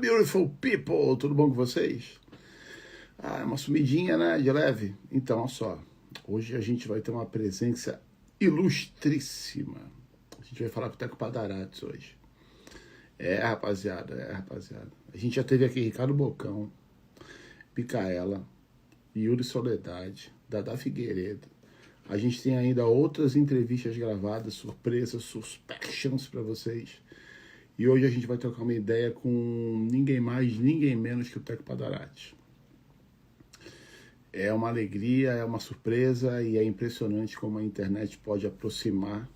beautiful people! Tudo bom com vocês? Ah, é uma sumidinha, né? De leve. Então, olha só. Hoje a gente vai ter uma presença ilustríssima. A gente vai falar com o Teco Padarates hoje. Rapaziada. A gente já teve aqui Ricardo Bocão, Micaela, Yuri Soledade, Dada Figueiredo. A gente tem ainda outras entrevistas gravadas, surpresas, suspections para vocês. E hoje a gente vai trocar uma ideia com ninguém mais, ninguém menos que o Teco Padarates. É uma alegria, é uma surpresa e é impressionante como a internet pode aproximar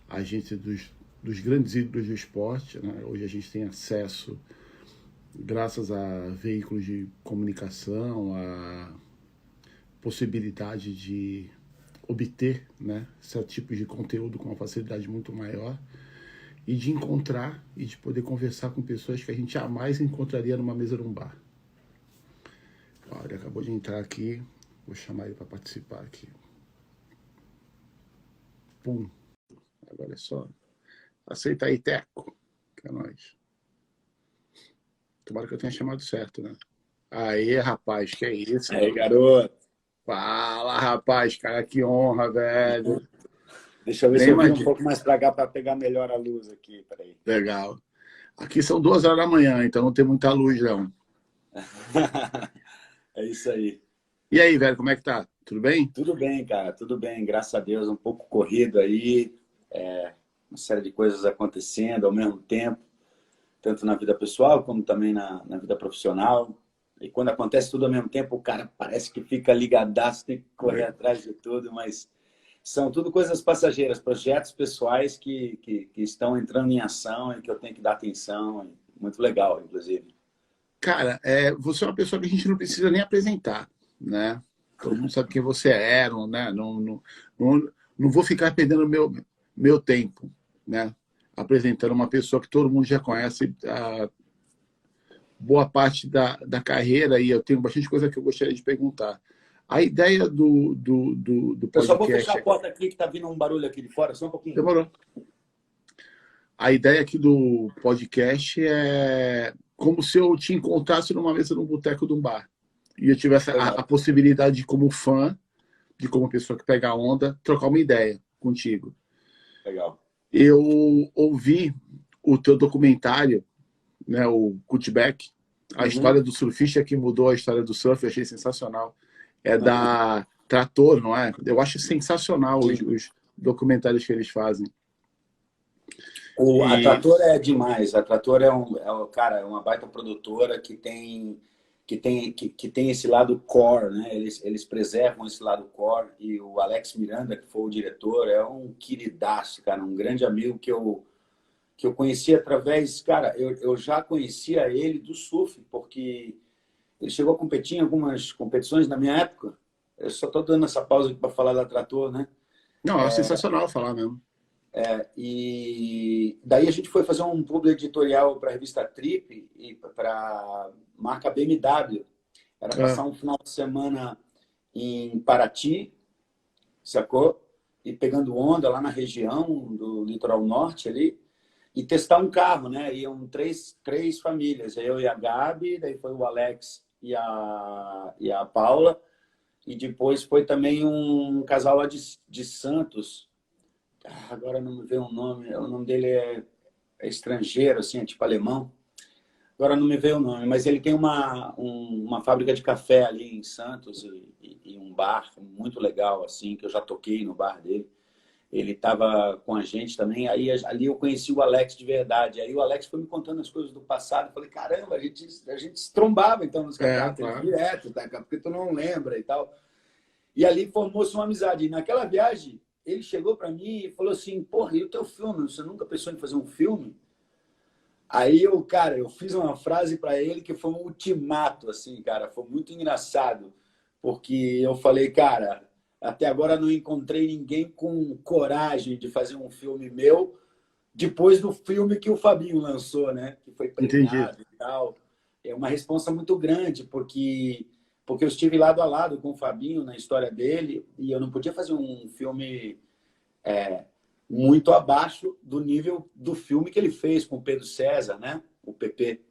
a gente dos grandes ídolos do esporte, né? Hoje a gente tem acesso, graças a veículos de comunicação, a possibilidade de obter, né, certo tipo de conteúdo com uma facilidade muito maior e de encontrar e de poder conversar com pessoas que a gente jamais encontraria numa mesa de um bar. Olha, ele acabou de entrar aqui, vou chamar ele para participar aqui. Pum. Agora é só. Aceita aí, Teco. Que é nóis. Tomara que eu tenha chamado certo, né? Aê, rapaz, que é isso? Aí, garoto. Fala, rapaz, cara, que honra, velho. Deixa eu ver Nem se eu viro imagino. um pouco mais pra cá para pegar melhor a luz aqui. Peraí. Legal. Aqui são 2 horas da manhã, então não tem muita luz, não. É isso aí. E aí, velho, como é que tá? Tudo bem? Tudo bem, cara. Tudo bem, graças a Deus. Um pouco corrido aí. Uma série de coisas acontecendo ao mesmo tempo. Tanto na vida pessoal, como também na vida profissional. E quando acontece tudo ao mesmo tempo, o cara parece que fica ligadaço, tem que correr atrás de tudo, mas são tudo coisas passageiras, projetos pessoais que estão entrando em ação e que eu tenho que dar atenção. Muito legal, inclusive. Cara, você é uma pessoa que a gente não precisa nem apresentar, né? Todo mundo sabe quem você é, né? Não vou ficar perdendo meu tempo, né? Apresentando uma pessoa que todo mundo já conhece boa parte da carreira, e eu tenho bastante coisa que eu gostaria de perguntar. A ideia do podcast... Eu só vou fechar a porta aqui, que tá vindo um barulho aqui de fora, só um pouquinho. Demorou. A ideia aqui do podcast é como se eu te encontrasse numa mesa num boteco de um bar. E eu tivesse a possibilidade de, como fã, de como pessoa que pega a onda, trocar uma ideia contigo. Legal. Eu ouvi o teu documentário, né, o Cutback, a história do surfista que mudou a história do surf, eu achei sensacional. É da Trator, não é? Eu acho sensacional os documentários que eles fazem. A Trator é demais. A Trator cara, é uma baita produtora que tem esse lado core, né? Eles preservam esse lado core. E o Alex Miranda, que foi o diretor, é um queridaço, cara, um grande amigo que eu conheci através... Cara, eu já conhecia ele do surf, porque ele chegou a competir em algumas competições na minha época. Eu só estou dando essa pausa aqui para falar da Trator, né? Não, é sensacional falar mesmo. E daí a gente foi fazer um publi editorial para a revista Trip e para a marca BMW. Era passar um final de semana em Paraty, sacou? E pegando onda lá na região do litoral norte ali. E testar um carro, né? Iam três famílias, eu e a Gabi, daí foi o Alex e a Paula, e depois foi também um casal lá de Santos. Agora não me veio o nome dele é estrangeiro, assim, é tipo alemão. Agora não me veio o nome, mas ele tem uma fábrica de café ali em Santos e um bar muito legal, assim, que eu já toquei no bar dele. Ele estava com a gente também, aí ali eu conheci o Alex de verdade. Aí o Alex foi me contando as coisas do passado. Eu falei, caramba, a gente se trombava então nos campeonatos claro. direto, tá? Porque tu não lembra e tal. E ali formou-se uma amizade. E naquela viagem, ele chegou para mim e falou assim, porra, e o teu filme? Você nunca pensou em fazer um filme? Aí eu fiz uma frase para ele que foi um ultimato, assim, cara. Foi muito engraçado, porque eu falei, cara... Até agora não encontrei ninguém com coragem de fazer um filme meu depois do filme que o Fabinho lançou, né? Que foi premiado e tal. É uma responsa muito grande, porque eu estive lado a lado com o Fabinho na história dele e eu não podia fazer um filme muito abaixo do nível do filme que ele fez com o Pedro César, né? O PP.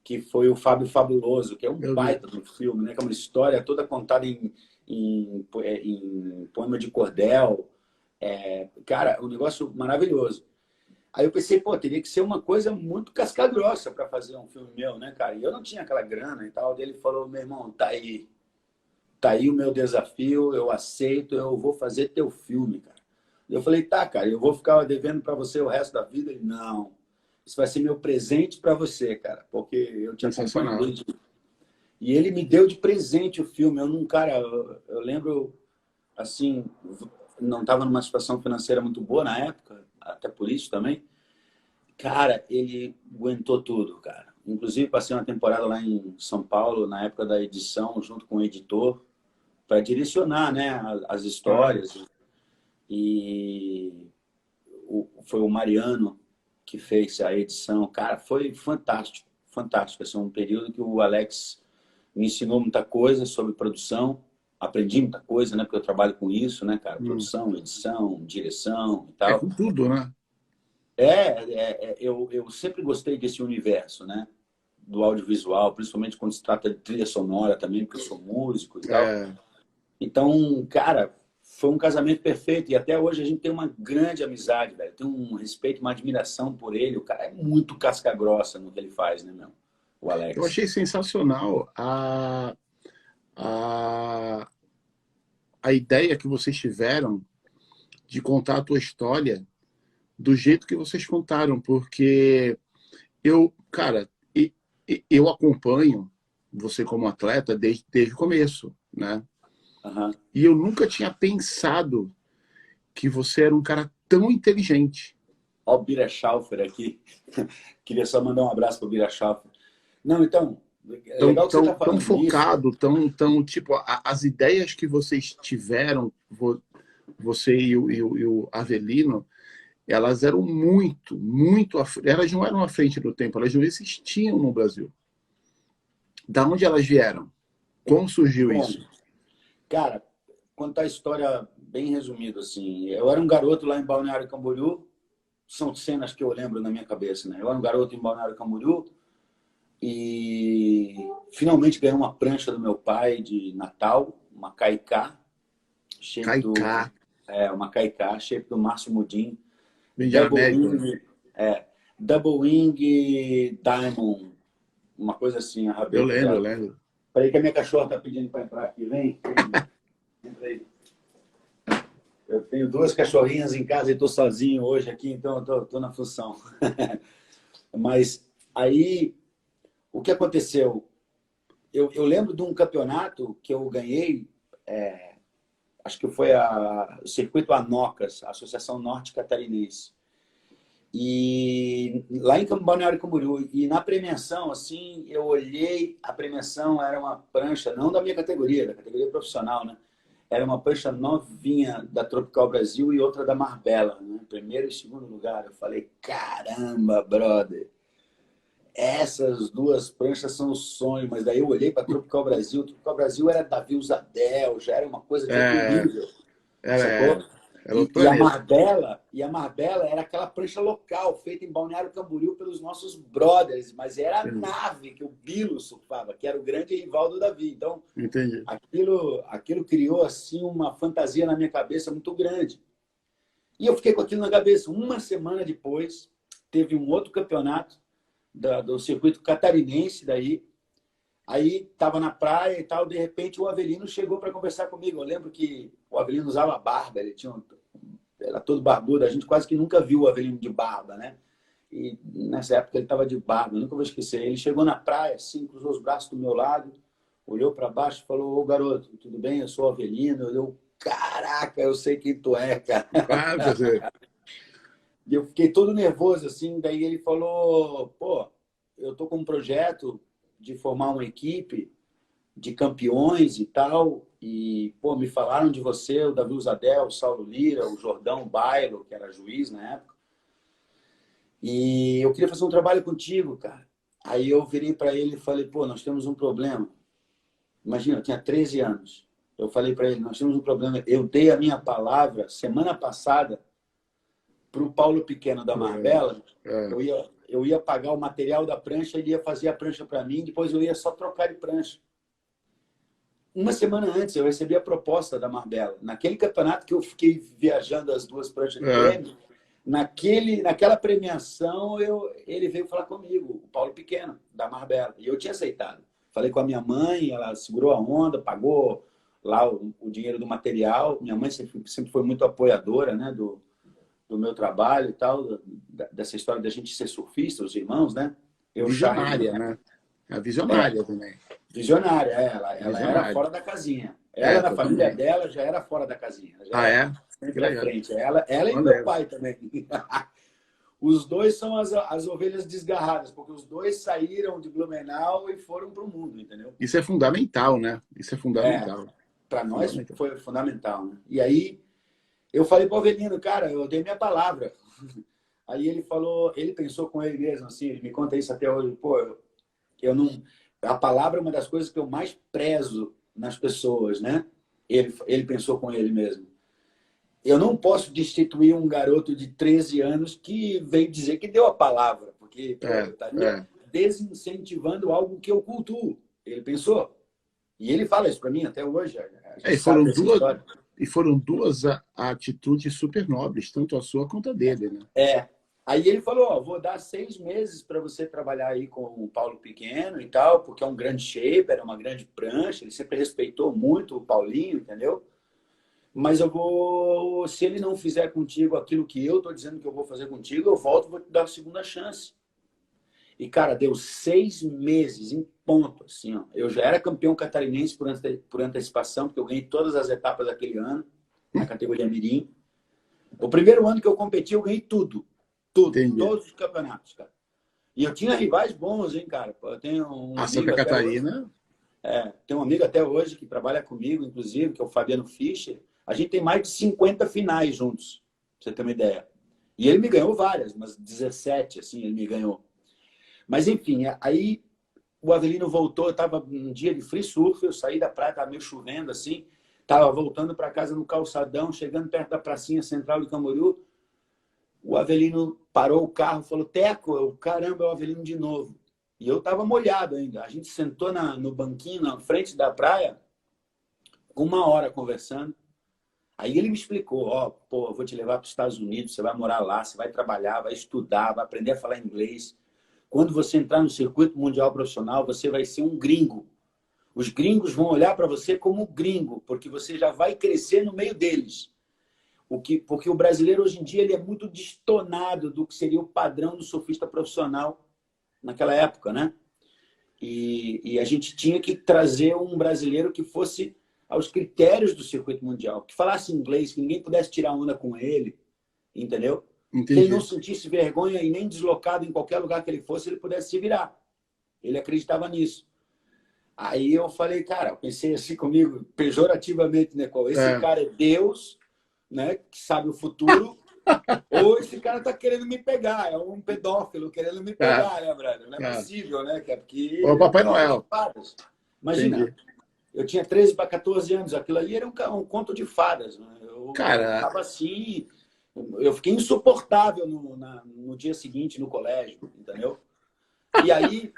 que foi o Fábio Fabuloso, que é um Meu baita Deus. do filme, né? Que é uma história toda contada em poema de cordel. Cara, um negócio maravilhoso. Aí eu pensei, pô, teria que ser uma coisa muito casca-grossa para fazer um filme meu, né, cara? E eu não tinha aquela grana e tal. Daí ele falou, meu irmão, tá aí o meu desafio, eu aceito, eu vou fazer teu filme, cara. E eu falei, tá, cara, eu vou ficar devendo para você o resto da vida? Ele, não, isso vai ser meu presente para você, cara, porque eu te acompanho Sensacional. desde... E ele me deu de presente o filme. Eu não, cara, eu lembro, assim, não estava numa situação financeira muito boa na época, até por isso também. Cara, ele aguentou tudo, cara. Inclusive, passei uma temporada lá em São Paulo, na época da edição, junto com o editor, para direcionar, né, as Claro. histórias. E foi o Mariano que fez a edição. Cara, foi fantástico, fantástico. Esse é um período que o Alex me ensinou muita coisa sobre produção. Aprendi muita coisa, né, porque eu trabalho com isso, né, cara? Produção, edição, direção e É tal. com tudo, né? Eu sempre gostei desse universo, né? Do audiovisual, principalmente quando se trata de trilha sonora também, porque eu sou músico e tal. É, Então, cara, foi um casamento perfeito. E até hoje a gente tem uma grande amizade, velho. Tem um respeito, uma admiração por ele. O cara é muito casca grossa no que ele faz, né, meu? O eu Alex. achei sensacional a, a ideia que vocês tiveram de contar a tua história do jeito que vocês contaram, porque cara, eu acompanho você como atleta desde o começo, né? Uhum. E eu nunca tinha pensado que você era um cara tão inteligente, Ó o Bira Schaufer aqui. Queria só mandar um abraço pro Bira Schaufer. Não, então, é tão, legal que você tão, está tão falando isso. focado, tipo, as ideias que vocês tiveram, você e o Avelino, elas eram muito, elas não eram à frente do tempo, elas não existiam no Brasil. Da onde elas vieram? Como surgiu Bom, isso? cara, contar a história bem resumida, assim. Eu era um garoto lá em Balneário Camboriú. São cenas que eu lembro na minha cabeça, né? Eu era um garoto em Balneário Camboriú e finalmente ganhei uma prancha do meu pai de Natal, uma Kaiká, shape Kaiká, uma Kaiká, shape do Márcio Mudim, vem de Double América. Wing, Double Wing Diamond, uma coisa assim, a Eu rabeta lembro, eu dela. lembro. Peraí que a minha cachorra tá pedindo para entrar aqui, vem. Entra aí. Eu tenho duas cachorrinhas em casa e estou sozinho hoje aqui, então eu tô na função. Mas aí, o que aconteceu? Eu lembro de um campeonato que eu ganhei, acho que foi o Circuito Anocas, a Associação Norte Catarinense. E lá em Balneário Camboriú. E na premiação, assim, eu olhei, a premiação era uma prancha, não da minha categoria, da categoria profissional, né? Era uma prancha novinha da Tropical Brasil e outra da Marbella, né? Primeiro e segundo lugar. Eu falei, caramba, brother, essas duas pranchas são o sonho. Mas daí eu olhei para Tropical Brasil. Tropical Brasil era Davi Usadel, já era uma coisa de outro É, nível, era, sacou? era outro planeta. E a Marbella era aquela prancha local, feita em Balneário Camboriú pelos nossos brothers, mas era a Entendi. nave que o Bilo surfava, que era o grande rival do Davi. Então, Entendi. aquilo criou assim uma fantasia na minha cabeça muito grande. E eu fiquei com aquilo na cabeça. Uma semana depois, teve um outro campeonato do circuito catarinense daí. Aí estava na praia e tal, de repente o Avelino chegou para conversar comigo. Eu lembro que o Avelino usava barba, era todo barbudo, a gente quase que nunca viu o Avelino de barba, né? E nessa época ele estava de barba, eu nunca vou esquecer. Ele chegou na praia, assim, cruzou os braços do meu lado, olhou para baixo e falou: Ô garoto, tudo bem? Eu sou o Avelino. Eu, caraca, eu sei quem tu é, cara. Claro, quer dizer, E eu fiquei todo nervoso, assim. Daí ele falou: pô, eu tô com um projeto de formar uma equipe de campeões e tal. E, pô, me falaram de você, o Davi Usadel, o Saulo Lira, o Jordão Bailo, que era juiz na época. E eu queria fazer um trabalho contigo, cara. Aí eu virei para ele e falei: pô, nós temos um problema. Imagina, eu tinha 13 anos. Eu falei para ele: nós temos um problema. Eu dei a minha palavra semana passada para o Paulo Pequeno da Marbella. é, Eu ia, eu ia pagar o material da prancha, ele ia fazer a prancha para mim, depois eu ia só trocar de prancha. Uma semana antes, eu recebi a proposta da Marbella. Naquele campeonato que eu fiquei viajando as 2 pranchas de prêmio, naquela premiação, ele veio falar comigo, o Paulo Pequeno, da Marbella. E eu tinha aceitado. Falei com a minha mãe, ela segurou a onda, pagou lá o dinheiro do material. Minha mãe sempre foi muito apoiadora, né, do meu trabalho e tal, dessa história da gente ser surfista, os irmãos, né? Visionária, né? É visionária também. Visionária, ela era fora da casinha. Ela, na família dela, já era fora da casinha. Já sempre à frente. Ela e meu pai também. Os dois são as ovelhas desgarradas, porque os dois saíram de Blumenau e foram para o mundo, entendeu? Isso é fundamental, né? Isso é fundamental. Para nós foi fundamental, né? E aí, eu falei para o Avelino, cara, eu dei minha palavra. Aí ele falou, ele pensou com ele mesmo, assim, ele me conta isso até hoje, pô, eu não... A palavra é uma das coisas que eu mais prezo nas pessoas, né? Ele pensou com ele mesmo. Eu não posso destituir um garoto de 13 anos que veio dizer que deu a palavra, porque eu estaria desincentivando algo que eu cultuo. Ele pensou. E ele fala isso para mim até hoje. E foram duas atitudes super nobres, tanto a sua quanto a dele, né? Aí ele falou, ó, vou dar 6 meses para você trabalhar aí com o Paulo Pequeno e tal, porque é um grande shaper, é uma grande prancha, ele sempre respeitou muito o Paulinho, entendeu? Mas eu vou, se ele não fizer contigo aquilo que eu tô dizendo que eu vou fazer contigo, eu volto e vou te dar a segunda chance. E, cara, deu 6 meses em ponto, assim, ó. Eu já era campeão catarinense por antecipação, porque eu ganhei todas as etapas daquele ano, na categoria Mirim. O primeiro ano que eu competi, eu ganhei tudo. Entendi. Todos os campeonatos, cara. E eu tinha rivais bons, hein, cara. Eu tenho um Santa Catarina. Tem um amigo até hoje que trabalha comigo, inclusive, que é o Fabiano Fischer. A gente tem mais de 50 finais juntos, pra você ter uma ideia. E ele me ganhou várias, mas 17, assim, ele me ganhou. Mas, enfim, aí o Avelino voltou, eu estava num dia de free surf, eu saí da praia, estava meio chovendo, assim, estava voltando para casa no calçadão, chegando perto da pracinha central de Camboriú. O Avelino parou o carro, falou, Teco, caramba, é o Avelino de novo. E eu estava molhado ainda. A gente sentou no banquinho, na frente da praia, 1 hora conversando. Aí ele me explicou, eu vou te levar para os Estados Unidos, você vai morar lá, você vai trabalhar, vai estudar, vai aprender a falar inglês. Quando você entrar no circuito mundial profissional, você vai ser um gringo. Os gringos vão olhar para você como gringo, porque você já vai crescer no meio deles. Porque o brasileiro, hoje em dia, ele é muito destonado do que seria o padrão do surfista profissional naquela época, né? E a gente tinha que trazer um brasileiro que fosse aos critérios do circuito mundial, que falasse inglês, que ninguém pudesse tirar onda com ele, entendeu? Entendi. Que ele não sentisse vergonha e nem deslocado em qualquer lugar que ele fosse, ele pudesse se virar. Ele acreditava nisso. Aí eu falei, cara, eu pensei assim comigo, pejorativamente, né? Esse cara é Deus, né? Que sabe o futuro, ou esse cara tá querendo me pegar, é um pedófilo querendo me pegar, né, brother? Não é possível, né? Que é porque... O Papai Noel. Imagina, entendi. Eu tinha 13 para 14 anos, aquilo ali era um conto de fadas, né? Eu tava assim... Eu fiquei insuportável no dia seguinte no colégio, entendeu? E aí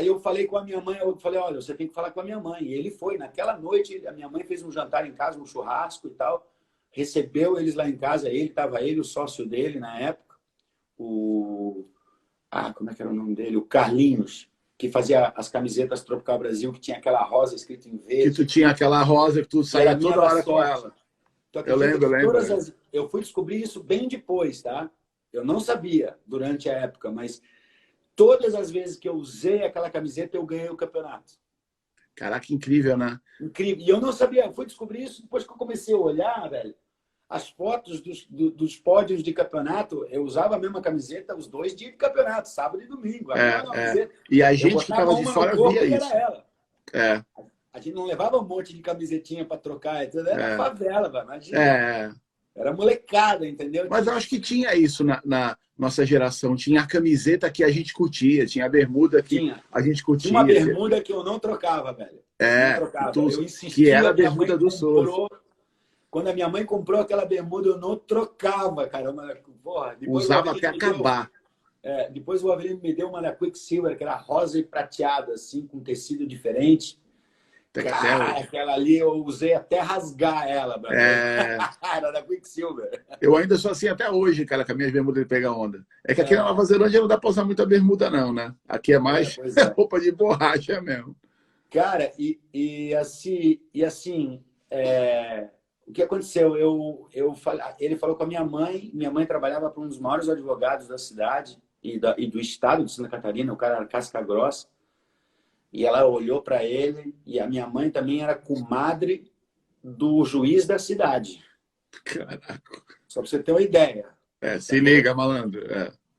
eu falei com a minha mãe, eu falei, olha, você tem que falar com a minha mãe. E ele foi, naquela noite, a minha mãe fez um jantar em casa, um churrasco e tal, recebeu eles lá em casa, estava ele, o sócio dele na época, como é que era o nome dele? O Carlinhos, que fazia as camisetas Tropical Brasil, que tinha aquela rosa escrita em verde. Que tu tinha aquela rosa que tu saía toda hora com ela. Eu lembro. Eu fui descobrir isso bem depois, tá? Eu não sabia durante a época, mas todas as vezes que eu usei aquela camiseta, eu ganhei o campeonato. Caraca, incrível, né? Incrível. E eu não sabia, eu fui descobrir isso depois que eu comecei a olhar, velho. As fotos dos pódios de campeonato, eu usava a mesma camiseta os 2 dias de campeonato, sábado e domingo. E a gente que estava de fora via isso. A gente não levava um monte de camisetinha para trocar, era favela, velho. Imagina. Era molecada, entendeu? Mas eu acho que tinha isso na nossa geração. Tinha a camiseta que a gente curtia, tinha a bermuda que a gente curtia. Tinha uma bermuda que eu não trocava, velho. Eu insistia, que era a bermuda do surf. Quando a minha mãe comprou aquela bermuda, eu não trocava, cara. Porra, usava até acabar. Depois o Avelino me deu uma da Quicksilver, que era rosa e prateada, assim, com tecido diferente. Cara, Tectel. aquela ali eu usei até rasgar ela, brother. É, Era da Quicksilver. eu ainda sou assim até hoje, cara, com as minhas bermudas de pegar onda. É que aqui na É, Nova Zelândia não dá pra usar muita bermuda, não, né? Aqui é mais pois é. roupa de borracha mesmo. Cara, assim, o que aconteceu? Ele falou com a minha mãe trabalhava para um dos maiores advogados da cidade e do estado de Santa Catarina, o cara era casca grossa, e ela olhou para ele, e a minha mãe também era comadre do juiz da cidade, Caraca. só para você ter uma ideia. Se liga, malandro.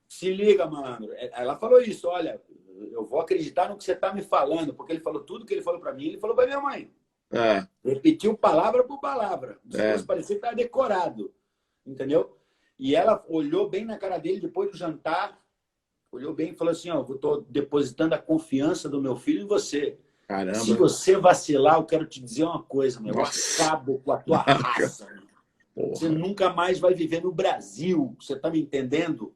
Se liga, malandro. Ela falou isso, olha, eu vou acreditar no que você está me falando, porque ele falou tudo que ele falou para mim, ele falou para minha mãe. É, Repetiu palavra por palavra. O é. discurso parecia que estava decorado. Entendeu? E ela olhou bem na cara dele depois do jantar, olhou bem e falou assim, ó, eu estou depositando a confiança do meu filho em você. Se Caramba. você vacilar, eu quero te dizer uma coisa, meu, eu Nossa. acabo com a tua raça. Meu. Você Porra. nunca mais vai viver no Brasil. Você está me entendendo?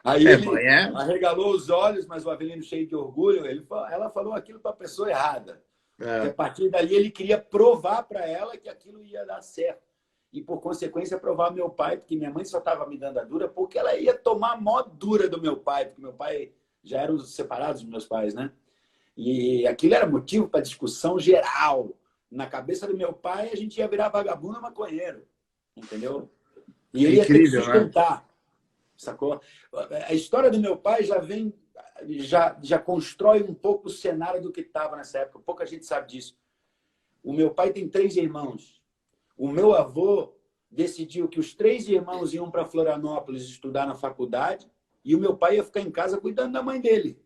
Aí ele Mãe, é? arregalou os olhos, mas o Avelino cheio de orgulho, ela falou aquilo para a pessoa errada. Porque É. a partir dali ele queria provar para ela que aquilo ia dar certo. E, por consequência, provar meu pai, porque minha mãe só estava me dando a dura, porque ela ia tomar a mó dura do meu pai, porque meu pai já eram separados dos meus pais, né? E aquilo era motivo para discussão geral. Na cabeça do meu pai, a gente ia virar vagabundo maconheiro, entendeu? E É ele ia ter que incrível, né? sustentar, sacou? A história do meu pai já constrói um pouco o cenário do que estava nessa época. Pouca gente sabe disso. O meu pai tem 3 irmãos. O meu avô decidiu que os 3 irmãos iam para Florianópolis estudar na faculdade e o meu pai ia ficar em casa cuidando da mãe dele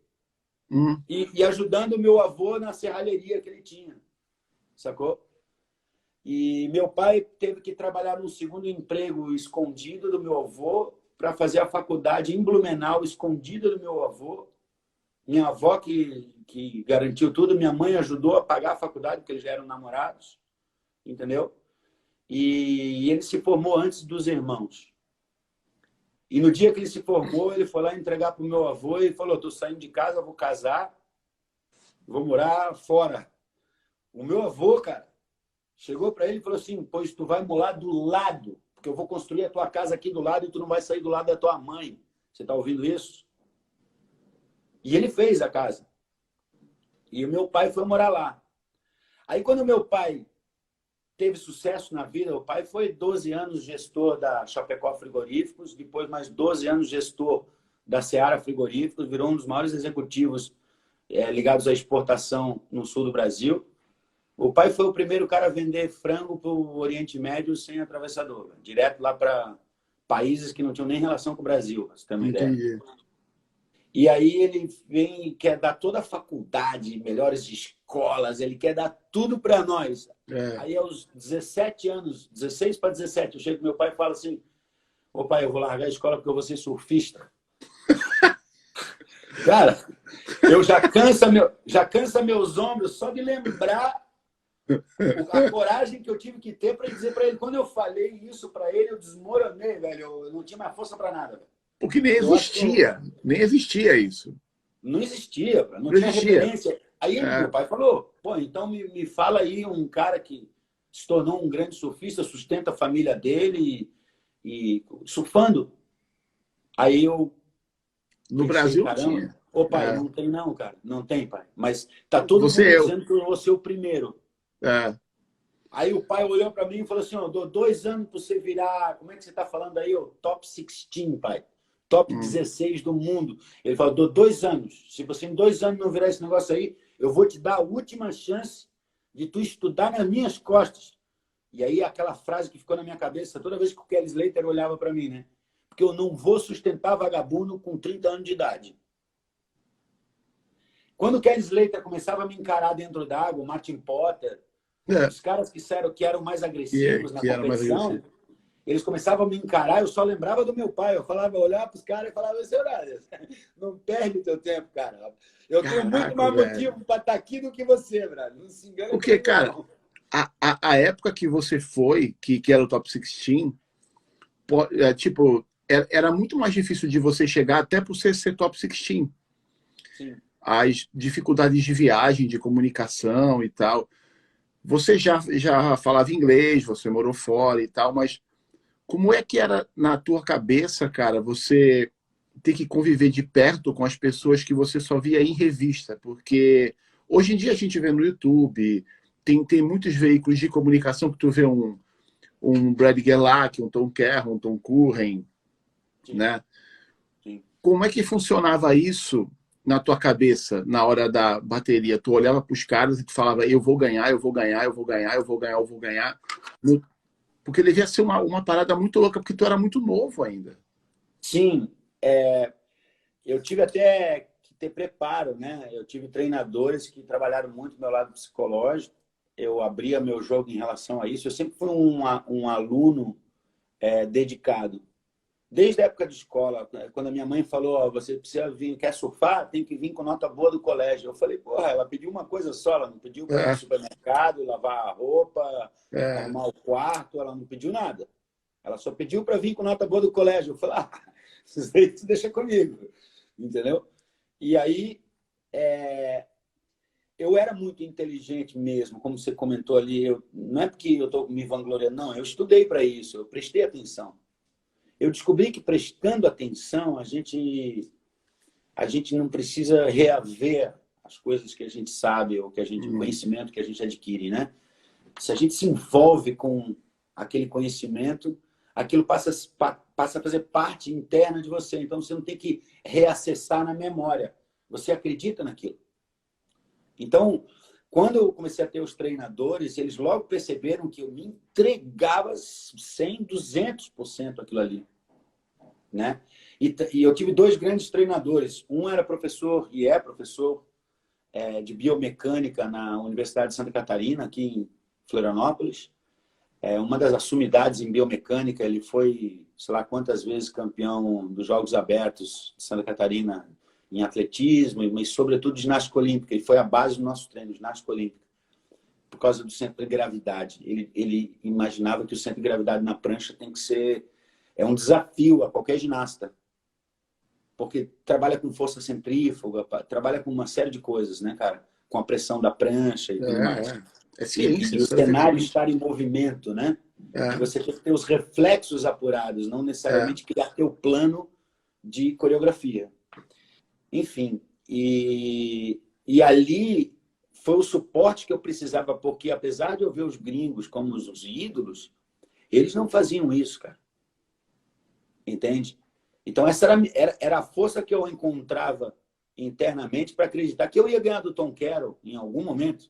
Hum. e ajudando o meu avô na serralheria que ele tinha, sacou? E meu pai teve que trabalhar num segundo emprego escondido do meu avô para fazer a faculdade em Blumenau, escondida do meu avô. Minha avó que garantiu tudo, minha mãe ajudou a pagar a faculdade, porque eles já eram namorados, entendeu? E ele se formou antes dos irmãos. E no dia que ele se formou, ele foi lá entregar para o meu avô e falou, estou saindo de casa, vou casar, vou morar fora. O meu avô, cara, chegou para ele e falou assim, pois tu vai morar do lado, porque eu vou construir a tua casa aqui do lado e tu não vai sair do lado da tua mãe. Você está ouvindo isso? E ele fez a casa. E o meu pai foi morar lá. Aí, quando o meu pai teve sucesso na vida, o pai foi 12 anos gestor da Chapecó Frigoríficos, depois mais 12 anos gestor da Seara Frigoríficos, virou um dos maiores executivos ligados à exportação no sul do Brasil. O pai foi o primeiro cara a vender frango para o Oriente Médio sem atravessador, direto lá para países que não tinham nem relação com o Brasil, pra você ter uma ideia. Entendi. E aí ele vem e quer dar toda a faculdade, melhores escolas, ele quer dar tudo para nós. Aí aos 17 anos, 16 para 17, eu chego com meu pai e falo assim, ô pai, eu vou largar a escola porque eu vou ser surfista. Cara, eu já cansa meus ombros só de lembrar a coragem que eu tive que ter para dizer para ele. Quando eu falei isso para ele, eu desmoronei, velho. Eu não tinha mais força para nada, velho. Porque nem existia. Nem existia isso. Não existia, não Não tinha existia. referência. Aí meu pai falou, pô, então me fala aí um cara que se tornou um grande surfista, sustenta a família dele e surfando. Aí eu No pensei, Brasil não caramba, tinha. ô pai, não tem não, cara, não tem, pai. Mas tá todo mundo Você dizendo que eu vou ser o primeiro. é. Aí o pai olhou para mim e falou assim, ó, dou 2 anos para você virar, como é que você tá falando aí, ó, top 16, pai. Top 16 do mundo. Ele falou, dou 2 anos. Se você em 2 anos não virar esse negócio aí, eu vou te dar a última chance de tu estudar nas minhas costas. E aí aquela frase que ficou na minha cabeça toda vez que o Kelly Slater olhava para mim, né? Porque eu não vou sustentar vagabundo com 30 anos de idade. Quando o Kelly Slater começava a me encarar dentro d'água, o Martin Potter, os caras que eram mais agressivos na competição, eles começavam a me encarar, eu só lembrava do meu pai. Eu falava, olhava para os caras e falava assim, não perde o teu tempo, cara. Eu tenho muito mais motivo para estar aqui do que você, brother. Não se engane. Porque, cara, a época que você foi, que era o Top 16, tipo, era muito mais difícil de você chegar até por ser top 16. Sim. As dificuldades de viagem, de comunicação e tal. Você já falava inglês, você morou fora e tal, mas como é que era na tua cabeça, cara, você ter que conviver de perto com as pessoas que você só via em revista? Porque hoje em dia a gente vê no YouTube, tem muitos veículos de comunicação que tu vê um Brad Gerlach, um Tom Kerr, um Tom Curren, Sim. né? Sim. Como é que funcionava isso na tua cabeça na hora da bateria? Tu olhava para os caras e tu falava, eu vou ganhar, eu vou ganhar, eu vou ganhar, eu vou ganhar, eu vou ganhar. Porque devia ser uma parada muito louca, porque tu era muito novo ainda. Sim, eu tive até que ter preparo, né? Eu tive treinadores que trabalharam muito do meu lado psicológico. Eu abria meu jogo em relação a isso. Eu sempre fui um aluno dedicado. Desde a época de escola, quando a minha mãe falou, oh, você precisa vir, quer surfar? Tem que vir com nota boa do colégio. Eu falei, porra, ela pediu uma coisa só, ela não pediu para ir no É, supermercado, lavar a roupa, é, arrumar o quarto, ela não pediu nada. Ela só pediu para vir com nota boa do colégio. Eu falei, ah, isso aí tu deixa comigo, entendeu? E aí, eu era muito inteligente mesmo, como você comentou ali. Não é porque eu estou me vangloriando, não. Eu estudei para isso, eu prestei atenção. Eu descobri que prestando atenção, a gente não precisa reaver as coisas que a gente sabe ou que o conhecimento que a gente adquire, né? Se a gente se envolve com aquele conhecimento, aquilo passa a fazer parte interna de você. Então, você não tem que reacessar na memória. Você acredita naquilo. Então, quando eu comecei a ter os treinadores, eles logo perceberam que eu me entregava 100, 200% aquilo ali, né? E eu tive dois grandes treinadores. Um era professor e é professor de biomecânica na Universidade de Santa Catarina, aqui em Florianópolis. Uma das sumidades em biomecânica. Ele foi, sei lá quantas vezes, campeão dos Jogos Abertos de Santa Catarina em atletismo, mas sobretudo ginástica olímpica. Ele foi a base do nosso treino, ginástica olímpica, por causa do centro de gravidade. Ele imaginava que o centro de gravidade na prancha tem que ser um desafio a qualquer ginasta, porque trabalha com força centrífuga, trabalha com uma série de coisas, né, cara? Com a pressão da prancha e tudo mais. É ciência, E o cenário estar em movimento, né? E É, você tem que ter os reflexos apurados, não é. necessariamente criar teu plano de coreografia. Enfim, e ali foi o suporte que eu precisava, porque apesar de eu ver os gringos como os ídolos, eles não faziam isso, cara. Entende? Então, essa era a força que eu encontrava internamente para acreditar que eu ia ganhar do Tom Carroll em algum momento,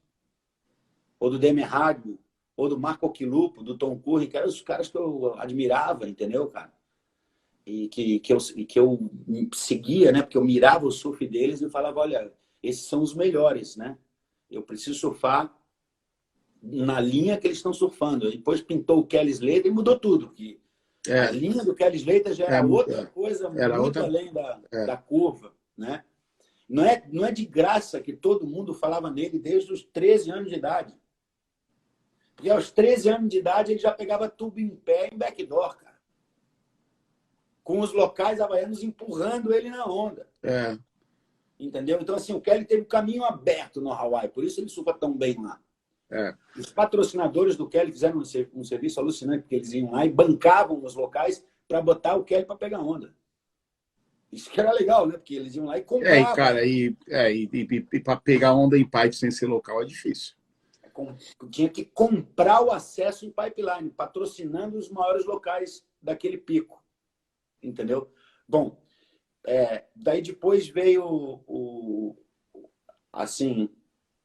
ou do Demi Hagel, ou do Marco Occhilupo, do Tom Curren, que eram os caras que eu admirava, entendeu, cara? E que eu seguia, né? Porque eu mirava o surf deles e falava, olha, esses são os melhores, né? Eu preciso surfar na linha que eles estão surfando. Depois pintou o Kelly Slater e mudou tudo. Que a É, linha do Kelly Slater já era outra coisa era muito outra. além É, da curva, né? Não é de graça que todo mundo falava nele desde os 13 anos de idade. Porque aos 13 anos de idade ele já pegava tubo em pé em backdoor, cara. Com os locais havaianos empurrando ele na onda. é, Entendeu? Então, assim, o Kelly teve o caminho aberto no Hawaii, por isso ele surfa tão bem lá. é. Os patrocinadores do Kelly fizeram um serviço alucinante, porque eles iam lá e bancavam os locais para botar o Kelly para pegar onda. Isso que era legal, né? Porque eles iam lá e E compravam. cara, para pegar onda em pipe sem ser local é difícil. Tinha que comprar o acesso em pipeline, patrocinando os maiores locais daquele pico. Entendeu? Bom, daí depois veio assim,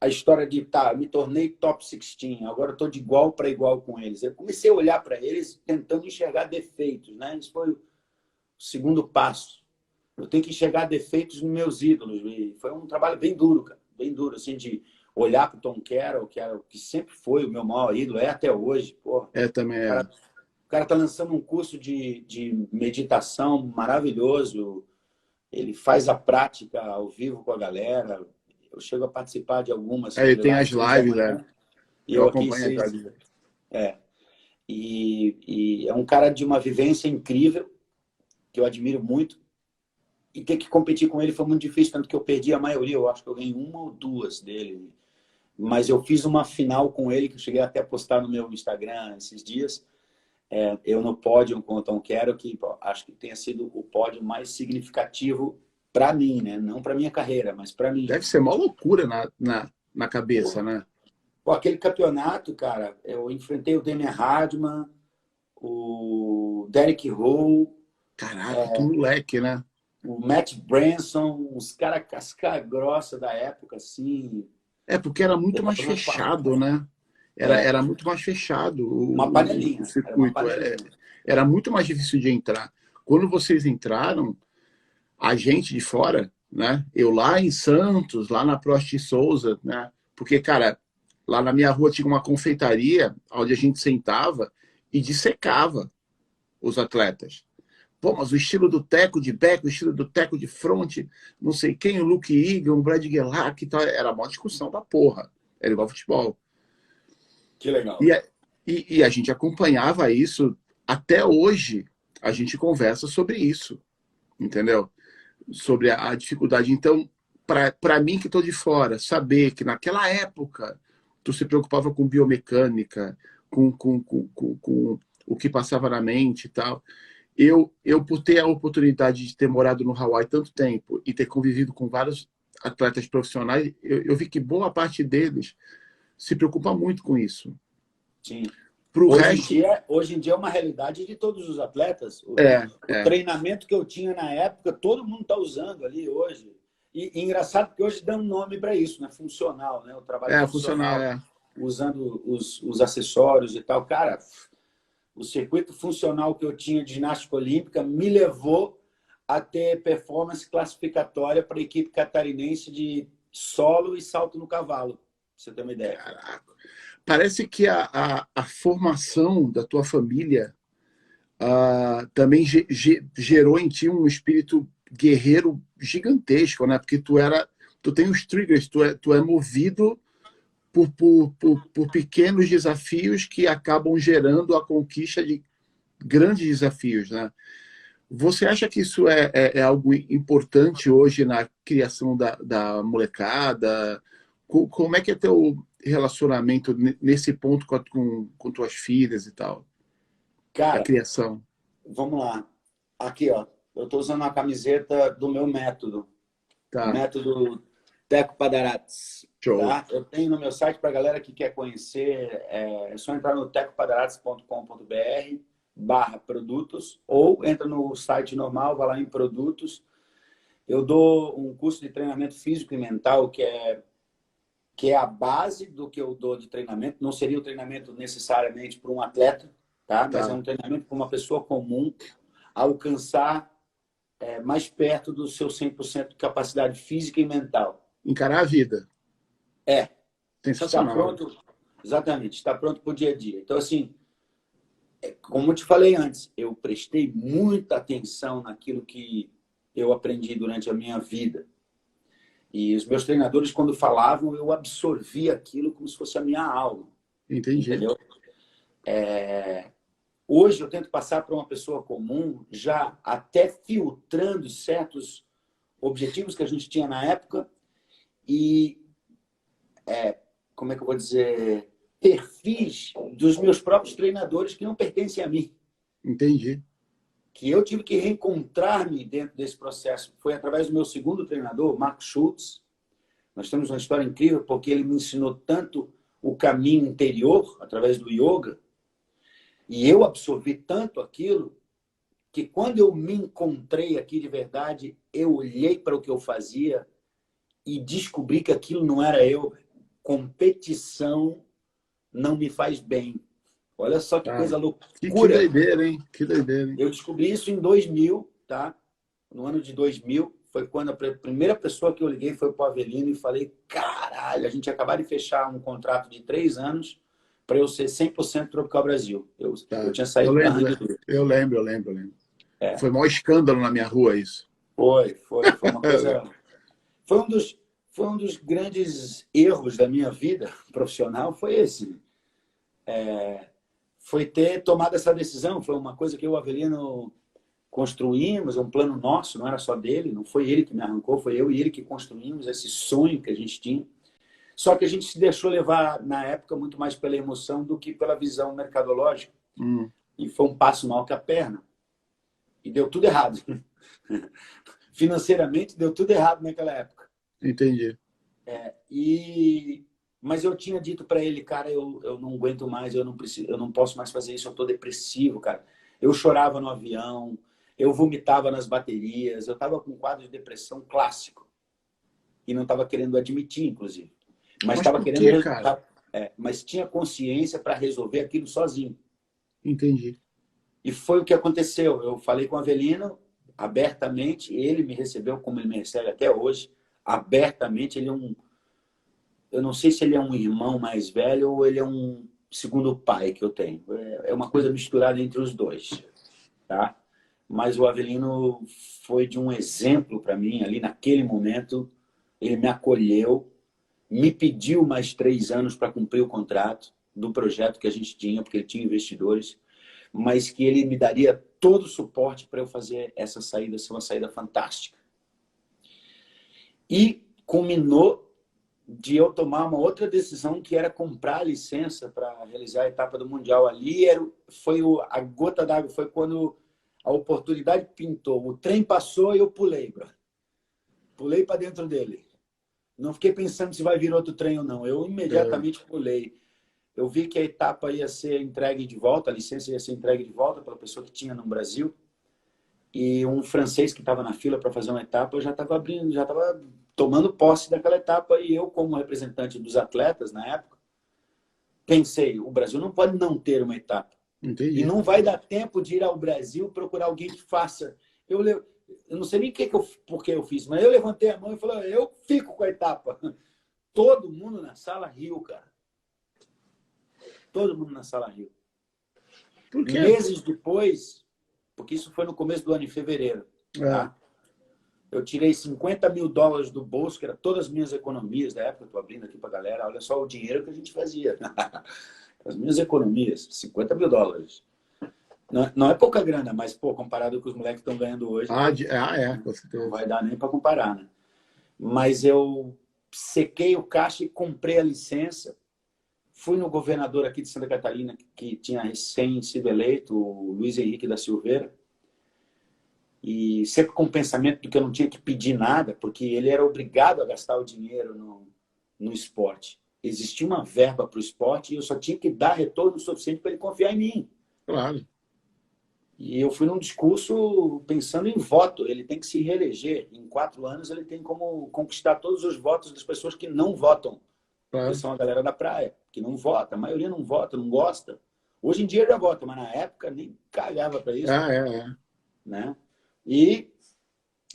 a história de me tornei top 16, agora estou de igual para igual com eles. Eu comecei a olhar para eles tentando enxergar defeitos, né? Isso foi o segundo passo. Eu tenho que enxergar defeitos nos meus ídolos. E foi um trabalho bem duro, cara. Bem duro, assim, de olhar para o Tom Carroll, que sempre foi o meu maior ídolo, é até hoje. Porra. Também é. O cara está lançando um curso de meditação maravilhoso. Ele faz a prática ao vivo com a galera. Eu chego a participar de algumas com Ele ele tem lá as às 6 da lives, manhã. E eu eu aqui acompanho as lives. E é um cara de uma vivência incrível. que eu admiro muito, e ter que competir com ele foi muito difícil, tanto que eu perdi a maioria, eu acho que eu ganhei uma ou duas dele. Mas eu fiz uma final com ele, que eu cheguei até a postar no meu Instagram esses dias, eu no pódio com o Tom Quero, que acho que tenha sido o pódio mais significativo para mim, né? Não para minha carreira, mas para mim. Deve ser uma loucura na cabeça, né? Pô, aquele campeonato, cara, eu enfrentei o Demian Hardman, o Derek Rowe, Caraca, que moleque, né? o Matt Branson, os caras casca grossa da época, assim. Porque era muito mais fechado, né? Era muito mais fechado Uma panelinha. o circuito. Era muito mais difícil de entrar. Quando vocês entraram, a gente de fora, né? Eu lá em Santos, lá na Prost Souza, né? Porque, cara, lá na minha rua tinha uma confeitaria onde a gente sentava e dissecava os atletas. Pô, mas o estilo do Teco de back, o estilo do Teco de front, não sei quem, o Luke Egan, o Brad Gelack e tal, era uma discussão da porra. Era igual futebol. Que legal. E a gente acompanhava isso. Até hoje, a gente conversa sobre isso. Entendeu? Sobre a dificuldade. Então, para mim que estou de fora, saber que naquela época tu se preocupava com biomecânica, com o que passava na mente e tal. Eu, por ter a oportunidade de ter morado no Hawaii tanto tempo e ter convivido com vários atletas profissionais, eu vi que boa parte deles se preocupa muito com isso. Sim. Pro Hoje em dia é uma realidade de todos os atletas. O treinamento que eu tinha na época, todo mundo está usando ali hoje. E engraçado que hoje dá um nome para isso, né? Funcional, né? O trabalho funcional. Usando os acessórios e tal. Cara, o circuito funcional que eu tinha de ginástica olímpica me levou a ter performance classificatória para a equipe catarinense de solo e salto no cavalo, pra você ter uma ideia. Caraca. Parece que a formação da tua família também gerou em ti um espírito guerreiro gigantesco, né? Porque tu tem os triggers, tu é movido por pequenos desafios que acabam gerando a conquista de grandes desafios, né? Você acha que isso é algo importante hoje na criação da molecada? Como é que é teu relacionamento nesse ponto com tuas filhas e tal? Cara, a criação. Vamos lá. Aqui, ó. Eu estou usando a camiseta do meu método. Tá. O método Teco Padarates. Show. Tá? Eu tenho no meu site para a galera que quer conhecer. É só entrar no tecopadarates.com.br/produtos ou entra no site normal, vai lá em produtos. Eu dou um curso de treinamento físico e mental que é a base do que eu dou de treinamento. Não seria o treinamento necessariamente para um atleta, tá? Mas é um treinamento para uma pessoa comum alcançar mais perto do seu 100% de capacidade física e mental. Encarar a vida. Sensacional. Está pronto, exatamente, está pronto para o dia a dia. Então, assim, como eu te falei antes, eu prestei muita atenção naquilo que eu aprendi durante a minha vida. E os meus treinadores, quando falavam, eu absorvia aquilo como se fosse a minha alma. Entendi. Entendeu? Hoje eu tento passar para uma pessoa comum, já até filtrando certos objetivos que a gente tinha na época e, como é que eu vou dizer, perfis dos meus próprios treinadores que não pertencem a mim. Entendi. Que eu tive que reencontrar-me dentro desse processo. Foi através do meu segundo treinador, Mark Schultz. Nós temos uma história incrível porque ele me ensinou tanto o caminho interior, através do yoga, e eu absorvi tanto aquilo que quando eu me encontrei aqui de verdade, eu olhei para o que eu fazia e descobri que aquilo não era eu. Competição não me faz bem. Olha só que coisa loucura. Que doideira, hein? Que doideira, hein? Eu descobri isso em 2000, tá? No ano de 2000, foi quando a primeira pessoa que eu liguei foi para o Avelino e falei, caralho, a gente acabou de fechar um contrato de 3 anos para eu ser 100% Tropical Brasil. Eu tinha saído da Red Bull. Eu lembro. Foi o maior escândalo na minha rua isso. Foi uma coisa... Foi um dos grandes erros da minha vida profissional, foi esse. Foi ter tomado essa decisão. Foi uma coisa que o Avelino, construímos um plano nosso, não era só dele, não foi ele que me arrancou, foi eu e ele que construímos esse sonho que a gente tinha. Só que a gente se deixou levar, na época, muito mais pela emoção do que pela visão mercadológica. E foi um passo maior que a perna. E deu tudo errado. Financeiramente, deu tudo errado naquela época. Entendi. Mas eu tinha dito para ele, cara, eu não aguento mais, eu não posso mais fazer isso, eu estou depressivo, cara. Eu chorava no avião, eu vomitava nas baterias, eu estava com um quadro de depressão clássico. E não estava querendo admitir, inclusive. Mas estava querendo... cara? Mas tinha consciência para resolver aquilo sozinho. Entendi. E foi o que aconteceu. Eu falei com o Avelino abertamente, ele me recebeu como ele me recebe até hoje, abertamente. Ele é eu não sei se ele é um irmão mais velho ou ele é um segundo pai que eu tenho. É uma coisa misturada entre os dois, tá? Mas o Avelino foi de um exemplo para mim ali naquele momento. Ele me acolheu, me pediu mais 3 anos para cumprir o contrato do projeto que a gente tinha, porque ele tinha investidores, mas que ele me daria todo o suporte para eu fazer essa saída ser uma saída fantástica. E culminou de eu tomar uma outra decisão, que era comprar a licença para realizar a etapa do Mundial. Ali foi a gota d'água, foi quando a oportunidade pintou. O trem passou e eu pulei, bro. Pulei para dentro dele. Não fiquei pensando se vai vir outro trem ou não. Eu imediatamente pulei. Eu vi que a etapa ia ser entregue de volta, a licença ia ser entregue de volta pela pessoa que tinha no Brasil. E um francês que estava na fila para fazer uma etapa já estava abrindo, já estava tomando posse daquela etapa. E eu, como representante dos atletas na época, pensei, o Brasil não pode não ter uma etapa. Entendi. E não vai dar tempo de ir ao Brasil procurar alguém que faça. Eu não sei nem por que eu fiz, mas eu levantei a mão e falei, eu fico com a etapa. Todo mundo na sala riu, cara. Todo mundo na sala riu. Por quê? Meses depois, porque isso foi no começo do ano, em fevereiro, tá? Eu tirei $50 mil do bolso, que era todas as minhas economias da época. Estou abrindo aqui para a galera, olha só o dinheiro que a gente fazia. As minhas economias, $50 mil. Não é pouca grana, mas, pô, comparado com com os moleques que estão ganhando hoje, não vai dar nem para comparar, né? Mas eu sequei o caixa e comprei a licença. Fui no governador aqui de Santa Catarina, que tinha recém sido eleito, o Luiz Henrique da Silveira, e sempre com o pensamento de que eu não tinha que pedir nada, porque ele era obrigado a gastar o dinheiro no esporte. Existia uma verba para o esporte e eu só tinha que dar retorno suficiente para ele confiar em mim. Claro. E eu fui num discurso pensando em voto. Ele tem que se reeleger. Em 4 anos, ele tem como conquistar todos os votos das pessoas que não votam. Claro. Que são a galera da praia, que não vota. A maioria não vota, não gosta. Hoje em dia já vota, mas na época nem cagava para isso. Né? E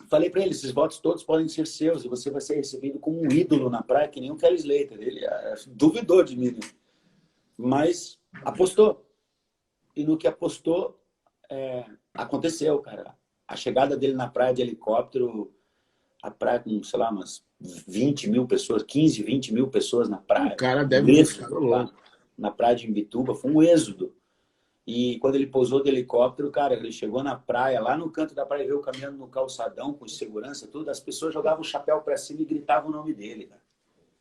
falei para ele, esses votos todos podem ser seus e você vai ser recebido como um ídolo na praia, que nem o Kelly Slater. Ele duvidou de mim, mas apostou. E no que apostou, aconteceu, cara. A chegada dele na praia de helicóptero, a praia com, sei lá, umas 20 mil pessoas, 15, 20 mil pessoas na praia. O cara deve estar lá na praia de Imbituba, foi um êxodo. E quando ele pousou do helicóptero, cara, ele chegou na praia, lá no canto da praia, veio caminhando no calçadão, com segurança, tudo, as pessoas jogavam o chapéu para cima e gritavam o nome dele, cara.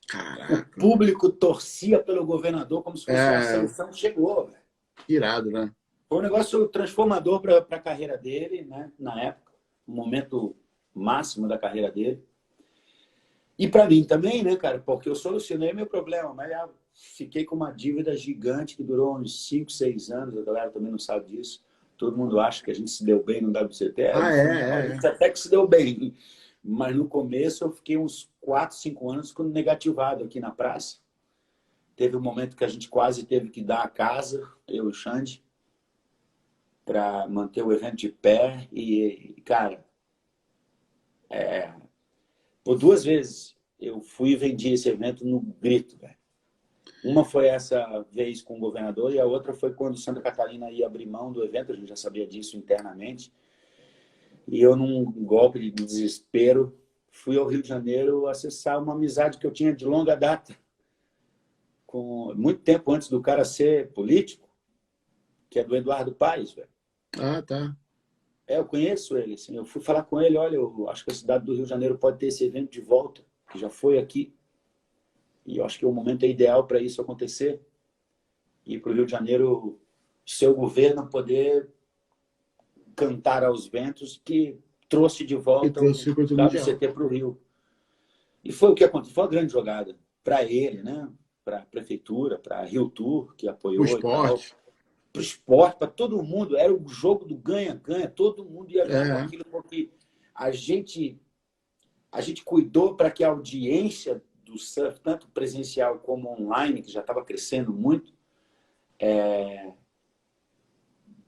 Caraca. O público torcia pelo governador como se fosse a seleção chegou, velho. Irado, né? Foi um negócio transformador para a carreira dele, né? Na época, um momento máximo da carreira dele. E para mim também, né, cara? Porque eu solucionei meu problema, mas fiquei com uma dívida gigante que durou uns 5, 6 anos. A galera também não sabe disso. Todo mundo acha que a gente se deu bem no WCT. A gente até que se deu bem. Mas no começo eu fiquei uns 4, 5 anos com negativado aqui na praça. Teve um momento que a gente quase teve que dar a casa, eu e o Xande, para manter o evento de pé. E cara, por 2 vezes eu fui e vendi esse evento no grito, velho. Uma foi essa vez com o governador e a outra foi quando Santa Catarina ia abrir mão do evento, a gente já sabia disso internamente. E eu, num golpe de desespero, fui ao Rio de Janeiro acessar uma amizade que eu tinha de longa data, com muito tempo antes do cara ser político, que é do Eduardo Paes, velho. Ah, tá. eu conheço ele, assim, eu fui falar com ele, olha, eu acho que a cidade do Rio de Janeiro pode ter esse evento de volta, que já foi aqui, e eu acho que o momento é ideal para isso acontecer, e para o Rio de Janeiro, seu governo poder cantar aos ventos que trouxe de E volta o trouxe o circuito mundial. WCT para o Rio. E foi o que aconteceu, foi uma grande jogada para ele, né? Para a prefeitura, para a Rio Tour, que O apoiou e tal, esporte. para o esporte, para todo mundo. Era o jogo do ganha-ganha, todo mundo ia ganhar com É, aquilo, porque a gente cuidou para que a audiência do surf, tanto presencial como online, que já estava crescendo muito,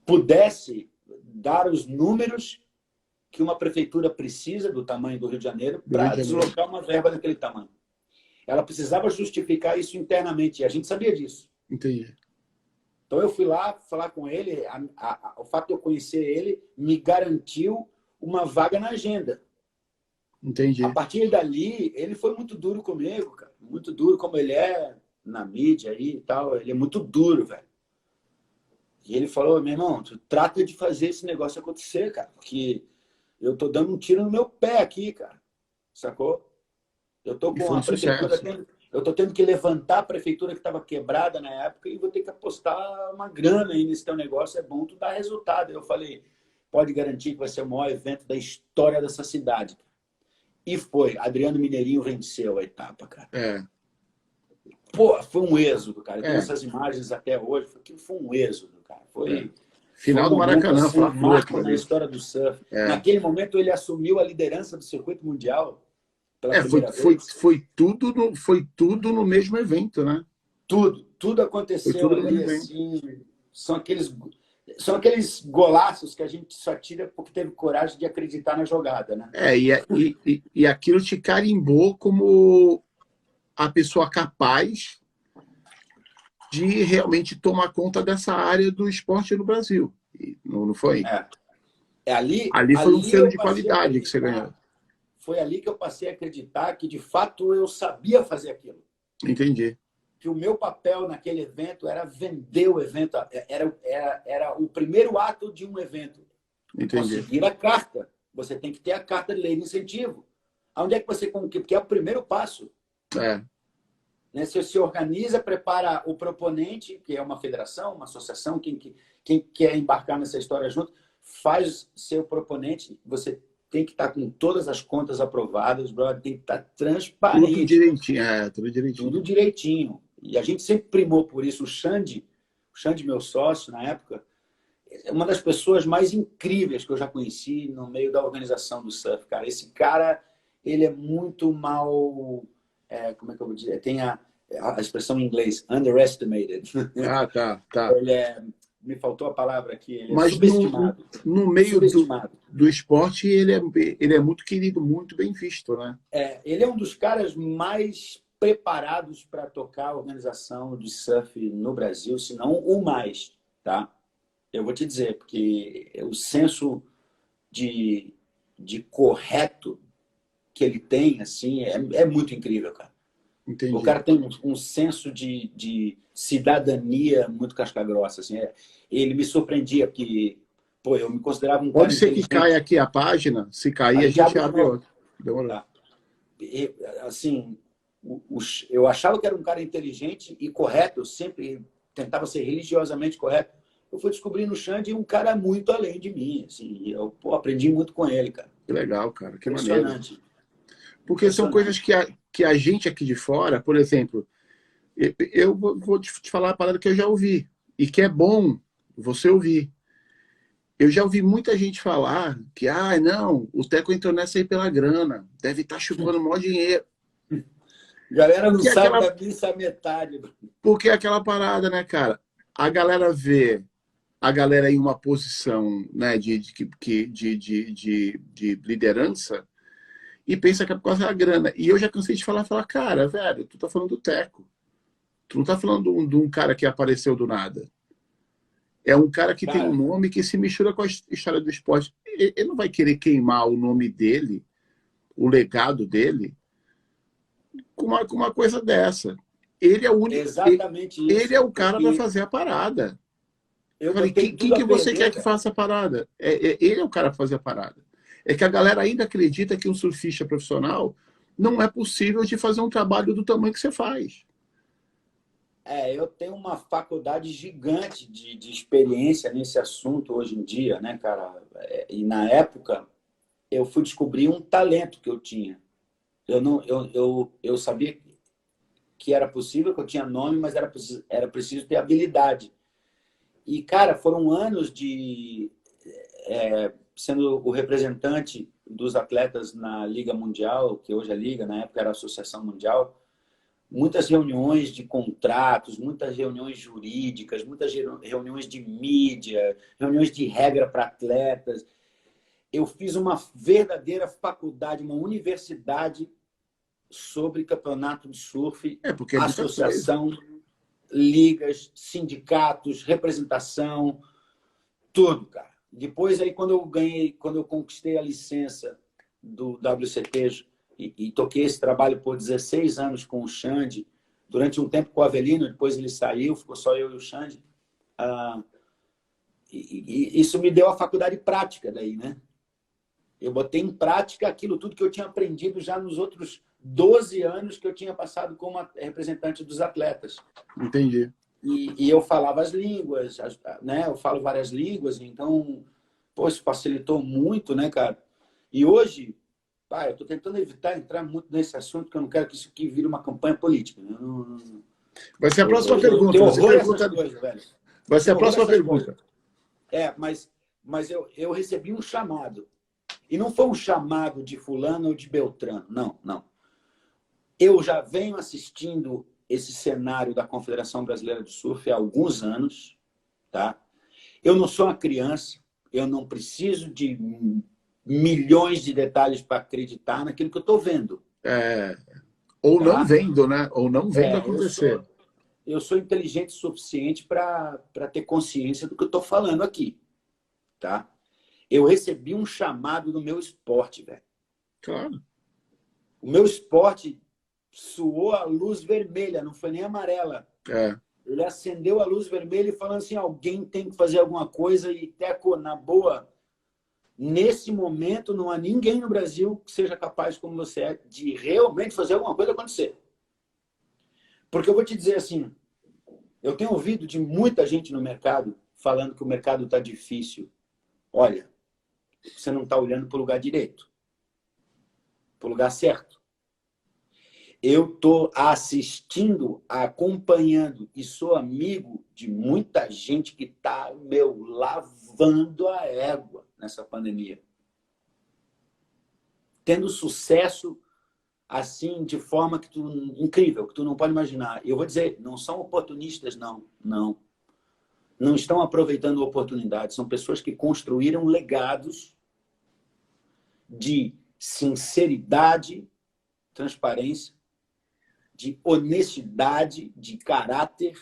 pudesse dar os números que uma prefeitura precisa do tamanho do Rio de Janeiro do Rio para de Janeiro. deslocar uma verba daquele tamanho. Ela precisava justificar isso internamente, e a gente sabia disso. Entendi. Então eu fui lá falar com ele, o fato de eu conhecer ele me garantiu uma vaga na agenda. Entendi. A partir dali, ele foi muito duro comigo, cara. Muito duro, como ele é na mídia aí e tal. Ele é muito duro, velho. E ele falou, meu irmão, tu trata de fazer esse negócio acontecer, cara. Porque eu tô dando um tiro no meu pé aqui, cara. Sacou? Eu tô E com foi um a prefeitura sucesso. eu tô tendo que levantar a prefeitura que estava quebrada na época e vou ter que apostar uma grana aí nesse teu negócio. É bom tu dar resultado. Eu falei, pode garantir que vai ser o maior evento da história dessa cidade. E foi. Adriano Mineirinho venceu a etapa, cara. É, Pô, foi um êxodo, cara. Eu tenho é. essas imagens até hoje. Foi um êxodo, cara. É. Foi Final um do momento, Maracanã, assim, um Fla-Flu marco aquilo na ali. história do surf. É. Naquele momento, ele assumiu a liderança do circuito mundial pela É, primeira vez. foi tudo no mesmo evento, né? Tudo Foi aconteceu tudo no mesmo ali, evento. assim. São aqueles golaços que a gente só tira porque teve coragem de acreditar na jogada, né? É, e aquilo te carimbou como a pessoa capaz de realmente tomar conta dessa área do esporte no Brasil. E não foi? Ali foi um Ali selo eu de passei a qualidade que você acreditar. ganhou. Foi ali que eu passei a acreditar que, de fato, eu sabia fazer aquilo. Entendi. Que o meu papel naquele evento era vender o evento. Era o primeiro ato de um evento. Entendi. Conseguir a carta. Você tem que ter a carta de lei de incentivo. Aonde é que você... Porque é o primeiro passo. É. Né? Você se organiza, prepara o proponente, que é uma federação, uma associação, quem quer embarcar nessa história junto, faz seu proponente. Você tem que estar com todas as contas aprovadas, brother, tem que estar transparente. Tudo direitinho. Tudo direitinho. Tudo direitinho. E a gente sempre primou por isso. O Xande, meu sócio na época, é uma das pessoas mais incríveis que eu já conheci no meio da organização do surf, cara. Esse cara, ele é muito mal... como é que eu vou dizer? Tem a expressão em inglês, underestimated. Tá. Me faltou a palavra aqui. Ele é Mas subestimado. no meio Subestimado. do esporte, ele é muito querido, muito bem visto, né? Ele é um dos caras mais preparados para tocar a organização de surf no Brasil, se não o mais, tá? Eu vou te dizer, porque o senso de correto que ele tem, assim, é muito incrível, cara. Entendi. O cara tem um senso de cidadania muito casca-grossa, assim. Ele me surpreendia, porque, pô, eu me considerava um cara Pode ser que inteligente. caia aqui a página, se cair a gente abre outra. Demorou. Tá. Assim, eu achava que era um cara inteligente e correto, eu sempre tentava ser religiosamente correto. Eu fui descobrir no Xande um cara muito além de mim, assim, eu aprendi muito com ele, cara. Que legal, cara, que maneiro. Impressionante. Porque são coisas que a gente aqui de fora, por exemplo, eu vou te falar uma parada que eu já ouvi, e que é bom você ouvir. Eu já ouvi muita gente falar que, não, o Teco entrou nessa aí pela grana, deve estar chupando o maior dinheiro. Galera não sabe da missa a metade. Porque é aquela parada, né, cara? A galera vê a galera em uma posição, né, de liderança e pensa que é por causa da grana. E eu já cansei de falar, cara, velho, tu tá falando do Teco. Tu não tá falando de um cara que apareceu do nada. É um cara que tem um nome que se mistura com a história do esporte. Ele não vai querer queimar o nome dele, o legado dele, com uma coisa dessa. Ele é o único. Exatamente isso. Ele é o cara para fazer a parada. Eu falei, quem que você quer que faça a parada? Ele é o cara pra fazer a parada. É que a galera ainda acredita que um surfista profissional não é possível de fazer um trabalho do tamanho que você faz. Eu tenho uma faculdade gigante de experiência nesse assunto hoje em dia, né, cara? E na época, eu fui descobrir um talento que eu tinha. Eu sabia que era possível, que eu tinha nome, mas era preciso ter habilidade. E, cara, foram anos de sendo o representante dos atletas na Liga Mundial, que hoje é Liga, na época era a Associação Mundial, muitas reuniões de contratos, muitas reuniões jurídicas, muitas reuniões de mídia, reuniões de regra para atletas. Eu fiz uma verdadeira faculdade, uma universidade sobre campeonato de surf, porque associação, ligas, sindicatos, representação, tudo, cara. Depois, aí, quando eu conquistei a licença do WCT e toquei esse trabalho por 16 anos com o Xande, durante um tempo com o Avelino, depois ele saiu, ficou só eu e o Xande. Isso me deu a faculdade prática daí, né? Eu botei em prática aquilo tudo que eu tinha aprendido já nos outros 12 anos que eu tinha passado como representante dos atletas. Entendi. E eu falava as línguas, né? Eu falo várias línguas, então, pô, isso facilitou muito, né, cara? E hoje, eu estou tentando evitar entrar muito nesse assunto, porque eu não quero que isso aqui vire uma campanha política. Vai ser a próxima pergunta. Eu tenho horror essas coisas, velho. Vai ser a próxima pergunta. Mas eu recebi um chamado. E não foi um chamado de fulano ou de Beltrano. Não. Eu já venho assistindo esse cenário da Confederação Brasileira de Surf há alguns anos, tá? Eu não sou uma criança, eu não preciso de milhões de detalhes para acreditar naquilo que eu estou vendo. Ou tá? Não vendo, né? Ou não vendo acontecer. Eu sou inteligente o suficiente para ter consciência do que eu estou falando aqui, tá? Eu recebi um chamado no meu esporte, velho. Claro. O meu esporte suou a luz vermelha, não foi nem amarela. Ele acendeu a luz vermelha e falando assim, alguém tem que fazer alguma coisa e, Teco, na boa, nesse momento não há ninguém no Brasil que seja capaz, como você é, de realmente fazer alguma coisa acontecer. Porque eu vou te dizer assim, eu tenho ouvido de muita gente no mercado falando que o mercado está difícil. Olha, você não está olhando para o lugar direito, para o lugar certo. Eu estou assistindo, acompanhando e sou amigo de muita gente que está, lavando a égua nessa pandemia. Tendo sucesso, assim, de forma incrível, que tu não pode imaginar. E eu vou dizer, não são oportunistas, não. Não estão aproveitando oportunidades. São pessoas que construíram legados de sinceridade, transparência, de honestidade, de caráter,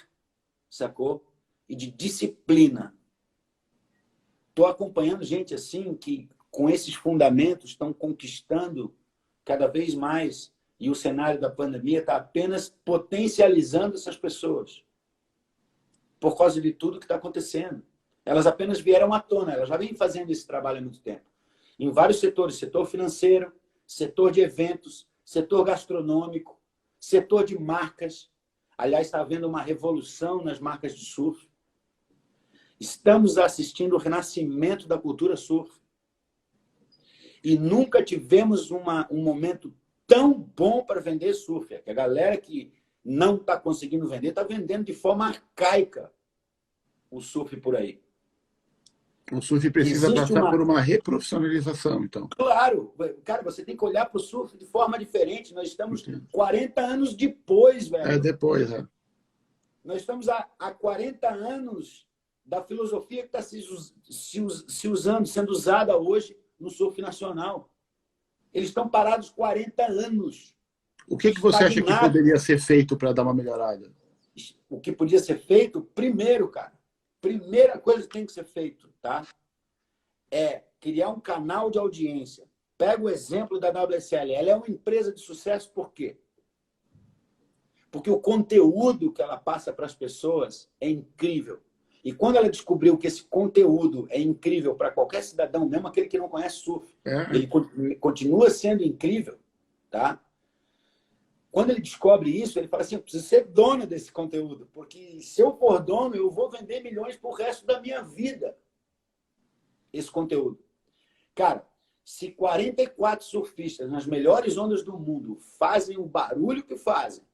sacou? E de disciplina. Estou acompanhando gente assim que, com esses fundamentos, estão conquistando cada vez mais. E o cenário da pandemia está apenas potencializando essas pessoas. Por causa de tudo que está acontecendo. Elas apenas vieram à tona. Elas já vêm fazendo esse trabalho há muito tempo. Em vários setores. Setor financeiro, setor de eventos, setor gastronômico, setor de marcas. Aliás, está havendo uma revolução nas marcas de surf. Estamos assistindo o renascimento da cultura surf. E nunca tivemos um momento tão bom para vender surf. Que a galera que não está conseguindo vender está vendendo de forma arcaica o surf por aí. O surf precisa passar por uma reprofissionalização, então. Claro. Cara, você tem que olhar para o surf de forma diferente. Nós estamos 40 anos depois, velho. Depois, Nós estamos há 40 anos da filosofia que está se usando, sendo usada hoje no surf nacional. Eles estão parados 40 anos. O que você acha que poderia ser feito para dar uma melhorada? O que podia ser feito, primeiro, cara, primeira coisa que tem que ser feito, tá? É criar um canal de audiência. Pega o exemplo da WSL. Ela é uma empresa de sucesso por quê? Porque o conteúdo que ela passa para as pessoas é incrível. E quando ela descobriu que esse conteúdo é incrível para qualquer cidadão, mesmo aquele que não conhece surf, ele continua sendo incrível, tá? Quando ele descobre isso, ele fala assim, eu preciso ser dono desse conteúdo, porque se eu for dono, eu vou vender milhões pro resto da minha vida, esse conteúdo. Cara, se 44 surfistas nas melhores ondas do mundo fazem o barulho que fazem,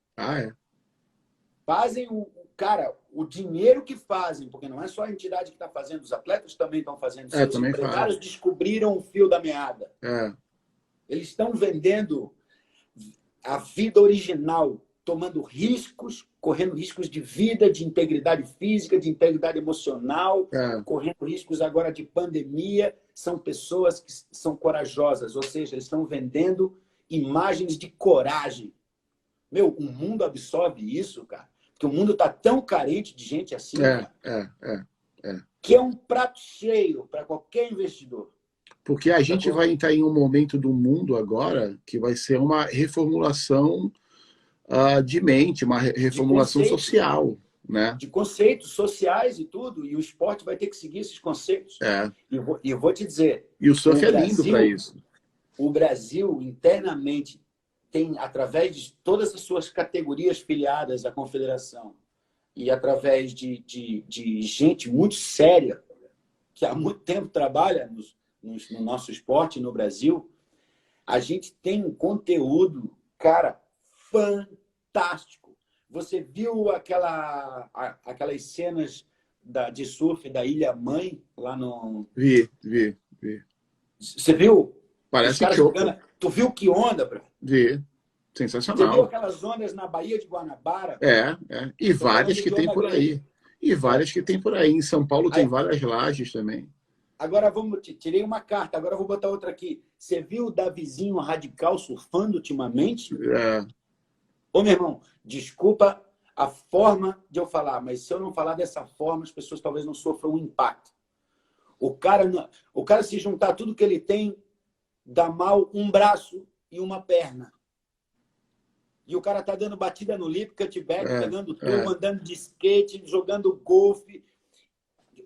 fazem o dinheiro que fazem, porque não é só a entidade que está fazendo, os atletas também estão fazendo. Se os empresários descobriram o fio da meada, eles estão vendendo a vida original, tomando riscos, correndo riscos de vida, de integridade física, de integridade emocional, correndo riscos agora de pandemia. São pessoas que são corajosas, ou seja, eles estão vendendo imagens de coragem. Meu, o mundo absorve isso, cara, porque o mundo está tão carente de gente assim, cara, que é um prato cheio para qualquer investidor. Porque a gente vai entrar em um momento do mundo agora que vai ser uma reformulação de mente, uma reformulação social, né? De conceitos sociais e tudo, e o esporte vai ter que seguir esses conceitos. E eu vou te dizer... E o surf é lindo para isso. O Brasil, internamente, tem, através de todas as suas categorias filiadas à confederação e através de gente muito séria, que há muito tempo trabalha no nosso esporte no Brasil, a gente tem um conteúdo, cara, fantástico. Você viu aquelas cenas de surf da Ilha Mãe lá no... Vi. Você viu? Parece que jogando... Tu viu que onda, bro? Vi. Sensacional. Você viu aquelas ondas na Baía de Guanabara? E várias que tem por aí. E várias que tem por aí. Em São Paulo tem várias lajes também. Agora tirei uma carta, agora vou botar outra aqui. Você viu o Davizinho radical surfando ultimamente? Ô, meu irmão, desculpa a forma de eu falar, mas se eu não falar dessa forma, as pessoas talvez não sofram um impacto. O cara se juntar tudo que ele tem, dá mal um braço e uma perna. E o cara tá dando batida no lip, cutback, pegando tubo, andando de skate, jogando golfe.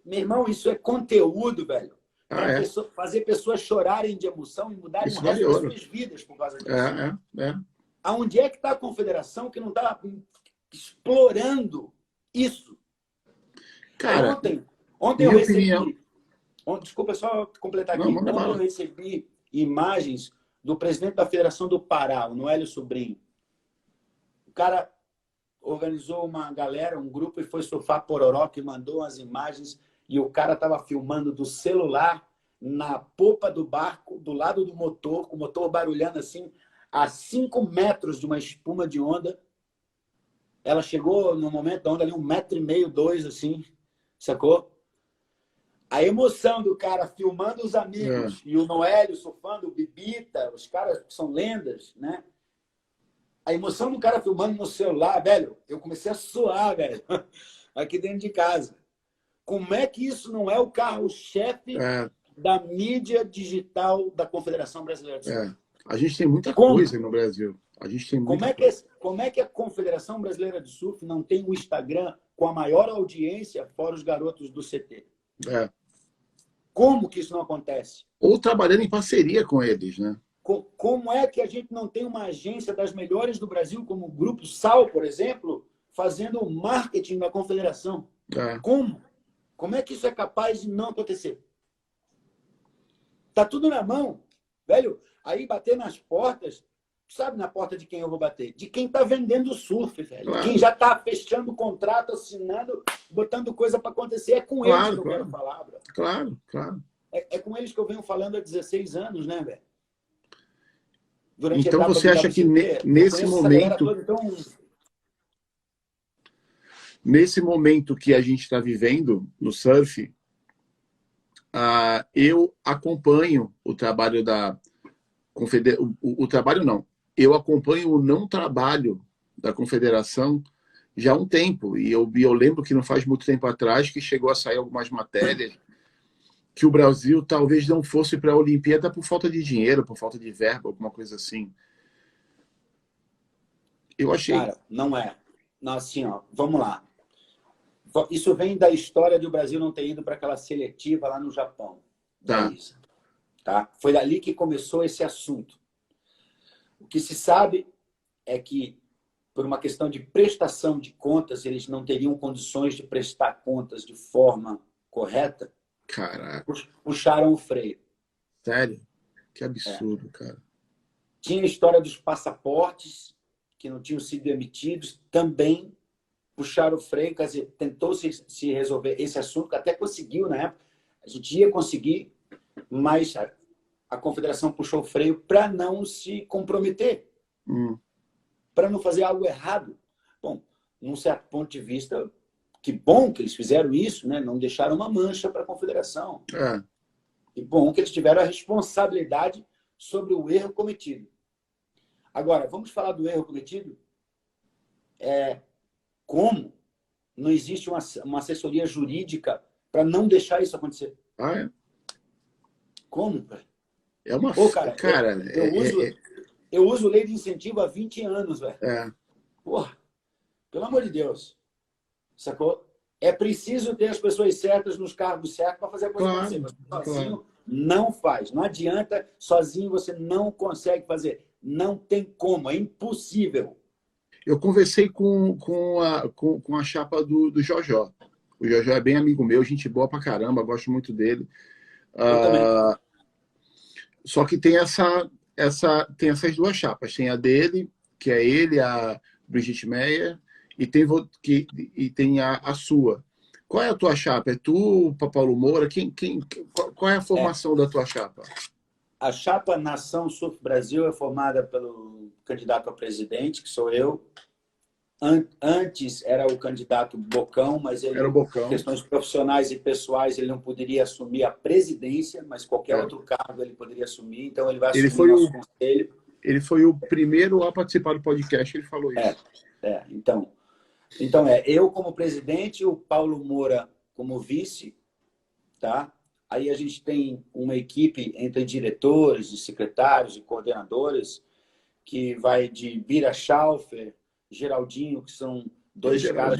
Meu irmão, isso é conteúdo, velho. Para fazer pessoas chorarem de emoção e mudarem o resto das suas vidas por causa disso. Aonde é que está a confederação que não está explorando isso? Cara, ontem eu recebi... Desculpa, só completar aqui. Ontem eu recebi imagens do presidente da Federação do Pará, o Noélio Sobrinho. O cara organizou uma galera, um grupo, e foi surfar Pororoca e mandou as imagens. E o cara estava filmando do celular na popa do barco, do lado do motor, com o motor barulhando assim, a 5 metros de uma espuma de onda. Ela chegou no momento da onda ali 1,5 metro, 2, assim, sacou? A emoção do cara filmando os amigos e o Noélio surfando, o Bibita, os caras que são lendas, né? A emoção do cara filmando no celular, velho, eu comecei a suar, velho, aqui dentro de casa. Como é que isso não é o carro-chefe da mídia digital da Confederação Brasileira de Surf? A gente tem muita coisa no Brasil. A gente tem muita coisa. Como é que a Confederação Brasileira de Surf não tem um Instagram com a maior audiência fora os garotos do CT? Como que isso não acontece? Ou trabalhando em parceria com eles, né? Como é que a gente não tem uma agência das melhores do Brasil, como o Grupo Sal, por exemplo, fazendo o marketing da Confederação? Como? Como é que isso é capaz de não acontecer? Tá tudo na mão, velho. Aí bater nas portas, sabe na porta de quem eu vou bater? De quem tá vendendo surf, velho. Claro. Quem já tá fechando o contrato, assinando, botando coisa para acontecer. É com eles que eu quero falar, bro. Claro. É com eles que eu venho falando há 16 anos, né, velho? Então você acha que nesse momento... Nesse momento que a gente está vivendo no surf, eu acompanho o trabalho da Confederação. O trabalho não. Eu acompanho o não trabalho da Confederação já há um tempo. E eu lembro que não faz muito tempo atrás que chegou a sair algumas matérias que o Brasil talvez não fosse para a Olimpíada por falta de dinheiro, por falta de verba, alguma coisa assim. Eu achei... Cara, não é. Não, assim, ó, vamos lá. Isso vem da história de o Brasil não ter ido para aquela seletiva lá no Japão. Tá. Tá? Foi dali que começou esse assunto. O que se sabe é que, por uma questão de prestação de contas, eles não teriam condições de prestar contas de forma correta. Caraca. Puxaram o freio. Sério? Que absurdo, cara. Tinha a história dos passaportes que não tinham sido emitidos, também puxaram o freio, quer dizer, tentou se resolver esse assunto, que até conseguiu na época, a gente ia conseguir, mas a confederação puxou o freio para não se comprometer, para não fazer algo errado. Bom, num certo ponto de vista, que bom que eles fizeram isso, né? Não deixaram uma mancha para a confederação. Que bom que eles tiveram a responsabilidade sobre o erro cometido. Agora, vamos falar do erro cometido? Como não existe uma assessoria jurídica para não deixar isso acontecer? Como, velho? É uma... Pô, cara, cara, eu uso lei de incentivo há 20 anos, velho. Porra, pelo amor de Deus. Sacou? É preciso ter as pessoas certas nos cargos certos para fazer a coisa acontecer. Sozinho não faz. Não adianta, sozinho você não consegue fazer. Não tem como, é impossível. Eu conversei com a chapa do Jojó. O Jojó é bem amigo meu, gente boa pra caramba, gosto muito dele. Eu também. Só que tem essas duas chapas. Tem a dele, que é ele, a Brigitte Meyer, e tem a sua. Qual é a tua chapa? É tu, o Paulo Moura? Qual é a formação da tua chapa? A chapa Nação Surf Brasil é formada pelo candidato a presidente, que sou eu. Antes era o candidato Bocão, mas ele, por questões profissionais e pessoais, ele não poderia assumir a presidência, mas qualquer outro cargo ele poderia assumir, então ele vai assumir o nosso conselho. Ele foi o primeiro a participar do podcast, ele falou isso. Então eu como presidente, o Paulo Moura como vice, tá? Aí a gente tem uma equipe entre diretores, e secretários e coordenadores, que vai de Bira Schaufer, Geraldinho, que são dois caras,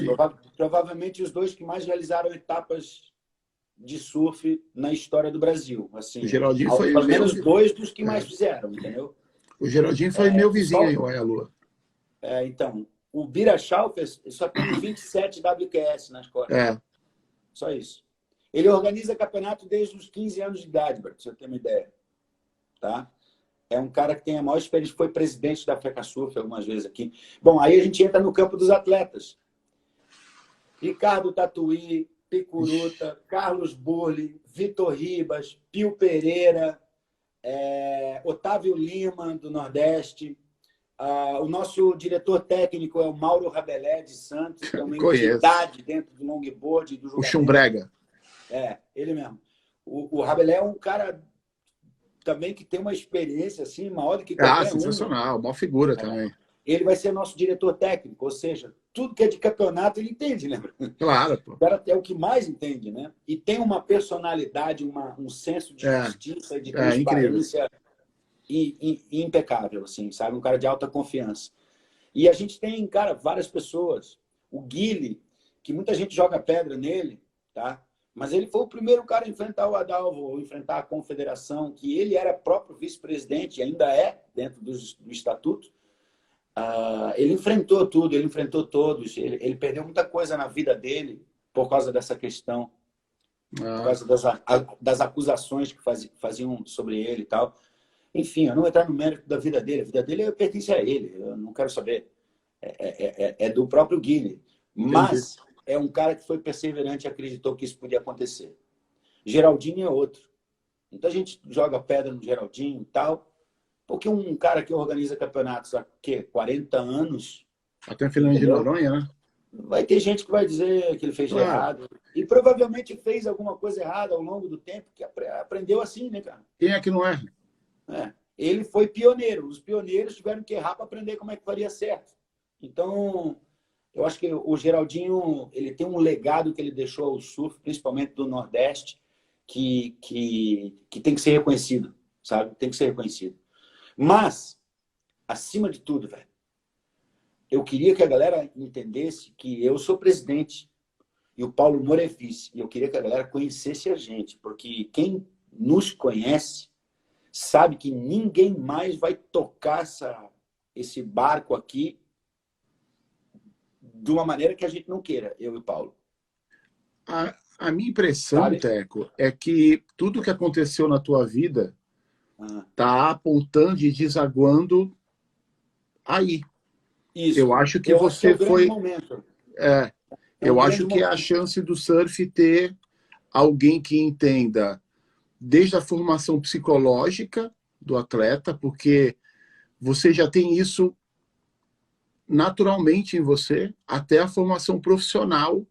provavelmente os dois que mais realizaram etapas de surf na história do Brasil. Assim, o Geraldinho foi pelo menos dois dos que mais fizeram, entendeu? O Geraldinho foi meu vizinho em Uaialu. Então, o Bira Schaufer só tem 27 WQS nas costas. Só isso. Ele organiza campeonato desde os 15 anos de idade, para você ter uma ideia. Tá? É um cara que tem a maior experiência, foi presidente da FECASURF algumas vezes aqui. Bom, aí a gente entra no campo dos atletas. Ricardo Tatuí, Picuruta, Carlos Burli, Vitor Ribas, Pio Pereira, Otávio Lima, do Nordeste. O nosso diretor técnico é o Mauro Rabelé de Santos, que é uma entidade dentro do longboard e do julgamento. O Chumbrega. Ele mesmo. O Rabelé é um cara também que tem uma experiência assim, maior do que qualquer sensacional, uma figura também. Ele vai ser nosso diretor técnico, ou seja, tudo que é de campeonato ele entende, lembra? Claro, pô. O cara é o que mais entende, né? E tem uma personalidade, um senso de justiça e de transparência impecável, assim, sabe? Um cara de alta confiança. E a gente tem, cara, várias pessoas. O Guile, que muita gente joga pedra nele, tá? Mas ele foi o primeiro cara a enfrentar o Adalvo, enfrentar a confederação, que ele era próprio vice-presidente, ainda é, dentro do estatuto. Ele enfrentou tudo, ele enfrentou todos. Ele perdeu muita coisa na vida dele por causa dessa questão, por causa das acusações que faziam sobre ele e tal. Enfim, eu não vou entrar no mérito da vida dele. A vida dele pertence a ele, eu não quero saber. É do próprio Guilherme. Mas é um cara que foi perseverante e acreditou que isso podia acontecer. Geraldinho é outro. Muita gente joga pedra no Geraldinho e tal, porque um cara que organiza campeonatos há 40 anos... Até Fernando de Noronha, né? Vai ter gente que vai dizer que ele fez de errado. E provavelmente fez alguma coisa errada ao longo do tempo, que aprendeu assim, né, cara? Quem é que não erra? Ele foi pioneiro. Os pioneiros tiveram que errar para aprender como é que faria certo. Então, eu acho que o Geraldinho ele tem um legado que ele deixou ao surf, principalmente do Nordeste, que tem que ser reconhecido, sabe? Tem que ser reconhecido. Mas, acima de tudo, velho, eu queria que a galera entendesse que eu sou presidente. E o Paulo Moura é vice. E eu queria que a galera conhecesse a gente, porque quem nos conhece sabe que ninguém mais vai tocar esse barco aqui de uma maneira que a gente não queira, eu e o Paulo. A minha impressão, Sabe? Teco, é que tudo que aconteceu na tua vida está apontando e desaguando aí. Isso. Eu acho que Eu acho que é você o grande foi. momento. É, É um eu grande acho que é a momento. chance do surf ter alguém que entenda desde a formação psicológica do atleta, porque você já tem isso naturalmente em você, até a formação profissional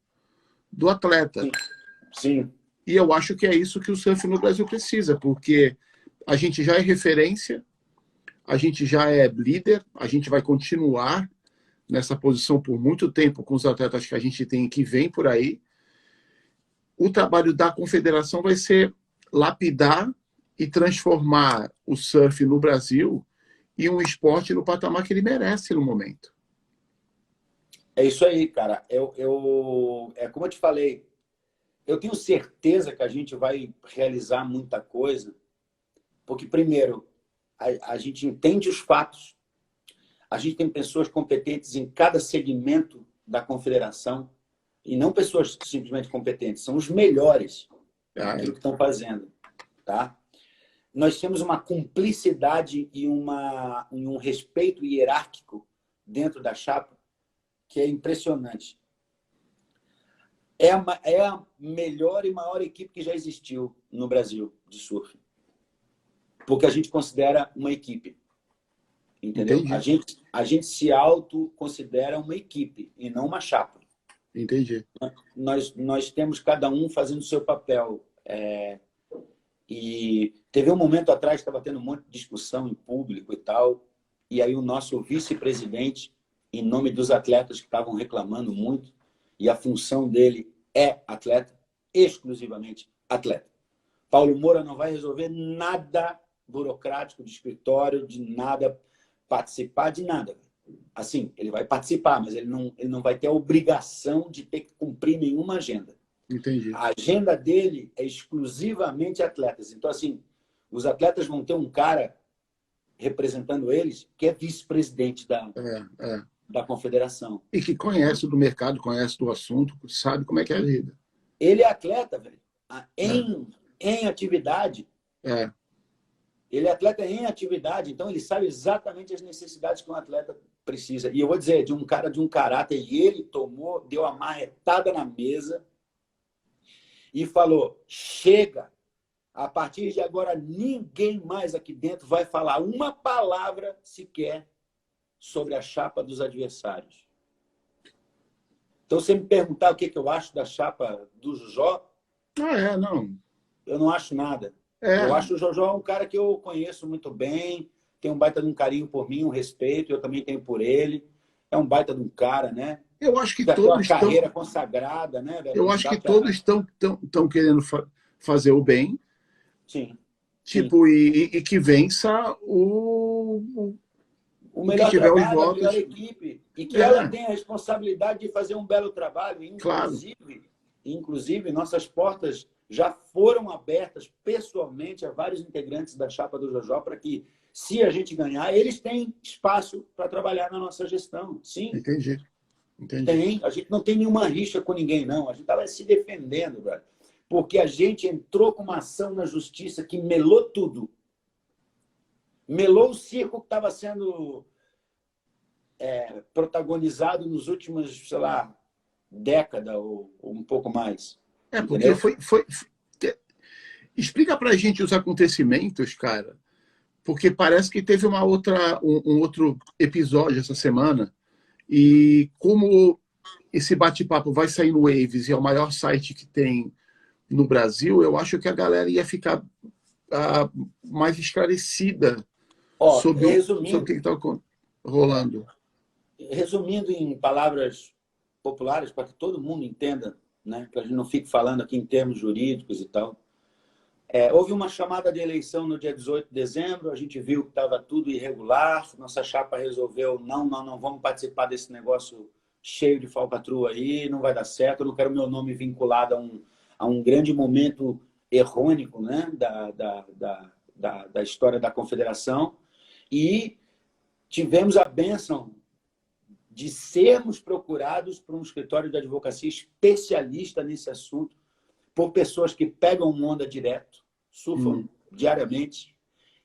do atleta. Sim. Sim. E eu acho que é isso que o surf no Brasil precisa, porque a gente já é referência, a gente já é líder, a gente vai continuar nessa posição por muito tempo com os atletas que a gente tem que vem por aí. O trabalho da confederação vai ser lapidar e transformar o surf no Brasil em um esporte no patamar que ele merece no momento. É isso aí, cara. É como eu te falei, eu tenho certeza que a gente vai realizar muita coisa, porque, primeiro, a gente entende os fatos, a gente tem pessoas competentes em cada segmento da confederação, e não pessoas simplesmente competentes, são os melhores naquilo que estão fazendo. Tá? Nós temos uma cumplicidade e um respeito hierárquico dentro da chapa que é impressionante. É a melhor e maior equipe que já existiu no Brasil de surf. Porque a gente considera uma equipe. Entendeu? A gente se auto-considera uma equipe e não uma chapa. Entendi. Nós temos cada um fazendo o seu papel. E teve um momento atrás que estava tendo um monte de discussão em público e tal. E aí o nosso vice-presidente, em nome dos atletas que estavam reclamando muito, e a função dele é atleta, exclusivamente atleta. Paulo Moura não vai resolver nada burocrático de escritório, de nada, participar de nada. Assim, ele vai participar, mas ele não vai ter a obrigação de ter que cumprir nenhuma agenda. Entendi. A agenda dele é exclusivamente atletas. Então, assim, os atletas vão ter um cara representando eles que é vice-presidente da confederação. E que conhece do mercado, conhece do assunto, sabe como é que é a vida. Ele é atleta, velho, em atividade. Ele é atleta em atividade, então ele sabe exatamente as necessidades que um atleta precisa. E eu vou dizer, de um cara de um caráter, e ele deu a marretada na mesa e falou, chega, a partir de agora ninguém mais aqui dentro vai falar uma palavra sequer sobre a chapa dos adversários. Então, se você me perguntar o que eu acho da chapa do Jojó, não. Eu não acho nada. Eu acho o Jojó um cara que eu conheço muito bem, tem um baita de um carinho por mim, um respeito, eu também tenho por ele. É um baita de um cara, né? Eu acho que já todos tem uma carreira consagrada, né, velho? Eu acho que todos estão querendo fazer o bem. Sim. Tipo, e que vença o melhor que tiver trabalho, os votos. a melhor equipe. E que ela tenha a responsabilidade de fazer um belo trabalho. Inclusive, nossas portas já foram abertas pessoalmente a vários integrantes da chapa do Jojó para que, se a gente ganhar, eles têm espaço para trabalhar na nossa gestão. Sim. Entendi. Tem. A gente não tem nenhuma rixa com ninguém, não. A gente estava se defendendo, velho. Porque a gente entrou com uma ação na justiça que melou tudo. Melou o circo que estava sendo protagonizado nos últimos, sei lá, década ou um pouco mais. Porque Explica pra gente os acontecimentos, cara, porque parece que teve um outro episódio essa semana, e como esse bate-papo vai sair no Waves e é o maior site que tem no Brasil, eu acho que a galera ia ficar mais esclarecida sobre o que está rolando. Resumindo em palavras populares, para que todo mundo entenda, né? Que a gente não fique falando aqui em termos jurídicos e tal. Houve uma chamada de eleição no dia 18 de dezembro, a gente viu que estava tudo irregular, nossa chapa resolveu, não vamos participar desse negócio cheio de falcatrua aí, não vai dar certo, eu não quero meu nome vinculado a um grande momento errôneo, né, da história da Confederação. E tivemos a bênção de sermos procurados por um escritório de advocacia especialista nesse assunto, por pessoas que pegam onda direto, surfam diariamente,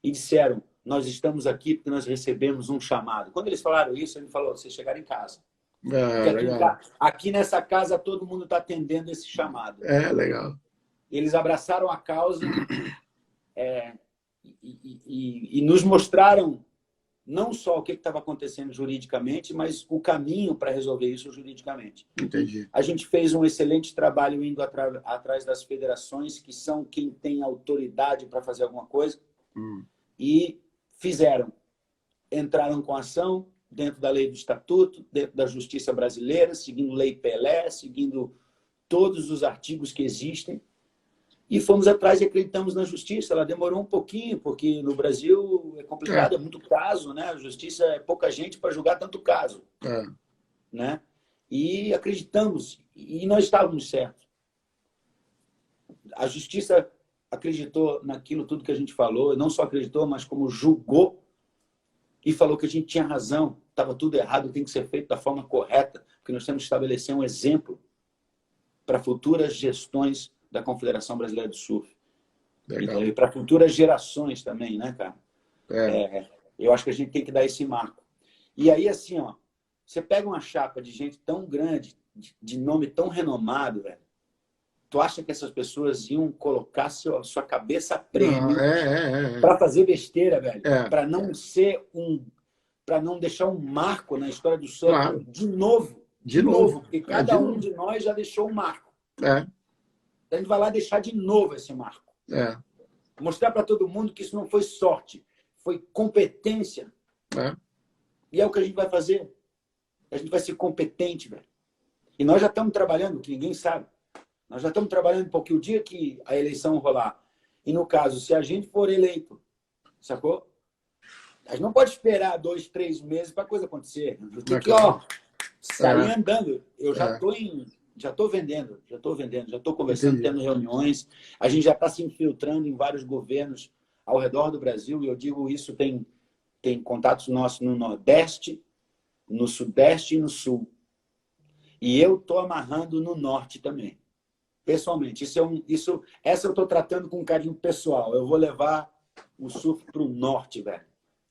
e disseram, nós estamos aqui porque nós recebemos um chamado. Quando eles falaram isso, ele falou, vocês chegaram em casa. Porque aqui nessa casa todo mundo está atendendo esse chamado. Legal. Eles abraçaram a causa e nos mostraram não só o que estava acontecendo juridicamente, mas o caminho para resolver isso juridicamente. Entendi. A gente fez um excelente trabalho indo atrás das federações, que são quem tem autoridade para fazer alguma coisa, e fizeram. Entraram com ação dentro da lei do estatuto, dentro da justiça brasileira, seguindo lei Pelé, seguindo todos os artigos que existem, e fomos atrás e acreditamos na justiça. Ela demorou um pouquinho, porque no Brasil é complicado, é muito caso, né? A justiça é pouca gente para julgar tanto caso. Né? E acreditamos, e nós estávamos certos. A justiça acreditou naquilo tudo que a gente falou, não só acreditou, mas como julgou, e falou que a gente tinha razão, estava tudo errado, tem que ser feito da forma correta, porque nós temos que estabelecer um exemplo para futuras gestões da Confederação Brasileira do Surf. E para futuras gerações também, né, cara? Eu acho que a gente tem que dar esse marco. E aí, assim, ó, você pega uma chapa de gente tão grande, de nome tão renomado, velho, tu acha que essas pessoas iam colocar sua cabeça a prêmio para fazer besteira, velho? Para não ser para não deixar um marco na história do surf de novo. De novo, porque cada um de nós já deixou um marco. A gente vai lá deixar de novo esse marco. Mostrar para todo mundo que isso não foi sorte, foi competência. E é o que a gente vai fazer. A gente vai ser competente, velho. E nós já estamos trabalhando, que ninguém sabe. Nós já estamos trabalhando porque o dia que a eleição rolar, e no caso, se a gente for eleito, sacou? A gente não pode esperar 2, 3 meses para a coisa acontecer. Tem que, sair andando. Eu já estou vendendo, já estou conversando, tendo reuniões. A gente já está se infiltrando em vários governos ao redor do Brasil, e eu digo isso, tem contatos nossos no Nordeste, no Sudeste e no Sul. E eu estou amarrando no Norte também. Pessoalmente. Essa eu estou tratando com carinho pessoal. Eu vou levar o surf para o Norte, velho.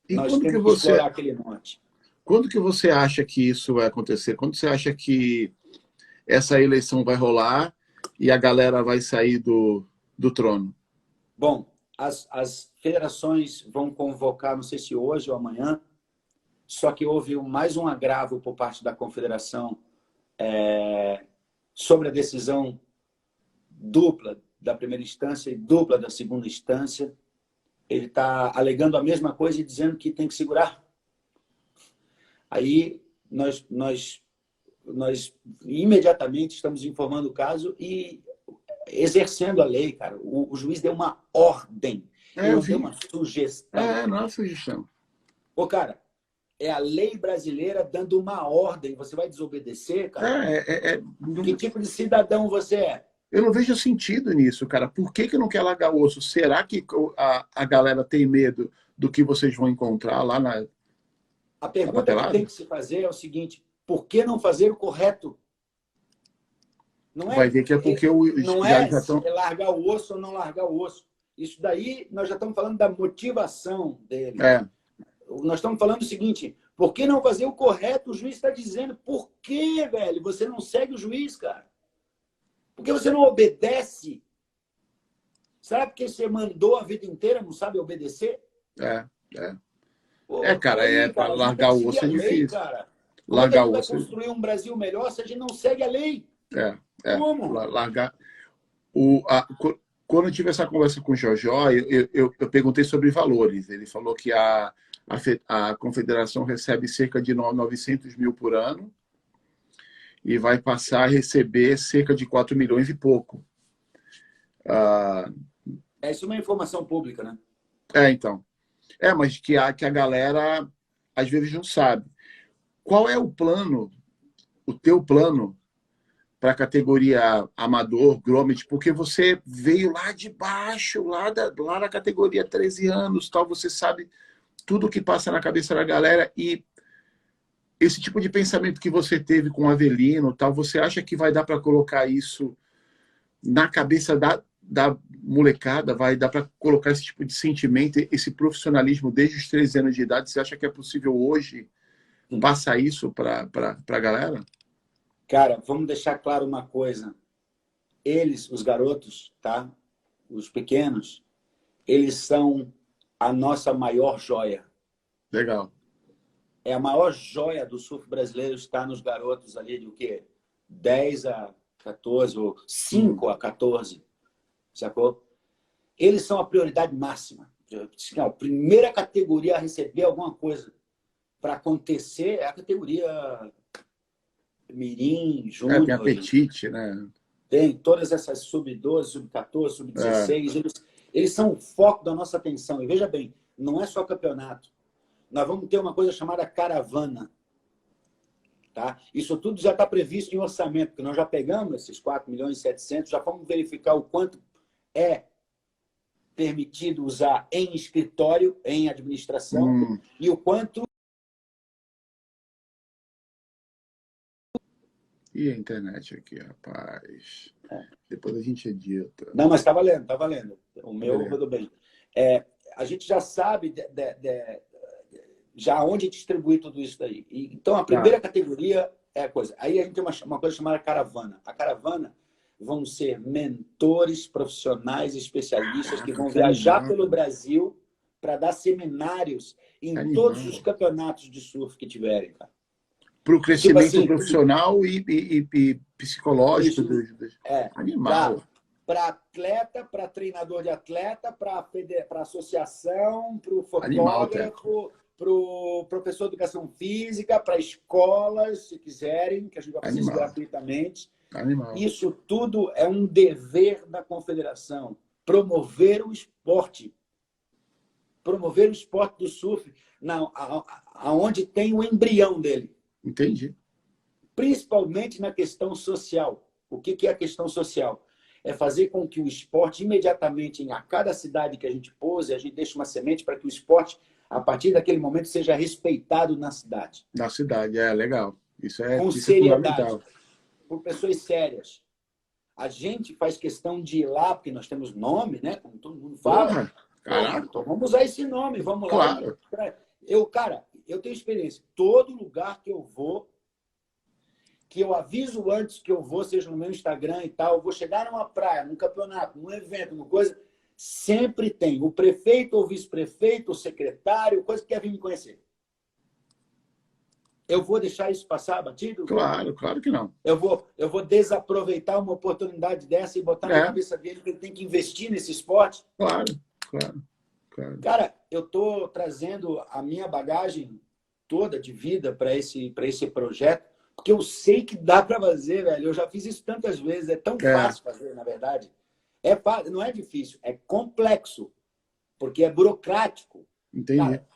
E nós temos que explorar aquele Norte. Quando que você acha que isso vai acontecer? Quando você acha que essa eleição vai rolar e a galera vai sair do trono? Bom, as federações vão convocar, não sei se hoje ou amanhã, só que houve mais um agravo por parte da Confederação sobre a decisão dupla da primeira instância e dupla da segunda instância. Ele está alegando a mesma coisa e dizendo que tem que segurar. Aí nós imediatamente estamos informando o caso e exercendo a lei, cara. O juiz deu uma ordem. Ele deu uma sugestão. Não é sugestão. Pô, cara, é a lei brasileira dando uma ordem. Você vai desobedecer, cara? Que tipo de cidadão você é? Eu não vejo sentido nisso, cara. Por que não quer largar o osso? Será que a galera tem medo do que vocês vão encontrar lá na... A pergunta que tem que se fazer é o seguinte: por que não fazer o correto? Não é, vai ver que é porque não é largar o osso ou não largar o osso. Isso daí nós já estamos falando da motivação dele. Nós estamos falando o seguinte: por que não fazer o correto? O juiz está dizendo. Por que, velho? Você não segue o juiz, cara? Por que você não obedece? Será porque você mandou a vida inteira, não sabe obedecer? Pô, cara, para largar o osso é difícil. Cara. Largar Como o é que a gente osso. vai construir um Brasil melhor se a gente não segue a lei? Como? Largar. Quando eu tive essa conversa com o Jojó, eu perguntei sobre valores. Ele falou que a Confederação recebe cerca de 900 mil por ano e vai passar a receber cerca de 4 milhões e pouco. Isso é uma informação pública, né? Então. Mas que a galera às vezes não sabe. Qual é o plano o teu plano para a categoria amador, grommet, porque você veio lá de baixo, lá na categoria 13 anos, tal, você sabe tudo o que passa na cabeça da galera e esse tipo de pensamento que você teve com o Avelino, tal, você acha que vai dar para colocar isso na cabeça da molecada? Vai dar para colocar esse tipo de sentimento, esse profissionalismo desde os 13 anos de idade? Você acha que é possível hoje passar isso para a galera? Cara, vamos deixar claro uma coisa. Eles, os garotos, tá? Os pequenos, eles são a nossa maior joia. Legal. É a maior joia do surf brasileiro está nos garotos ali de o quê? 10 a 14 ou 5 a 14, sacou? Eles são a prioridade máxima. A primeira categoria a receber alguma coisa para acontecer é a categoria mirim, júnior. Tem apetite, né? Tem todas essas sub-12, sub-14, sub-16. Eles são o foco da nossa atenção. E veja bem, não é só campeonato. Nós vamos ter uma coisa chamada caravana. Tá? Isso tudo já está previsto em orçamento, porque nós já pegamos esses 4 milhões e 700, já vamos verificar o quanto é permitido usar em escritório, em administração, e o quanto... E a internet aqui, rapaz? Depois a gente edita. Não, mas está valendo, está valendo. O meu rodou bem. A gente já sabe já onde distribuir tudo isso daí. Então, a primeira categoria é a coisa. Aí a gente tem uma coisa chamada caravana. A caravana vão ser mentores profissionais, especialistas que vão viajar pelo Brasil para dar seminários em todos os campeonatos de surf que tiverem, cara. Para o crescimento profissional e psicológico. Animal. Para atleta, para treinador de atleta, para associação, para o fotógrafo, para o professor de educação física, para escolas, se quiserem, que a gente vai fazer isso gratuitamente. Animal. Isso tudo é um dever da confederação. Promover o esporte. Promover o esporte do surf aonde tem o embrião dele. Entendi. Principalmente na questão social. O que é a questão social? É fazer com que o esporte, imediatamente, a cada cidade que a gente pose, a gente deixe uma semente para que o esporte, a partir daquele momento, seja respeitado na cidade. Na cidade, legal. Isso é fundamental. Por pessoas sérias. A gente faz questão de ir lá, porque nós temos nome, né? Como todo mundo fala. Caraca. Então vamos usar esse nome, vamos lá. Eu tenho experiência. Todo lugar que eu vou, que eu aviso antes que eu vou, seja no meu Instagram e tal, eu vou chegar numa praia, num campeonato, num evento, numa coisa, sempre tem o prefeito ou vice-prefeito, o secretário, coisa que quer vir me conhecer. Eu vou deixar isso passar batido? Claro que não. Eu vou desaproveitar uma oportunidade dessa e botar na cabeça dele que ele tem que investir nesse esporte? Claro. Cara, eu estou trazendo a minha bagagem toda de vida para esse projeto, porque eu sei que dá para fazer, velho. Eu já fiz isso tantas vezes, é tão fácil fazer, na verdade. Não é difícil, é complexo, porque é burocrático. Entendi. Cara,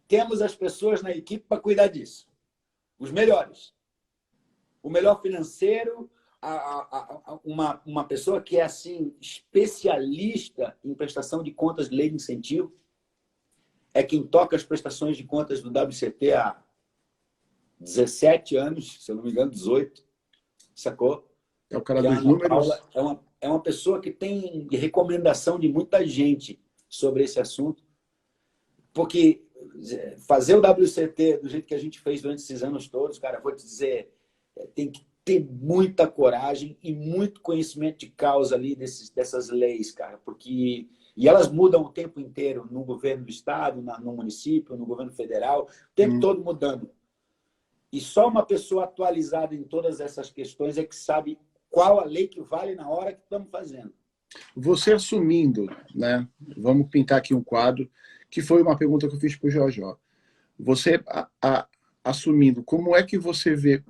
temos as pessoas na equipe para cuidar disso. Os melhores. O melhor financeiro, uma pessoa que é assim especialista em prestação de contas de lei de incentivo, é quem toca as prestações de contas do WCT há 17 anos, se eu não me engano, 18, sacou? É o cara dos números. É uma pessoa que tem recomendação de muita gente sobre esse assunto, porque fazer o WCT do jeito que a gente fez durante esses anos todos, cara, vou te dizer, tem que ter muita coragem e muito conhecimento de causa ali dessas leis, cara, porque... E elas mudam o tempo inteiro no governo do estado, no município, no governo federal, o tempo todo mudando. E só uma pessoa atualizada em todas essas questões é que sabe qual a lei que vale na hora que estamos fazendo. Você assumindo, né? Vamos pintar aqui um quadro, que foi uma pergunta que eu fiz para o Jojó. Você assumindo, como é que você vê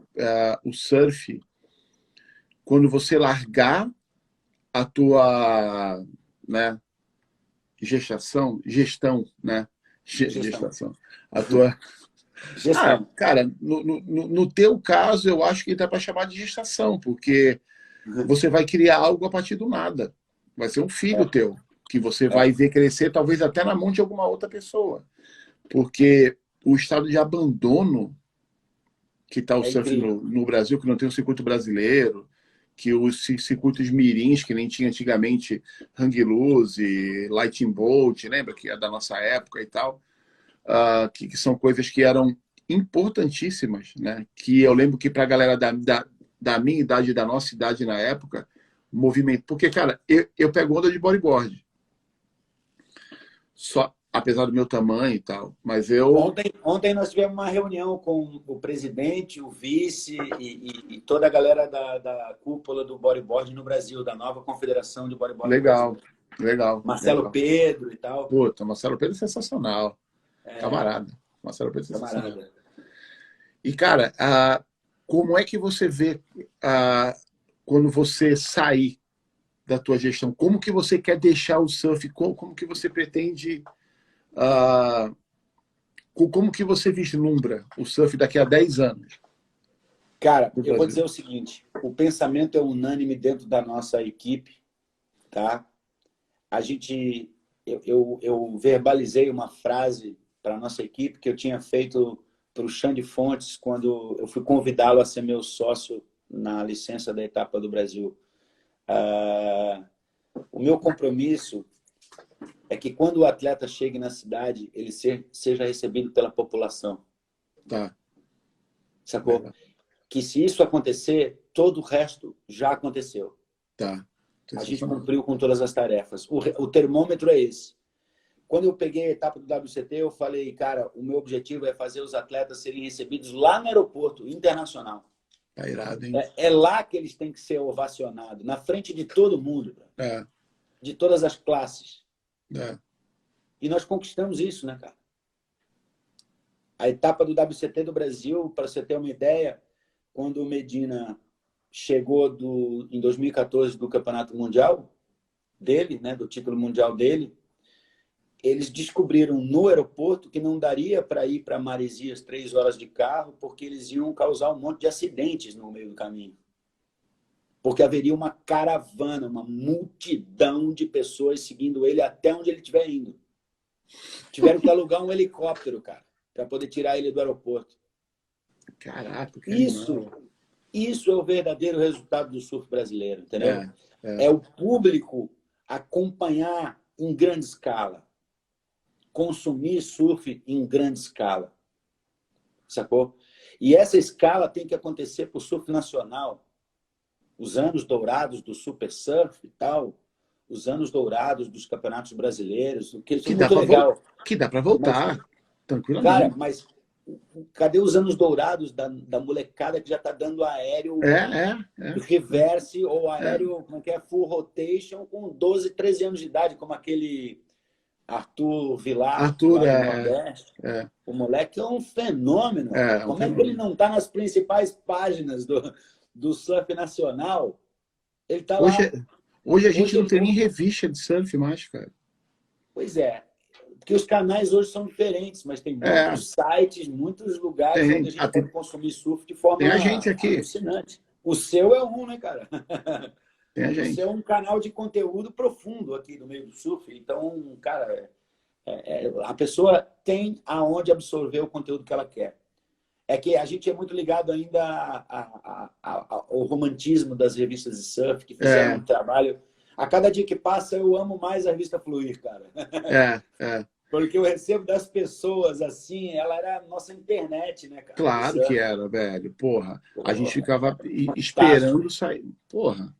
o surf quando você largar a tua, né, gestão, né? Gestação. Ah, Gestão. cara, no teu caso, eu acho que dá para chamar de gestação, porque você vai criar algo a partir do nada. Vai ser um filho teu, que você vai ver crescer, talvez até na mão de alguma outra pessoa. Porque o estado de abandono que está o É surf incrível. no Brasil, que não tem um circuito brasileiro, que os circuitos mirins, que nem tinha antigamente, Hang Loose, Lightning Bolt, lembra que é da nossa época e tal, que são coisas que eram importantíssimas, né? Que eu lembro que para a galera da minha idade, da nossa idade na época, movimento. Porque, cara, eu pego onda de bodyboard, só, apesar do meu tamanho e tal, mas eu. Ontem nós tivemos uma reunião com o presidente, o vice e toda a galera da cúpula do bodyboard no Brasil, da nova confederação de bodyboard no Brasil. Legal, legal, Marcelo legal. Pedro e tal. Puta, Marcelo Pedro é sensacional. Camarada. Marcelo Pedro é sensacional. Camarada. E, cara, como é que você vê quando você sair da tua gestão? Como que você quer deixar o surf? Como que você pretende... como que você vislumbra o surf daqui a 10 anos Cara, no eu vou Brasil? dizer o seguinte, o pensamento é unânime dentro da nossa equipe, tá? A gente, eu verbalizei uma frase para a nossa equipe que eu tinha feito para o Xande Fontes quando eu fui convidá-lo a ser meu sócio na licença da Etapa do Brasil. O meu compromisso é que quando o atleta chegue na cidade, ele seja recebido pela população. Tá. Sacou? Legal. Que se isso acontecer, todo o resto já aconteceu. Tá. A gente cumpriu com todas as tarefas. O termômetro é esse. Quando eu peguei a etapa do WCT, eu falei, cara, o meu objetivo é fazer os atletas serem recebidos lá no aeroporto internacional. Tá irado, hein? É lá que eles têm que ser ovacionados, na frente de todo mundo, de todas as classes. E nós conquistamos isso, né, cara? A etapa do WCT do Brasil, para você ter uma ideia, quando o Medina chegou em 2014 do Campeonato Mundial dele, né, do título mundial dele, eles descobriram no aeroporto que não daria para ir para Maresias 3 horas de carro, porque eles iam causar um monte de acidentes no meio do caminho. Porque haveria uma caravana, uma multidão de pessoas seguindo ele até onde ele estiver indo. Tiveram que alugar um helicóptero, cara, para poder tirar ele do aeroporto. Caraca, que Isso é o verdadeiro resultado do surf brasileiro, entendeu? É o público acompanhar em grande escala, consumir surf em grande escala, sacou? E essa escala tem que acontecer para o surf nacional. Os anos dourados do super surf e tal, os anos dourados dos campeonatos brasileiros, que é muito legal. Que dá para voltar, tranquilamente. Cara, mas cadê os anos dourados da molecada que já está dando aéreo reverse ou aéreo, como é que é, full rotation com 12, 13 anos de idade, como aquele Arthur Vilar, lá do Nordeste. O moleque é um fenômeno. Como é que ele não está nas principais páginas do surf nacional? Ele está lá. Hoje a gente não tem nem revista de surf mais, cara. Pois é. Porque os canais hoje são diferentes, mas tem muitos sites, muitos lugares onde a gente pode consumir surf de forma tem a gente aqui. alucinante. O seu é um, né, cara? Tem a gente. O seu é um canal de conteúdo profundo aqui no meio do surf. Então, cara, a pessoa tem aonde absorver o conteúdo que ela quer. É que a gente é muito ligado ainda ao romantismo das revistas de surf, que fizeram um trabalho. A cada dia que passa, eu amo mais a revista Fluir, cara. Porque eu recebo das pessoas assim, ela era a nossa internet, né, cara? Claro que era, velho. Porra, a gente ficava esperando sair. Porra,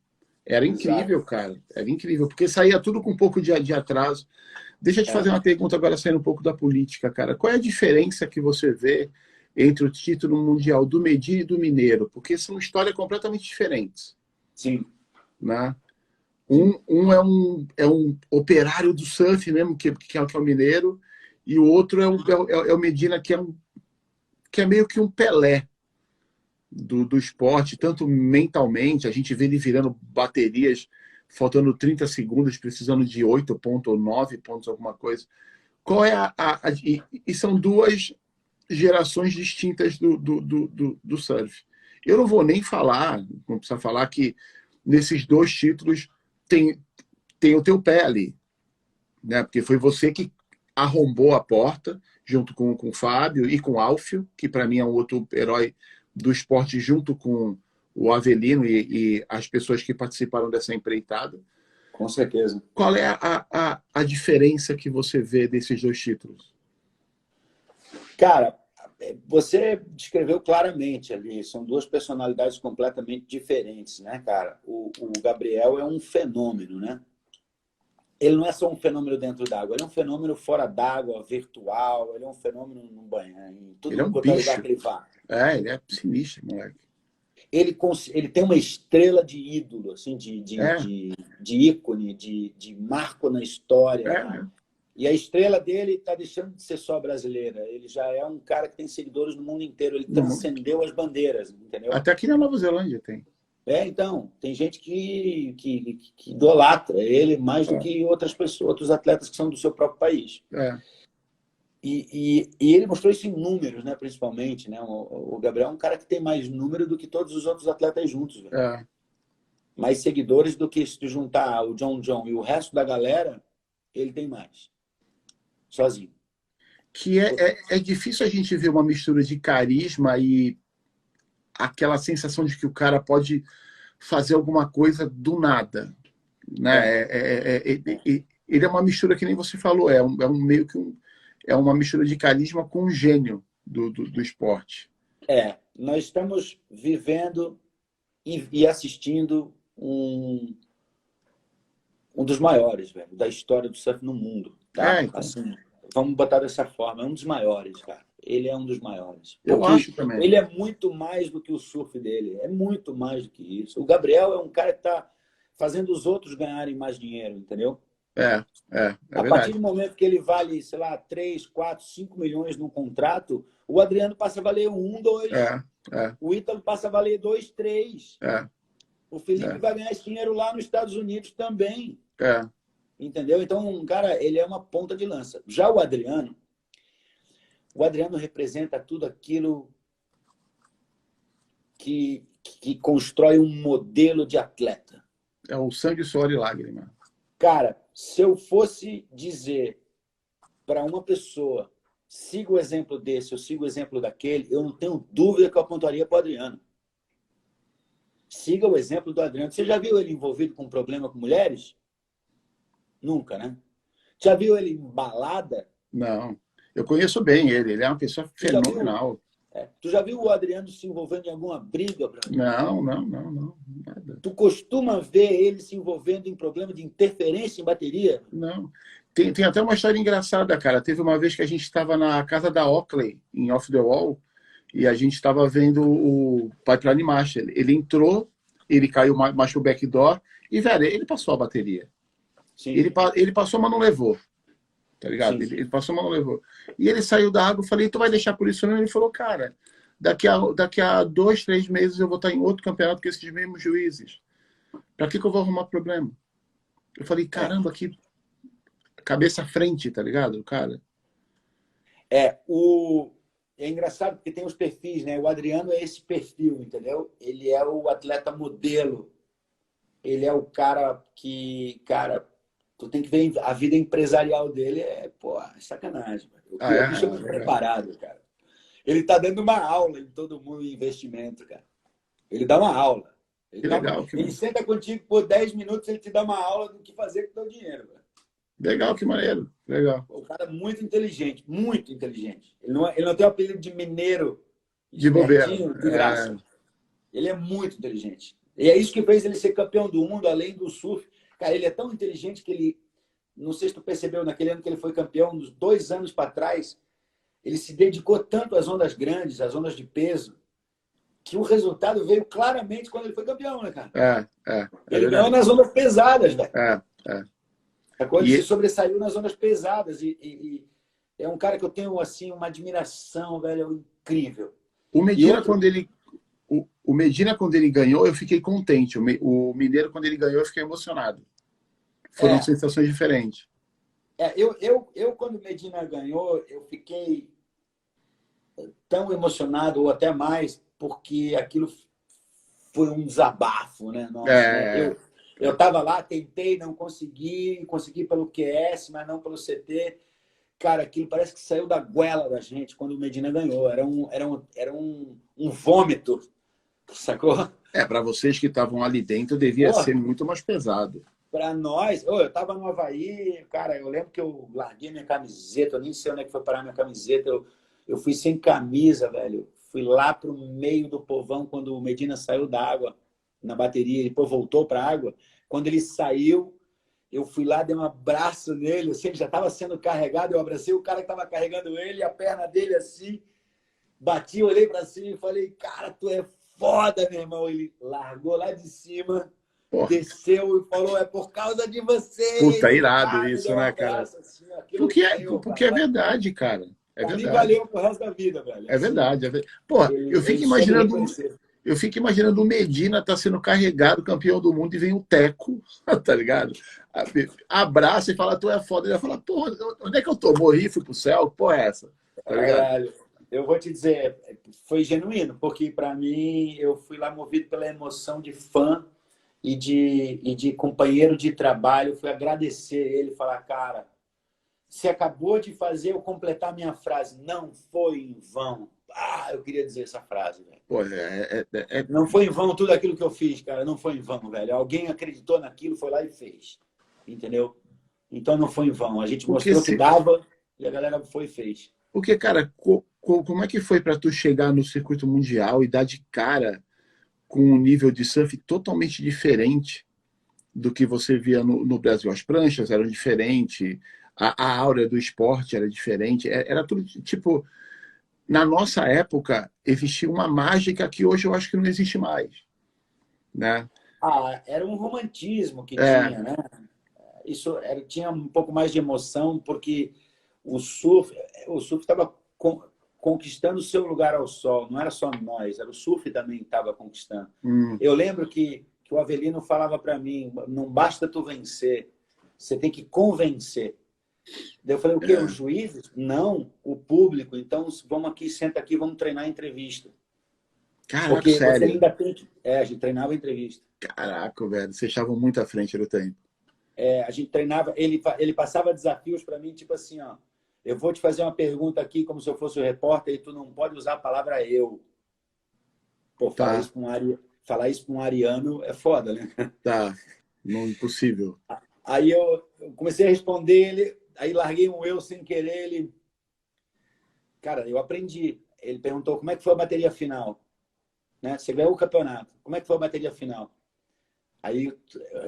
era incrível, cara. Era incrível, porque saía tudo com um pouco de atraso. Deixa eu te fazer uma pergunta agora, saindo um pouco da política, cara. Qual é a diferença que você vê entre o título mundial do Medina e do Mineiro? Porque são histórias completamente diferentes. Sim. Né? Um é um operário do surf mesmo, que é o Mineiro, e o outro é o Medina, que é meio que um Pelé do esporte, tanto mentalmente, a gente vê ele virando baterias, faltando 30 segundos, precisando de 8 pontos ou 9 pontos, alguma coisa. Qual é e são duas gerações distintas do surf. Eu não vou nem falar, não precisa falar que nesses 2 títulos tem o teu pé ali, né? Porque foi você que arrombou a porta, junto com o Fábio e com o Alfio, que para mim é um outro herói do esporte, junto com o Avelino e as pessoas que participaram dessa empreitada. Com certeza. Qual é a diferença que você vê desses 2 títulos? Cara, você descreveu claramente ali, são 2 personalidades completamente diferentes, né, cara? O Gabriel é um fenômeno, né? Ele não é só um fenômeno dentro d'água, ele é um fenômeno fora d'água, virtual, ele é um fenômeno no banho, em Ele é um qualquer lugar bicho. que ele vá. Ele é sinistro, moleque. Ele tem uma estrela de ídolo, assim, de ícone, de marco na história. E a estrela dele está deixando de ser só brasileira. Ele já é um cara que tem seguidores no mundo inteiro. Ele transcendeu as bandeiras, entendeu? Até aqui na Nova Zelândia tem. Então, tem gente que idolatra ele mais do que outras pessoas, outros atletas que são do seu próprio país. E ele mostrou isso em números, né, principalmente. Né? O Gabriel é um cara que tem mais número do que todos os outros atletas juntos. Mais seguidores do que se juntar o John e o resto da galera, ele tem mais. Sozinho. Que é difícil a gente ver uma mistura de carisma e aquela sensação de que o cara pode fazer alguma coisa do nada, né? Ele é uma mistura que nem você falou, meio que é uma mistura de carisma com um gênio do esporte. Nós estamos vivendo e assistindo um dos maiores, velho, da história do surf no mundo. Tá? Então. Assim, vamos botar dessa forma, é um dos maiores, cara. Ele é um dos maiores. Eu acho também. Ele é muito mais do que o surf dele. É muito mais do que isso. O Gabriel é um cara que está fazendo os outros ganharem mais dinheiro, entendeu? É a partir do momento que ele vale, sei lá, 3, 4, 5 milhões num contrato, o Adriano passa a valer 1, 2. O Ítalo passa a valer 2, 3. O Felipe vai ganhar esse dinheiro lá nos Estados Unidos também. Entendeu? Então, cara, ele é uma ponta de lança. Já o Adriano representa tudo aquilo que constrói um modelo de atleta. É o sangue, suor e lágrima. Cara, se eu fosse dizer para uma pessoa, siga o exemplo desse, eu sigo o exemplo daquele, eu não tenho dúvida que eu apontaria para o Adriano. Siga o exemplo do Adriano. Você já viu ele envolvido com problema com mulheres? Nunca, né? Já viu ele em balada? Não. Eu conheço bem ele é uma pessoa fenomenal. Tu já viu o Adriano se envolvendo em alguma briga, Bruno? Não, nada. Tu costuma ver ele se envolvendo em problema de interferência em bateria? Não. Tem até uma história engraçada, cara. Teve uma vez que a gente estava na casa da Oakley, em Off the Wall, e a gente estava vendo o Pipeline Master. Ele entrou, ele caiu, machucou o backdoor, e, velho, ele passou a bateria. Sim. Ele passou, mas não levou. Tá ligado? Ele passou, mas não levou. E ele saiu da água, eu falei, tu vai deixar por isso não? Ele falou, cara, daqui a 2, 3 meses eu vou estar em outro campeonato com esses mesmos juízes. Pra que eu vou arrumar problema? Eu falei, caramba, que cabeça à frente, tá ligado, cara? É engraçado porque tem os perfis, né? O Adriano é esse perfil, entendeu? Ele é o atleta modelo. Ele é o cara que, tu tem que ver a vida empresarial dele, sacanagem. O bicho é muito preparado, cara. Ele tá dando uma aula em todo mundo em investimento, cara. Ele dá uma aula. Ele senta contigo por 10 minutos, ele te dá uma aula do que fazer com o teu dinheiro, cara. Legal, que maneiro. Legal. O cara é muito inteligente, muito inteligente. Ele não tem o apelido de mineiro de bobeira, de graça. Ele é muito inteligente. E é isso que fez ele ser campeão do mundo, além do surf. Cara, ele é tão inteligente que ele... Não sei se tu percebeu, naquele ano que ele foi campeão, uns 2 anos para trás, ele se dedicou tanto às ondas grandes, às ondas de peso, que o resultado veio claramente quando ele foi campeão, né, cara? Ele ganhou nas ondas pesadas, velho. Ele se sobressaiu nas ondas pesadas. E é um cara que eu tenho, assim, uma admiração, velho, incrível. O Medina, o Medina, quando ele ganhou, eu fiquei contente. O Mineiro, quando ele ganhou, eu fiquei emocionado. Foram sensações diferentes. Eu, quando o Medina ganhou, eu fiquei tão emocionado, ou até mais, porque aquilo foi um desabafo, né? Nosso, né? É, Eu estava lá, tentei, não consegui, consegui pelo QS, mas não pelo CT. Cara, aquilo parece que saiu da goela da gente quando o Medina ganhou. Era um vômito, sacou? para vocês que estavam ali dentro, devia Pô, ser muito mais pesado. para nós, eu estava no Havaí, cara, eu lembro que eu larguei minha camiseta, eu nem sei onde é que foi parar minha camiseta, eu fui sem camisa, velho. Fui lá pro meio do povão quando o Medina saiu da água na bateria, e depois voltou para a água. Quando ele saiu, eu fui lá, dei um abraço nele, assim, ele já estava sendo carregado, eu abracei o cara que estava carregando ele, a perna dele assim, bati, olhei para cima e falei, cara, tu é foda, meu irmão. Ele largou lá de cima, Pô, desceu e falou, é por causa de puta, vocês. E irado pá, me isso, deu um né, cara? abraço, assim, aquilo, meu, Porque é verdade, cara. É pra mim verdade. valeu pro resto da vida, velho. É Assim, verdade. Pô, ele soube reconhecer. eu fico imaginando o Medina tá sendo carregado, campeão do mundo, e vem o Teco, tá ligado? Abraça e fala, tu é foda. Ele vai falar, porra, onde é que eu tô? Morri, fui pro céu? Porra, é essa? Tá ligado? Caralho. Eu vou te dizer, foi genuíno, porque para mim eu fui lá movido pela emoção de fã e de companheiro de trabalho. Fui agradecer ele, falar, cara, você acabou de fazer eu completar minha frase. Não foi em vão. Ah, eu queria dizer essa frase, velho. Pô, Não foi em vão tudo aquilo que eu fiz, cara. Não foi em vão, velho. Alguém acreditou naquilo, foi lá e fez. Entendeu? Então não foi em vão. A gente porque, mostrou que se, dava e a galera foi e fez. porque cara, como é que foi para tu chegar no circuito mundial e dar de cara com um nível de surf totalmente diferente do que você via no Brasil? As pranchas eram diferentes, a áurea do esporte era diferente, era tudo tipo. Na nossa época, existia uma mágica que hoje eu acho que não existe mais, né? Ah, era um romantismo que É, tinha, né? Isso era, tinha um pouco mais de emoção, porque o surf estava conquistando o seu lugar ao sol. Não era só nós, era o surf também que estava conquistando. hum, Eu lembro que o Avelino falava para mim, não basta tu vencer, você tem que convencer. Daí eu falei, o quê? é. Os juízes? Não, o público. Então, vamos aqui, senta aqui, vamos treinar a entrevista. Caraca, Porque você sério. ainda tem que... a gente treinava a entrevista. Caraca, velho, vocês estavam muito à frente do tempo. A gente treinava, ele passava desafios para mim, tipo assim, ó, eu vou te fazer uma pergunta aqui como se eu fosse o repórter e tu não pode usar a palavra eu. Pô, Tá, falar isso para um ariano é foda, né? tá. Não, impossível. Aí eu comecei a responder ele, aí larguei um eu sem querer, ele... Cara, eu aprendi. Ele perguntou como é que foi a bateria final, né? Você ganhou o campeonato. Como é que foi a bateria final? Aí,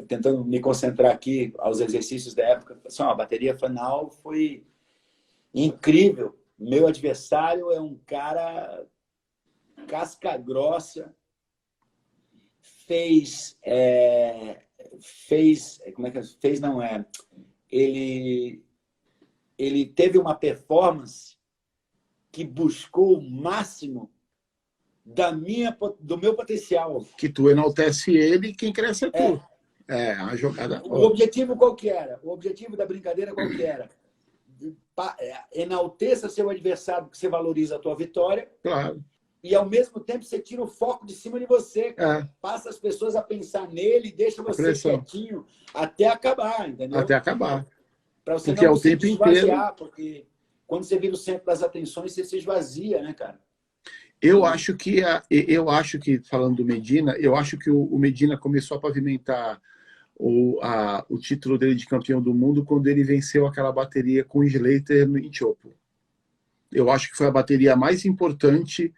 tentando me concentrar aqui aos exercícios da época, assim, ó, a bateria final foi incrível. Meu adversário é um cara casca grossa, como é que fez? Não é? Ele, ele teve uma performance que buscou o máximo do meu potencial. Que tu enaltece ele e quem cresce é É, tu. É, a jogada. o Ó, objetivo qual que era? O objetivo da brincadeira qual que era? Enalteça seu adversário, porque você valoriza a tua vitória, claro. e ao mesmo tempo você tira o foco de cima de você, cara. É, Passa as pessoas a pensar nele, deixa a você pressão. quietinho até acabar, entendeu? Até acabar. Para você Porque é não o se tempo inteiro. esvaziar, porque quando você vira o centro das atenções, você se esvazia, né, cara? E, Eu acho que, falando do Medina, eu acho que o Medina começou a pavimentar o título dele de campeão do mundo quando ele venceu aquela bateria com o Slater em Chopo. Eu acho que foi a bateria mais importante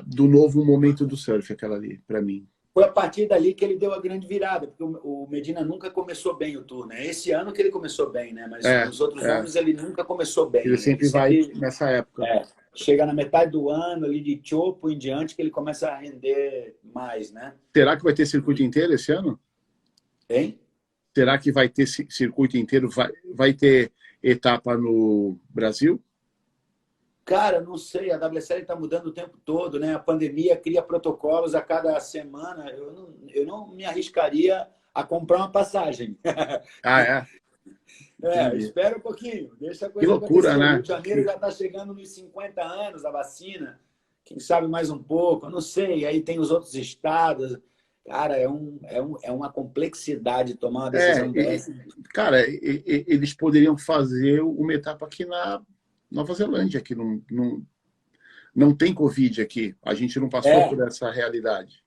do novo momento do surf, aquela ali, para mim. foi a partir dali que ele deu a grande virada, porque o Medina nunca começou bem o tour, né? Esse ano que ele começou bem, né? Mas É, nos outros é. anos ele nunca começou bem. Ele Ele sempre vai sempre nessa época. chega na metade do ano, ali de Chopo em diante, que ele começa a render mais, né? Será que vai ter circuito inteiro esse ano? Hein? Será que vai ter circuito inteiro? Vai ter etapa no Brasil? Cara, não sei, a WSL está mudando o tempo todo, né? A pandemia cria protocolos a cada semana. Eu não me arriscaria a comprar uma passagem. Ah, é? Entendi. espera um pouquinho, deixa a Que coisa loucura, acontecer. O né? Rio de Janeiro já está chegando nos 50 anos a vacina, quem sabe mais um pouco, eu não sei. Aí tem os outros estados. Cara, é uma complexidade tomar uma É, decisão dessa. cara, eles poderiam fazer uma etapa aqui na Nova Zelândia, que não tem Covid aqui. A gente não passou É, por essa realidade.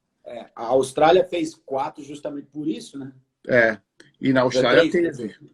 a Austrália fez 4 justamente por isso, né? É, e na Austrália 3, quer teve. dizer, Na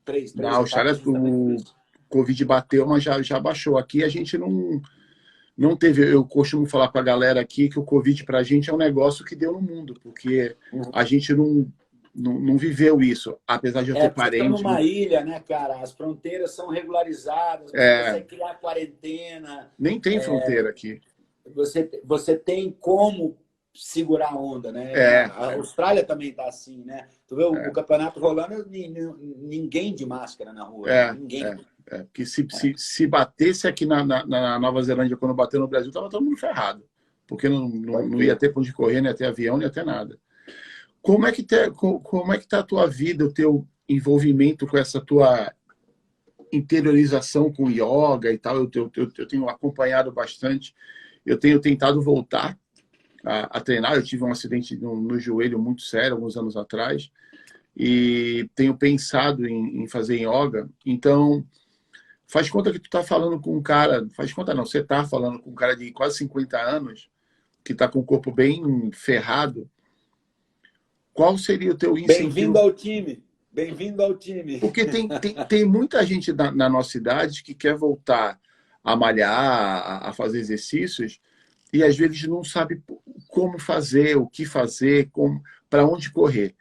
três etapas Austrália justamente por o isso. Covid bateu, mas já baixou. Aqui a gente não teve. Eu costumo falar para a galera aqui que o Covid para a gente é um negócio que deu no mundo, porque a gente não viveu isso. Apesar de eu ter Porque vocês estão parente. numa ilha, né, cara? As fronteiras são regularizadas, você É, consegue criar quarentena, nem tem fronteira aqui. você tem como segurar a onda, né? É, A Austrália também está assim, né? Tu vê o é, campeonato rolando, ninguém de máscara na rua, né? é, Ninguém. é. Porque se batesse aqui na Nova Zelândia, quando bateu no Brasil, estava todo mundo ferrado. Porque Pode não ia crer. ter para onde correr, não ia ter avião, não ia ter nada. Como é que tá a tua vida, o teu envolvimento com essa tua interiorização com yoga e tal? Eu tenho acompanhado bastante. Eu tenho tentado voltar a treinar. Eu tive um acidente no joelho muito sério alguns anos atrás e tenho pensado em fazer yoga. Então, faz conta que tu tá falando com um cara, faz conta não, você tá falando com um cara de quase 50 anos que tá com o corpo bem ferrado. Qual seria o teu Bem-vindo incentivo? ao time. Bem-vindo ao time. Porque tem muita gente na nossa idade que quer voltar a malhar, a fazer exercícios, e às vezes não sabe como fazer, o que fazer, para onde correr.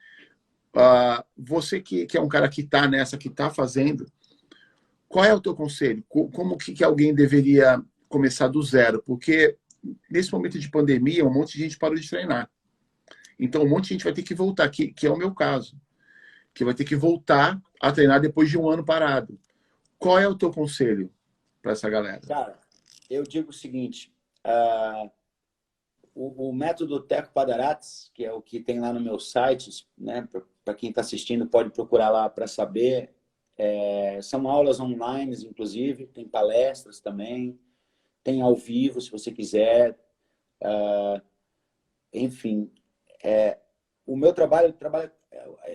Você que é um cara que está nessa, que está fazendo, qual é o teu conselho? Como que alguém deveria começar do zero? Porque nesse momento de pandemia, um monte de gente parou de treinar. Então, um monte de gente vai ter que voltar, que é o meu caso, que vai ter que voltar a treinar depois de um ano parado. Qual é o teu conselho para essa galera? Cara, eu digo o seguinte, o método Teco Padarates, que é o que tem lá no meu site, né? Para quem está assistindo pode procurar lá para saber. São aulas online, inclusive, tem palestras também, tem ao vivo, se você quiser. Enfim, o meu trabalho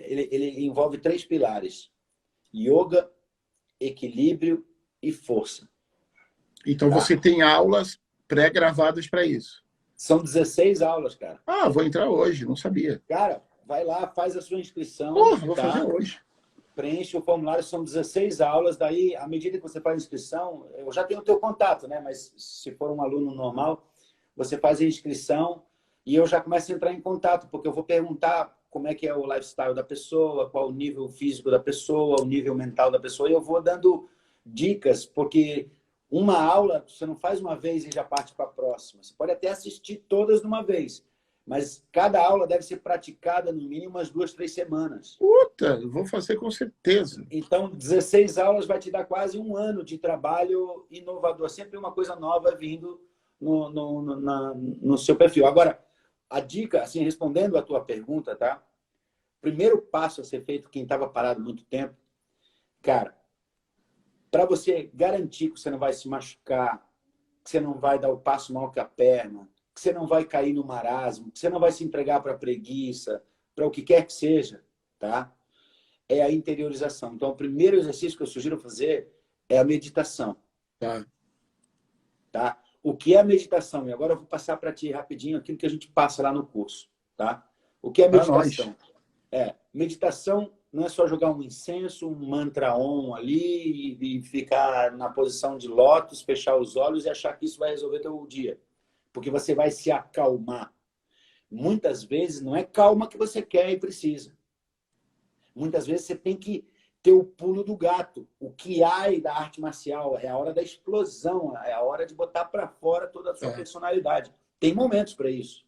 ele envolve 3 pilares: yoga, equilíbrio e força. Então, Tá? você tem aulas pré-gravadas para isso. São 16 aulas, cara. Vou entrar hoje, não sabia. Cara, vai lá, faz a sua inscrição, Porra, vou fazer tá? hoje. Preenche o formulário, são 16 aulas. Daí, à medida que você faz a inscrição, eu já tenho o teu contato, né? Mas se for um aluno normal, você faz a inscrição e eu já começo a entrar em contato, porque eu vou perguntar como é que é o lifestyle da pessoa, qual o nível físico da pessoa, o nível mental da pessoa, e eu vou dando dicas, porque uma aula você não faz uma vez e já parte para a próxima. Você pode até assistir todas de uma vez, mas cada aula deve ser praticada no mínimo umas 2, 3 semanas. Puta, vou fazer com certeza. Então, 16 aulas vai te dar quase um ano de trabalho inovador. Sempre uma coisa nova vindo no seu perfil. Agora, a dica, assim, respondendo a tua pergunta, tá? Primeiro passo a ser feito, quem estava parado muito tempo, cara, para você garantir que você não vai se machucar, que você não vai dar o passo mal com a perna, que você não vai cair no marasmo, que você não vai se entregar para a preguiça, para o que quer que seja, tá? É a interiorização. Então, o primeiro exercício que eu sugiro fazer é a meditação. Tá? O que é a meditação? E agora eu vou passar para ti rapidinho aquilo que a gente passa lá no curso. Tá? O que é meditação? Meditação não é só jogar um incenso, um mantra Om ali e ficar na posição de lótus, fechar os olhos e achar que isso vai resolver teu dia. Porque você vai se acalmar. Muitas vezes não é calma que você quer e precisa. Muitas vezes você tem que ter o pulo do gato. O Kiai da arte marcial é a hora da explosão, é a hora de botar para fora toda a sua personalidade. Tem momentos para isso.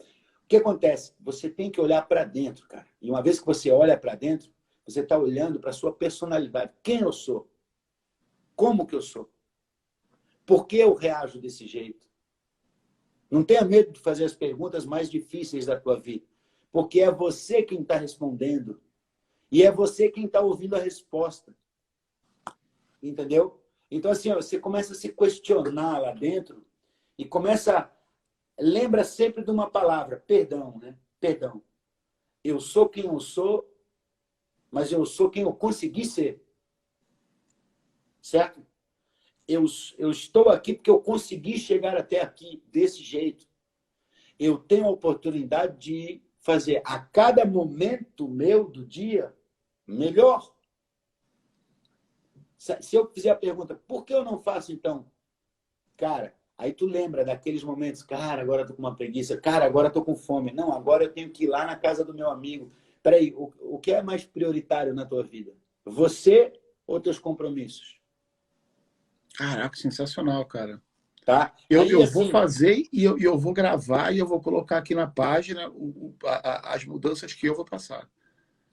O que acontece? Você tem que olhar para dentro, cara. E uma vez que você olha para dentro, você está olhando para a sua personalidade. Quem eu sou? Como que eu sou? Por que eu reajo desse jeito? Não tenha medo de fazer as perguntas mais difíceis da tua vida. Porque é você quem está respondendo. E é você quem está ouvindo a resposta. Entendeu? Então, assim, ó, você começa a se questionar lá dentro e começa... Lembra sempre de uma palavra, perdão, né? Perdão. Eu sou quem eu sou, mas eu sou quem eu consegui ser. Certo? Eu estou aqui porque eu consegui chegar até aqui desse jeito. Eu tenho a oportunidade de fazer a cada momento meu do dia melhor. Se eu fizer a pergunta, por que eu não faço então? Cara, aí tu lembra daqueles momentos, cara, agora eu tô com uma preguiça, cara, agora eu tô com fome. Não, agora eu tenho que ir lá na casa do meu amigo. Peraí, o que é mais prioritário na tua vida? Você ou teus compromissos? Caraca, sensacional, cara. Tá? Aí, Eu vou assim, fazer e eu vou gravar e eu vou colocar aqui na página as mudanças que eu vou passar.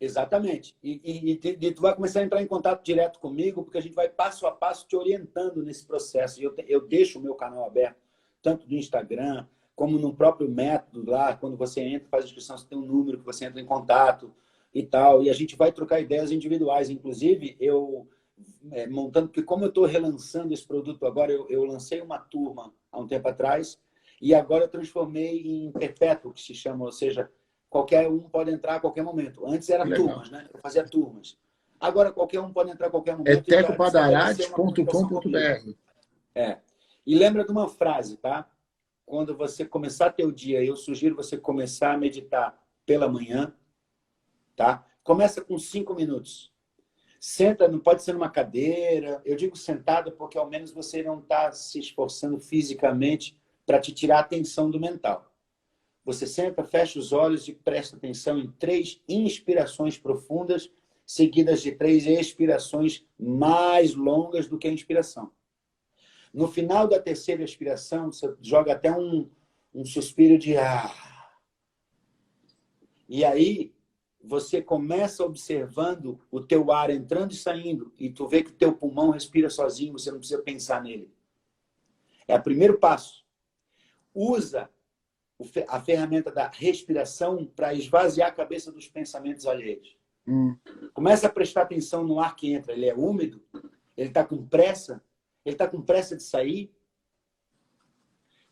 exatamente. E tu vai começar a entrar em contato direto comigo, porque a gente vai passo a passo te orientando nesse processo. E eu deixo o meu canal aberto, tanto no Instagram, como no próprio método lá. Quando você entra, faz a inscrição, você tem um número que você entra em contato e tal. E a gente vai trocar ideias individuais. Inclusive, montando, porque como eu estou relançando esse produto agora, eu lancei uma turma há um tempo atrás, e agora eu transformei em perpétuo, que se chama, ou seja, qualquer um pode entrar a qualquer momento. Antes era Legal. turmas, né? Eu fazia turmas. Agora qualquer um pode entrar a qualquer É momento e estabelecer uma comunicação comigo. tecopadarades.com.br. É. E lembra de uma frase, tá? Quando você começar teu dia, eu sugiro você começar a meditar pela manhã, tá? Começa com 5 minutos. Senta, não pode ser numa cadeira. Eu digo sentado porque ao menos você não está se esforçando fisicamente para te tirar a atenção do mental. Você senta, fecha os olhos e presta atenção em 3 inspirações profundas, seguidas de 3 expirações mais longas do que a inspiração. No final da terceira expiração, você joga até um suspiro de ar. E aí, você começa observando o teu ar entrando e saindo, e tu vê que o teu pulmão respira sozinho, você não precisa pensar nele. É o primeiro passo. Usa a ferramenta da respiração para esvaziar a cabeça dos pensamentos alheios. Começa a prestar atenção no ar que entra. Ele é úmido? Ele está com pressa? Ele está com pressa de sair?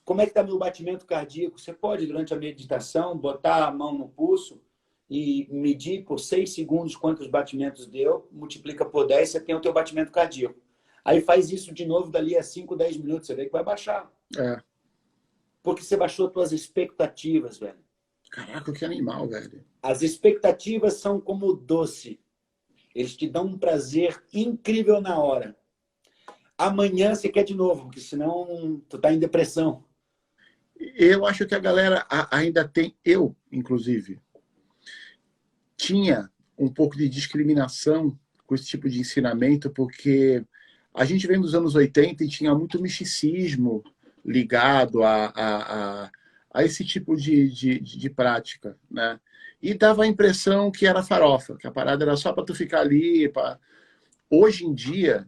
Como é que está meu batimento cardíaco? Você pode, durante a meditação, botar a mão no pulso e medir por 6 segundos quantos batimentos deu, multiplica por 10, você tem o teu batimento cardíaco. Aí faz isso de novo dali a 5, 10 minutos, você vê que vai baixar. É. Porque você baixou as tuas expectativas, velho. Caraca, que animal, velho. As expectativas são como doce. Eles te dão um prazer incrível na hora. Amanhã você quer de novo, porque senão tu tá em depressão. Eu acho que a galera ainda tem, eu, inclusive, tinha um pouco de discriminação com esse tipo de ensinamento, porque a gente vem dos anos 80 e tinha muito misticismo ligado a esse tipo de prática, né? E dava a impressão que era farofa, que a parada era só para tu ficar ali. Hoje em dia,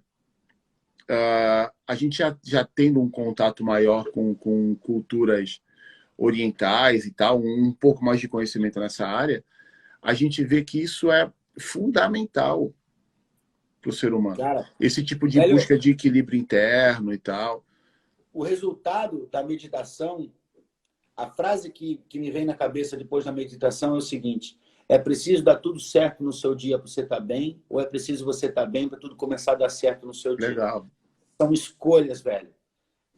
a gente já tendo um contato maior com culturas orientais e tal, um pouco mais de conhecimento nessa área, a gente vê que isso é fundamental para o ser humano. Cara, Esse tipo de velho, busca de equilíbrio interno e tal. o resultado da meditação, a frase que me vem na cabeça depois da meditação é o seguinte: é preciso dar tudo certo no seu dia para você estar bem, ou é preciso você estar bem para tudo começar a dar certo no seu dia? Legal. São escolhas, velho.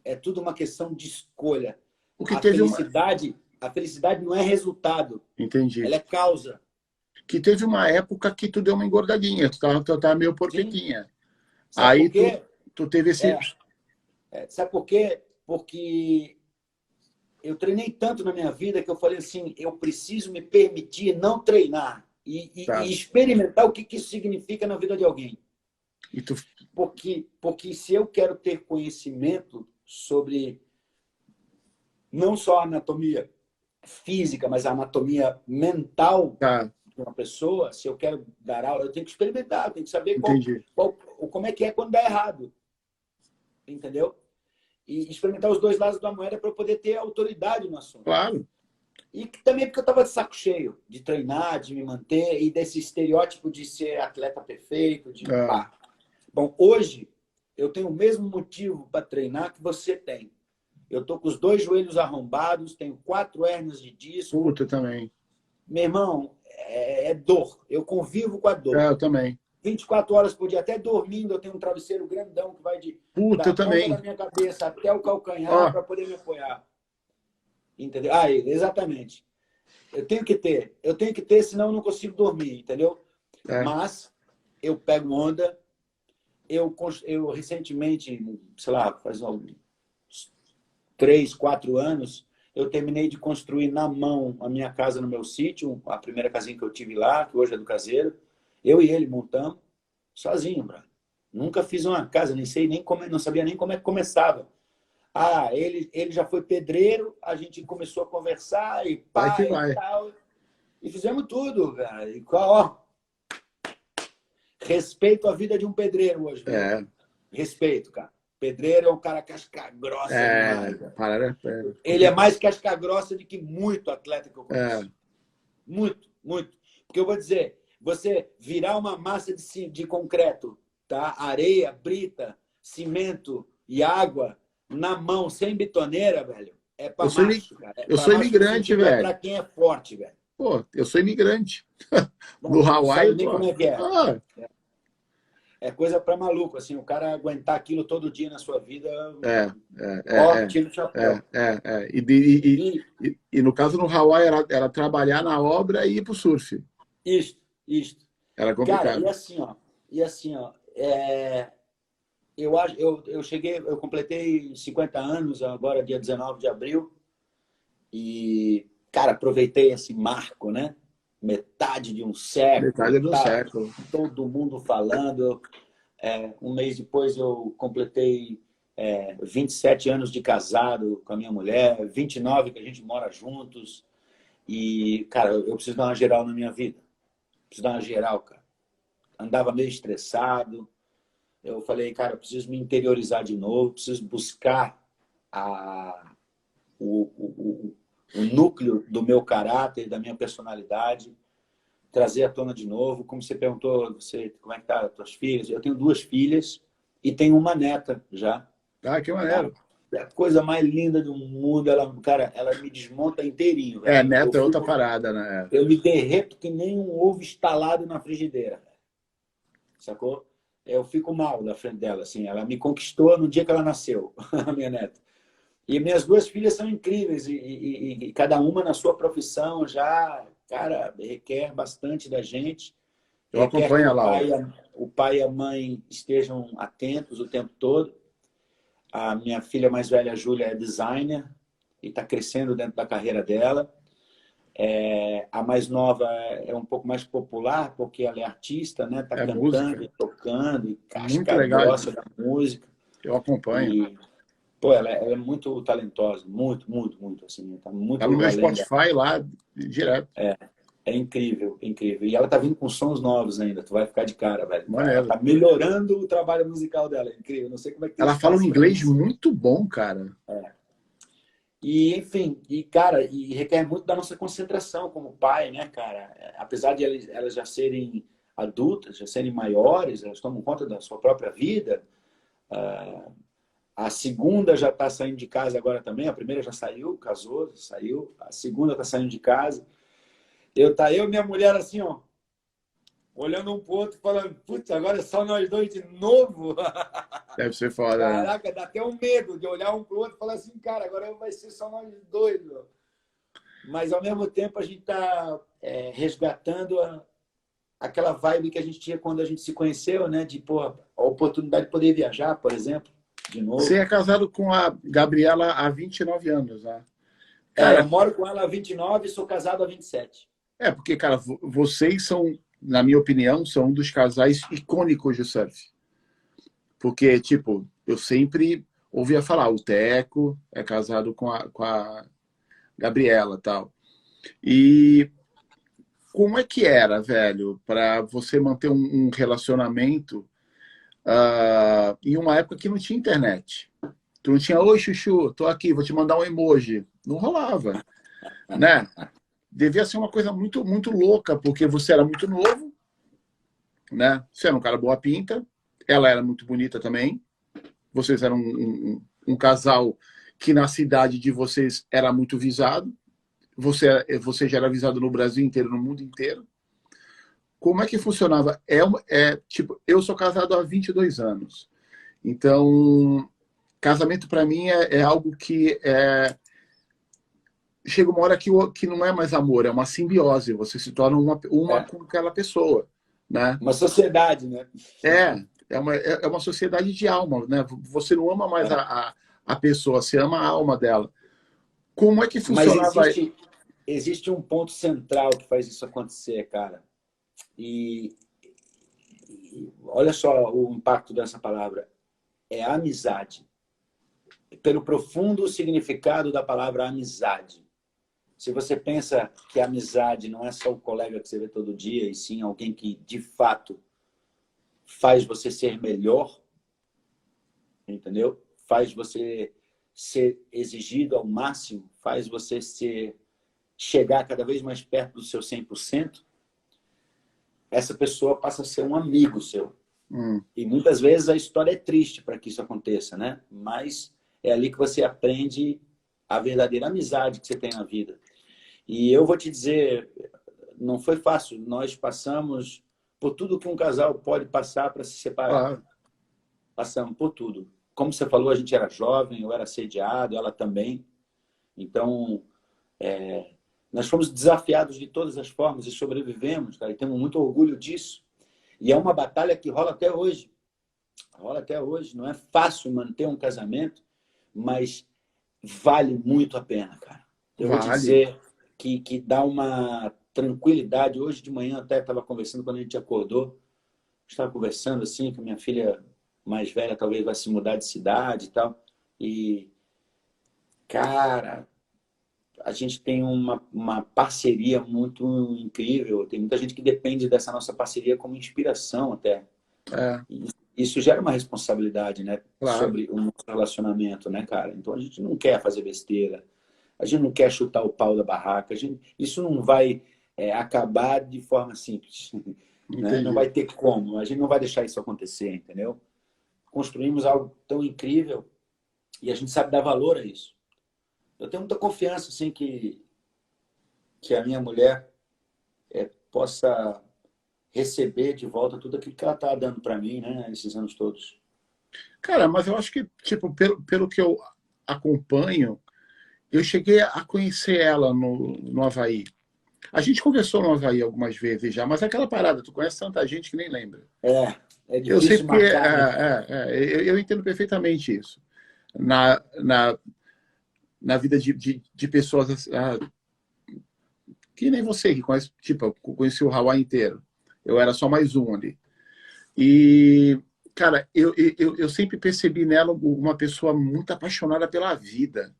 É tudo uma questão de escolha. Porque A teve uma... felicidade não é resultado. Entendi. Ela é causa. Que teve uma época que tu deu uma engordadinha, tu tava meio Sim. porquequinha. Sabe Aí por quê? tu teve esse... Sabe por quê? Porque eu treinei tanto na minha vida que eu falei assim, eu preciso me permitir não treinar e experimentar o que isso significa na vida de alguém. E tu... Porque se eu quero ter conhecimento sobre não só a anatomia física, mas a anatomia mental de uma pessoa, se eu quero dar aula, eu tenho que experimentar, eu tenho que saber como é que é quando dá errado. Entendeu? E experimentar os dois lados da moeda para eu poder ter autoridade no assunto. Claro. E também porque eu estava de saco cheio de treinar, de me manter e desse estereótipo de ser atleta perfeito, de pá. Bom, hoje eu tenho o mesmo motivo para treinar que você tem. Eu tô com os 2 joelhos arrombados, tenho 4 hérnias de disco. Puta, também. Meu irmão, é dor. Eu convivo com a dor. Eu também. 24 horas por dia, até dormindo, eu tenho um travesseiro grandão que vai Puta, da eu ponta da também. minha cabeça até o calcanhar para poder me apoiar. Entendeu? Exatamente. Eu tenho que ter, senão eu não consigo dormir, entendeu? Mas eu pego onda. Eu recentemente, sei lá, faz uns 3, 4 anos, eu terminei de construir na mão a minha casa no meu sítio, a primeira casinha que eu tive lá, que hoje é do caseiro. Eu e ele montamos sozinho, bro. Nunca fiz uma casa, nem sei nem como, não sabia nem como é que começava. Ele já foi pedreiro, a gente começou a conversar e pá, e tal. E fizemos tudo, cara. E ó, respeito a vida de um pedreiro hoje. Respeito, cara. Pedreiro é um cara casca grossa demais. Ele é mais casca grossa do que muito atleta que eu conheço. Muito, muito. Porque eu vou dizer, você virar uma massa de concreto, tá? Areia, brita, cimento e água na mão, sem bitoneira, velho, é pra macho, cara. Eu sou imigrante, velho. É pra quem é forte, velho. Pô, eu sou imigrante. Bom, no Hawaii, nem como é que é. É coisa pra maluco, assim, o cara aguentar aquilo todo dia na sua vida. Tira o chapéu. E no caso no Hawaii era trabalhar na obra e ir pro surf. Isto. Era complicado. Cara, e assim, ó, eu completei 50 anos agora, dia 19 de abril, e, cara, aproveitei esse marco, né? Metade de um século. Metade de um século. Todo mundo falando. Um mês depois eu completei 27 anos de casado com a minha mulher, 29 que a gente mora juntos. E, cara, eu preciso dar uma geral na minha vida. Preciso dar uma geral, cara. Andava meio estressado. Eu falei, cara, eu preciso me interiorizar de novo, preciso buscar o núcleo do meu caráter, da minha personalidade, trazer à tona de novo. Como você perguntou, como é que tá as tuas filhas? Eu tenho 2 filhas e tenho uma neta já. Que maneiro. É a coisa mais linda do mundo. Ela me desmonta inteirinho. Velho. Neta é outra parada, né? Eu me derreto que nem um ovo estalado na frigideira. Sacou? Eu fico mal na frente dela, assim. Ela me conquistou no dia que ela nasceu, a minha neta. E minhas 2 filhas são incríveis e cada uma na sua profissão já, cara, requer bastante da gente. Eu acompanho lá. O pai e a mãe estejam atentos o tempo todo. A minha filha mais velha, a Júlia, é designer e está crescendo dentro da carreira dela. A mais nova é um pouco mais popular, porque ela é artista, né? Está cantando música. e tocando, e Muito legal, gosta da música. Eu acompanho. Pô, ela é muito talentosa, muito, muito, muito. Assim, tá muito no meu Spotify lá, direto. É incrível, incrível. E ela tá vindo com sons novos ainda, tu vai ficar de cara, velho. Maneiro. Ela tá melhorando o trabalho musical dela, é incrível. Não sei como é que ela fala um inglês muito bom, cara. E, enfim, cara, requer muito da nossa concentração como pai, né, cara? Apesar de elas já serem adultas, já serem maiores, elas tomam conta da sua própria vida. A segunda já está saindo de casa agora também. A primeira já saiu, casou, saiu. A segunda está saindo de casa. Eu e minha mulher assim, ó, olhando um pro outro, falando, putz, agora é só nós 2 de novo. Deve ser foda. Caraca, dá até um medo de olhar um pro outro e falar assim, cara, agora vai ser só nós 2. Meu. Mas, ao mesmo tempo, a gente está resgatando aquela vibe que a gente tinha quando a gente se conheceu, né? De, pô, a oportunidade de poder viajar, por exemplo, de novo. Você é casado com a Gabriela há 29 anos, né? Cara, eu moro com ela há 29 e sou casado há 27. Porque, cara, vocês são, na minha opinião, são um dos casais icônicos de surf. Porque, tipo, eu sempre ouvia falar, o Teco é casado com a Gabriela e tal. E como é que era, velho, para você manter um relacionamento em uma época que não tinha internet? Tu não tinha, oi, Chuchu, tô aqui, vou te mandar um emoji. Não rolava. né? Devia ser uma coisa muito, muito louca, porque você era muito novo, né? Você era um cara boa pinta, ela era muito bonita também. Vocês eram um casal que na cidade de vocês era muito visado. Você já era visado no Brasil inteiro, no mundo inteiro. Como é que funcionava? Tipo, eu sou casado há 22 anos. Então, casamento para mim é algo que chega uma hora que não é mais amor, é uma simbiose. Você se torna uma É com aquela pessoa, né? uma sociedade, né? É uma sociedade de alma, né? Você não ama mais É. a pessoa, você ama a alma dela. Como é que Mas funcionava? existe um ponto central que faz isso acontecer, cara. E, e olha só o impacto dessa palavra. É a amizade. Pelo profundo significado da palavra amizade. Se você pensa que a amizade não é só o colega que você vê todo dia, e sim alguém que, de fato, faz você ser melhor, entendeu? Faz você ser exigido ao máximo, faz você chegar cada vez mais perto do seu 100%, essa pessoa passa a ser um amigo seu. E muitas vezes a história é triste para que isso aconteça, né? Mas é ali que você aprende a verdadeira amizade que você tem na vida. E eu vou te dizer, não foi fácil. Nós passamos por tudo que um casal pode passar para se separar. Ah, Passamos por tudo. Como você falou, a gente era jovem, eu era assediado, ela também. Então, nós fomos desafiados de todas as formas e sobrevivemos, cara, e temos muito orgulho disso. E é uma batalha que rola até hoje. Rola até hoje. Não é fácil manter um casamento, mas vale muito a pena, cara. Eu vou te vale. dizer que dá uma tranquilidade. Hoje de manhã até estava conversando, quando a gente acordou, estava conversando assim, que minha filha mais velha talvez vai se mudar de cidade e tal. E, cara, a gente tem uma parceria muito incrível. Tem muita gente que depende dessa nossa parceria como inspiração até. É, E isso gera uma responsabilidade, né, claro. sobre o nosso relacionamento, né, cara? Então a gente não quer fazer besteira, a gente não quer chutar o pau da barraca, isso não vai acabar de forma simples, né? Não Entendi. vai ter como, a gente não vai deixar isso acontecer, entendeu? Construímos algo tão incrível e a gente sabe dar valor a isso. Eu tenho muita confiança, assim, que a minha mulher possa receber de volta tudo aquilo que ela está dando para mim, né, esses anos todos. Cara, mas eu acho que, tipo, pelo que eu acompanho, eu cheguei a conhecer ela no Havaí. A gente conversou no Havaí algumas vezes já, mas é aquela parada, tu conhece tanta gente que nem lembra. É Eu sei difícil porque marcar, né? eu entendo perfeitamente isso. Na, na, na vida de pessoas que nem você, que conhece, tipo, eu conheci o Hawaii inteiro. Eu era só mais um ali. E, cara, eu sempre percebi nela uma pessoa muito apaixonada pela vida.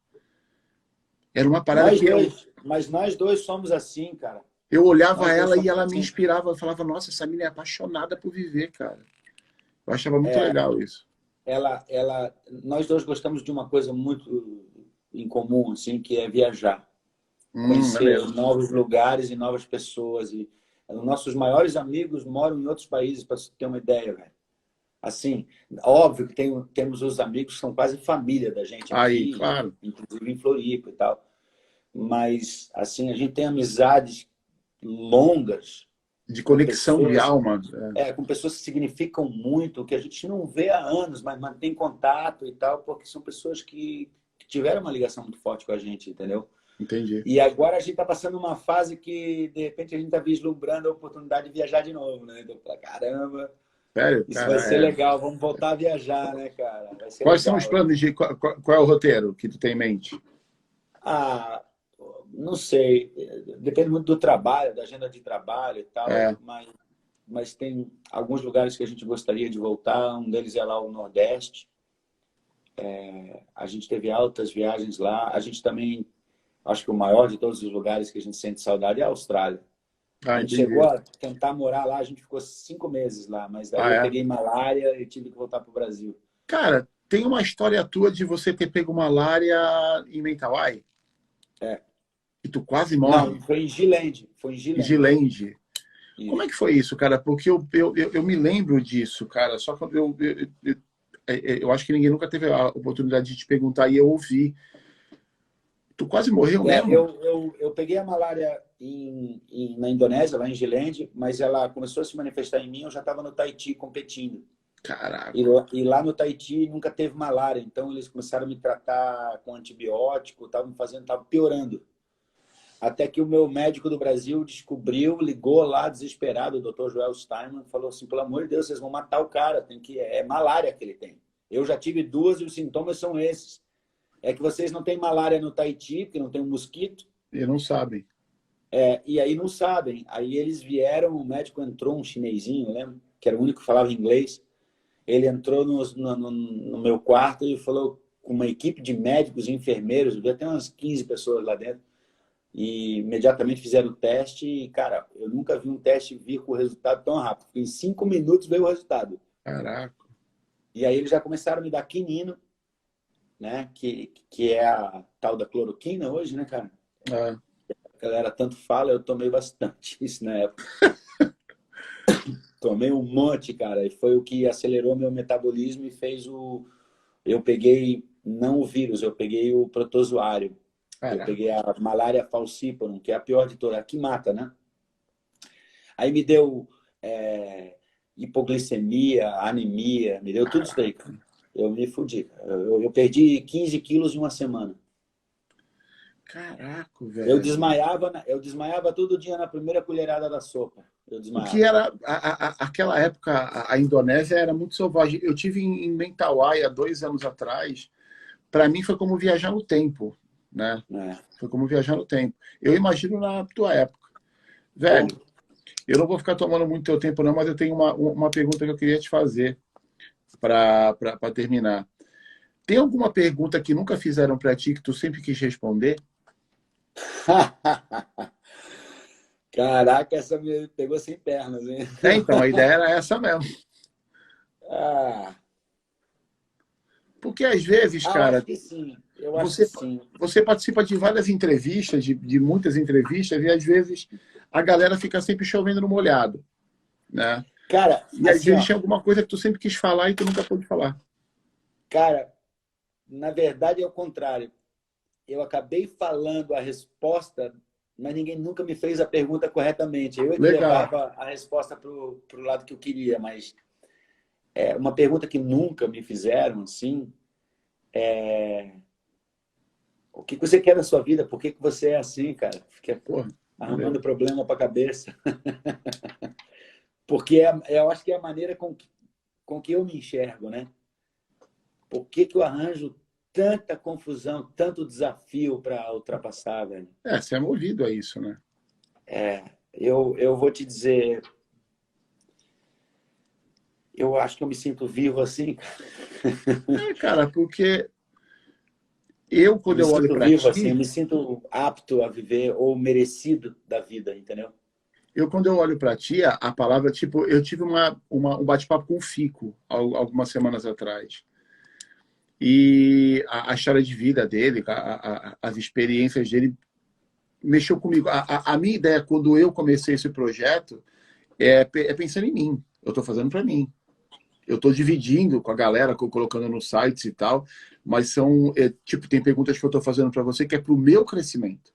Era uma parada Nós que dois, mas nós dois somos assim, cara. eu olhava Nós dois ela e somos ela me assim. inspirava. Eu falava, nossa, essa menina é apaixonada por viver, cara. Eu achava muito legal isso. Nós dois gostamos de uma coisa muito em comum, assim, que é viajar, conhecer Maneiro. novos lugares e novas pessoas. E os nossos maiores amigos moram em outros países, para você ter uma ideia, velho. Assim, óbvio que temos os amigos que são quase família da gente Aí, aqui, claro, inclusive em Floripa e tal. Mas, assim, a gente tem amizades longas de com conexão de pessoas, alma. com pessoas que significam muito, que a gente não vê há anos, mas mantém contato e tal, porque são pessoas que tiveram uma ligação muito forte com a gente, entendeu? Entendi. E agora a gente está passando uma fase que, de repente, a gente está vislumbrando a oportunidade de viajar de novo, né? Então, caramba, Sério, isso vai cara, ser legal, vamos voltar a viajar, né, cara? Vai ser Quais são os legal. planos de qual é o roteiro que tu tem em mente? Ah, não sei, depende muito do trabalho, da agenda de trabalho e tal, É, mas tem alguns lugares que a gente gostaria de voltar, um deles é lá o Nordeste. A gente teve altas viagens lá, a gente também, acho que o maior de todos os lugares que a gente sente saudade é a Austrália. A gente chegou entendi. a tentar morar lá, a gente ficou 5 meses lá, mas daí Ah, eu é. peguei malária e tive que voltar para o Brasil. Cara, tem uma história tua de você ter pego malária em Mentawai? É, E tu quase Não, morre. foi em Gilende. Foi em Em Gilende. Gilende. Como é Isso. que foi isso, cara? Porque eu me lembro disso, cara. Só que eu acho que ninguém nunca teve a oportunidade de te perguntar e eu ouvi. Tu quase morreu mesmo? Eu peguei a malária na Indonésia, lá em Gilende, mas ela começou a se manifestar em mim, eu já estava no Tahiti competindo. Caraca. E lá no Tahiti nunca teve malária, então eles começaram a me tratar com antibiótico, estavam piorando. Até que o meu médico do Brasil descobriu, ligou lá desesperado, o Dr. Joel Steinman, falou assim, pelo amor de Deus, vocês vão matar o cara, é malária que ele tem. Eu já tive duas e os sintomas são esses. É que vocês não têm malária no Tahiti, porque não tem um mosquito, E não sabem. e aí não sabem. Aí eles vieram, o médico entrou, um chinesinho, lembro, que era o único que falava inglês. Ele entrou no meu quarto e falou com uma equipe de médicos e enfermeiros, devia ter umas 15 pessoas lá dentro, e imediatamente fizeram o teste. E, cara, eu nunca vi um teste vir com o resultado tão rápido. Em 5 minutos veio o resultado. Caraca. E aí eles já começaram a me dar quinino, né? Que é a tal da cloroquina hoje, né, cara? É. A galera tanto fala, eu tomei bastante isso na época. Tomei um monte, cara, e foi o que acelerou meu metabolismo e fez o... Eu peguei, não o vírus, eu peguei o protozoário. Eu Caraca. peguei a malária falciparum, que é a pior de todas, a que mata, né? Aí me deu hipoglicemia, anemia, me deu tudo isso daí, cara. Eu me fudi. Eu perdi 15 quilos em uma semana. Caraca, Eu velho. desmaiava, eu desmaiava todo dia na primeira colherada da sopa. Eu O que desmaiava. era, aquela época, a Indonésia era muito selvagem. Eu tive em Mentawai há 2 anos atrás. Para mim foi como viajar no tempo, né? Né? Foi como viajar no tempo. Eu imagino na tua época. Pô, Velho, eu não vou ficar tomando muito teu tempo não, mas eu tenho uma pergunta que eu queria te fazer para terminar. Tem alguma pergunta que nunca fizeram para ti que tu sempre quis responder? caraca, essa me pegou sem pernas, hein? Então, a ideia era essa mesmo. Ah, Porque às vezes, eu acho cara, que sim. Eu acho que você, sim. você participa de várias entrevistas, de muitas entrevistas, e às vezes a galera fica sempre chovendo no molhado, né? Cara, E às assim, vezes ó, tinha alguma coisa que tu sempre quis falar e tu nunca pôde falar. cara, na verdade é o contrário. Eu acabei falando a resposta, mas ninguém nunca me fez a pergunta corretamente. Eu é que Legal. levava a resposta para o lado que eu queria, mas uma pergunta que nunca me fizeram, assim, o que você quer da sua vida? Por que você é assim, cara? Fica Porra, arrumando valeu. problema para a cabeça. Porque eu acho que é a maneira com que eu me enxergo, né? Por que eu arranjo tanta confusão, tanto desafio para ultrapassar, velho? Você é movido a isso, né? Eu vou te dizer, eu acho que eu me sinto vivo assim, cara. Cara, porque eu, Eu quando me eu olho sinto para vivo assim, eu ti, me sinto apto a viver ou merecido da vida, entendeu? quando eu olho para ti, a palavra, tipo, eu tive um bate-papo com o Fico algumas semanas atrás. E a história de vida dele, as experiências dele, mexeu comigo. A minha ideia, quando eu comecei esse projeto, é pensando em mim. Eu estou fazendo para mim. Eu estou dividindo com a galera, colocando nos sites e tal, mas tipo, tem perguntas que eu estou fazendo para você que é para o meu crescimento,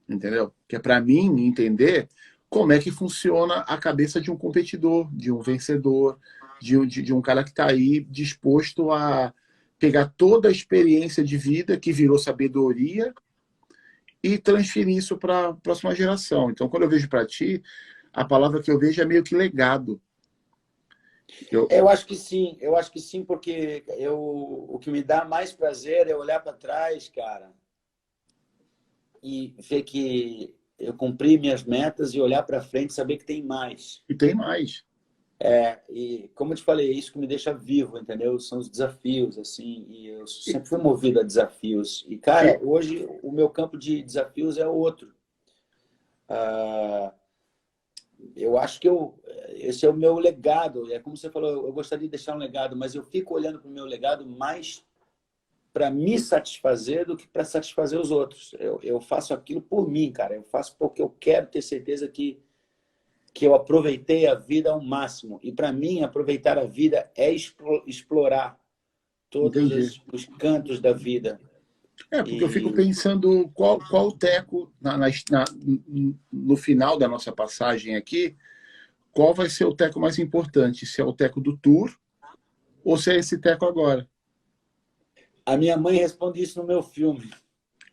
entendeu? Que é para mim entender como é que funciona a cabeça de um competidor, de um vencedor, de um cara que está aí disposto a pegar toda a experiência de vida que virou sabedoria e transferir isso para a próxima geração. Então, quando eu vejo para ti, a palavra que eu vejo é meio que legado. Eu, Eu acho que sim, porque o que me dá mais prazer é olhar para trás, cara, e ver que eu cumpri minhas metas e olhar para frente e saber que tem mais. e tem mais. E como eu te falei, é isso que me deixa vivo, entendeu? São os desafios, assim, e eu E, sempre fui movido a desafios. E, e, cara, hoje o meu campo de desafios é outro. Eu acho que esse é o meu legado. É como você falou, eu gostaria de deixar um legado, mas eu fico olhando para o meu legado mais para me satisfazer do que para satisfazer os outros. Eu faço aquilo por mim, cara. Eu faço porque eu quero ter certeza que eu aproveitei a vida ao máximo. E para mim, aproveitar a vida é explorar todos Entendi. os cantos da vida. Porque eu fico E pensando qual teco, no final da nossa passagem aqui, qual vai ser o teco mais importante? Se é o teco do tour ou se é esse teco agora? a minha mãe responde isso no meu filme.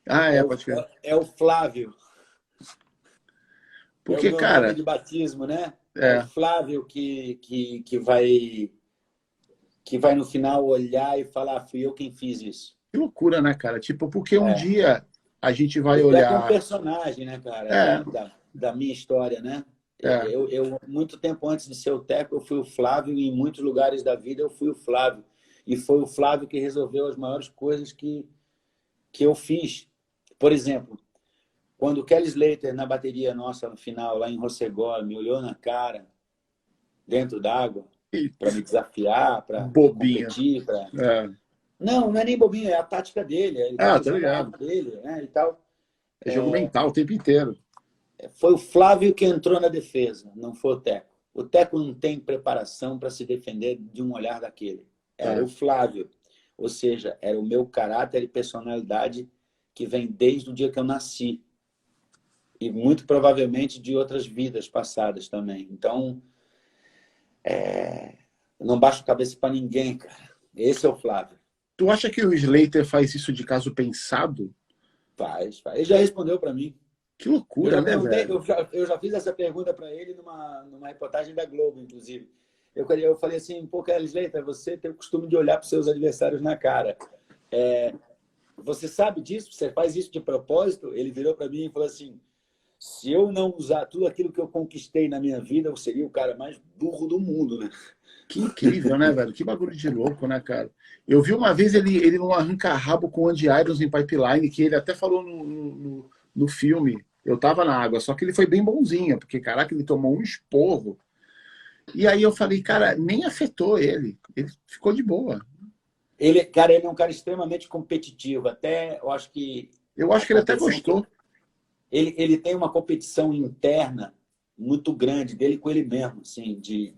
Ah, É o, pode ser. é o Flávio. É o Porque, meu nome cara, de batismo, né? É o é, Flávio que vai no final olhar e falar, fui eu quem fiz isso. que loucura, né, cara? Tipo, porque um É. dia a gente vai O Teco é um olhar. personagem, né, cara, É, da minha história, né? é, Muito tempo antes de ser o Teco, eu fui o Flávio, e em muitos lugares da vida eu fui o Flávio. E foi o Flávio que resolveu as maiores coisas que eu fiz. Por exemplo, quando o Kelly Slater, na bateria nossa, no final, lá em Rossegó, me olhou na cara, dentro d'água, para me desafiar, para bobinha. competir. É. Não é nem bobinho, é a tática dele, é Ah, o tá jogo ligado. dele, né, e tal. É jogo mental o tempo inteiro. Foi o Flávio que entrou na defesa, não foi o Teco. O Teco não tem preparação para se defender de um olhar daquele. Era É. o Flávio. Ou seja, era o meu caráter e personalidade que vem desde o dia que eu nasci. E muito provavelmente de outras vidas passadas também. Então, eu não baixo cabeça para ninguém, cara. Esse é o Flávio. Tu acha que o Slater faz isso de caso pensado? Faz. Ele já respondeu para mim. Que Eu loucura, já né, perguntei, velho? eu já fiz essa pergunta para ele numa reportagem da Globo, inclusive. Eu falei assim, pô, Kelly Slater, você tem o costume de olhar para os seus adversários na cara. Você sabe disso? Você faz isso de propósito? Ele virou para mim e falou assim, se eu não usar tudo aquilo que eu conquistei na minha vida, eu seria o cara mais burro do mundo, né? Que incrível, né, velho? Que bagulho de louco, né, cara? Eu vi uma vez ele num arranca-rabo com o Andy Irons em Pipeline, que ele até falou no filme. Eu tava na água, só que ele foi bem bonzinho, porque, caraca, ele tomou um esporro. E aí eu falei, cara, nem afetou ele. Ele ficou de boa. Cara, ele é um cara extremamente competitivo. Até, eu acho que Eu a acho que ele até competição que gostou. ele tem uma competição interna muito grande dele com ele mesmo, assim, de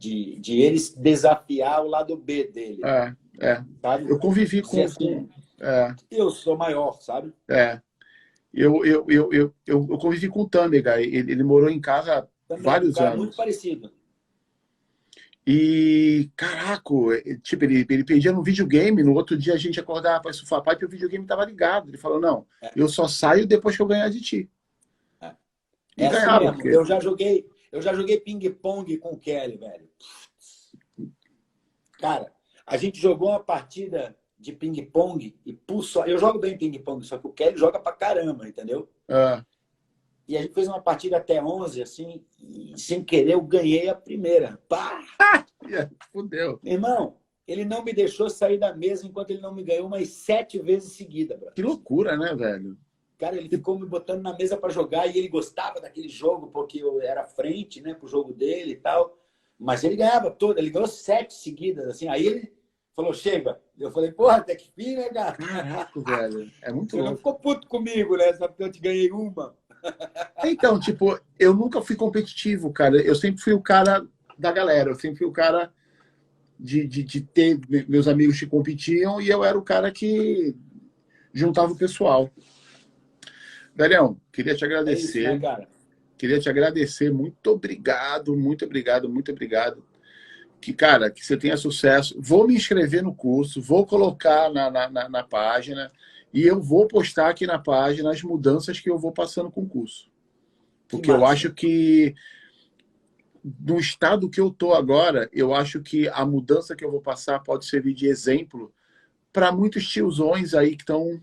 ele desafiar o lado B dele, É, é. sabe? Eu convivi Dizer com assim, é, eu sou maior, sabe? é. Eu convivi com o Tâmega. Ele morou em casa Também, um vários cara muito anos. parecido. E, caraca, tipo, ele perdia no videogame, no outro dia a gente acordava para surfar pipe e o videogame estava ligado. Ele falou, não, É, eu só saio depois que eu ganhar de ti. é. E É assim ganhava, mesmo. porque... Eu já joguei ping-pong com o Kelly, velho. Cara, a gente jogou uma partida de ping-pong e pulso. Eu jogo bem ping-pong, só que o Kelly joga pra caramba, entendeu? Ah, E a gente fez uma partida até 11, assim, e sem querer eu ganhei a primeira. Pá! fudeu. Meu irmão, ele não me deixou sair da mesa enquanto ele não me ganhou umas 7 vezes seguida, Que brother. loucura, né, velho? Cara, ele ficou me botando na mesa para jogar e ele gostava daquele jogo porque eu era frente, né, pro jogo dele e tal. Mas ele ganhava toda, ele ganhou 7 seguidas, assim. Aí ele falou, chega. Eu falei, porra, até que fim, né, cara? Caraca, velho. É muito Você não louco. ficou puto comigo, né? Só porque eu te ganhei uma. Então, tipo, eu nunca fui competitivo, cara. Eu sempre fui o cara da galera. Eu sempre fui o cara de ter meus amigos que competiam e eu era o cara que juntava o pessoal. Velhão, queria te É isso, né, agradecer. cara? Queria te agradecer. Muito obrigado, muito obrigado, muito obrigado. Que, cara, que você tenha sucesso. Vou me inscrever no curso, vou colocar na página e eu vou postar aqui na página as mudanças que eu vou passando com o curso. Que Porque eu acho massa. que, no estado que eu estou agora, eu acho que a mudança que eu vou passar pode servir de exemplo para muitos tiozões aí que estão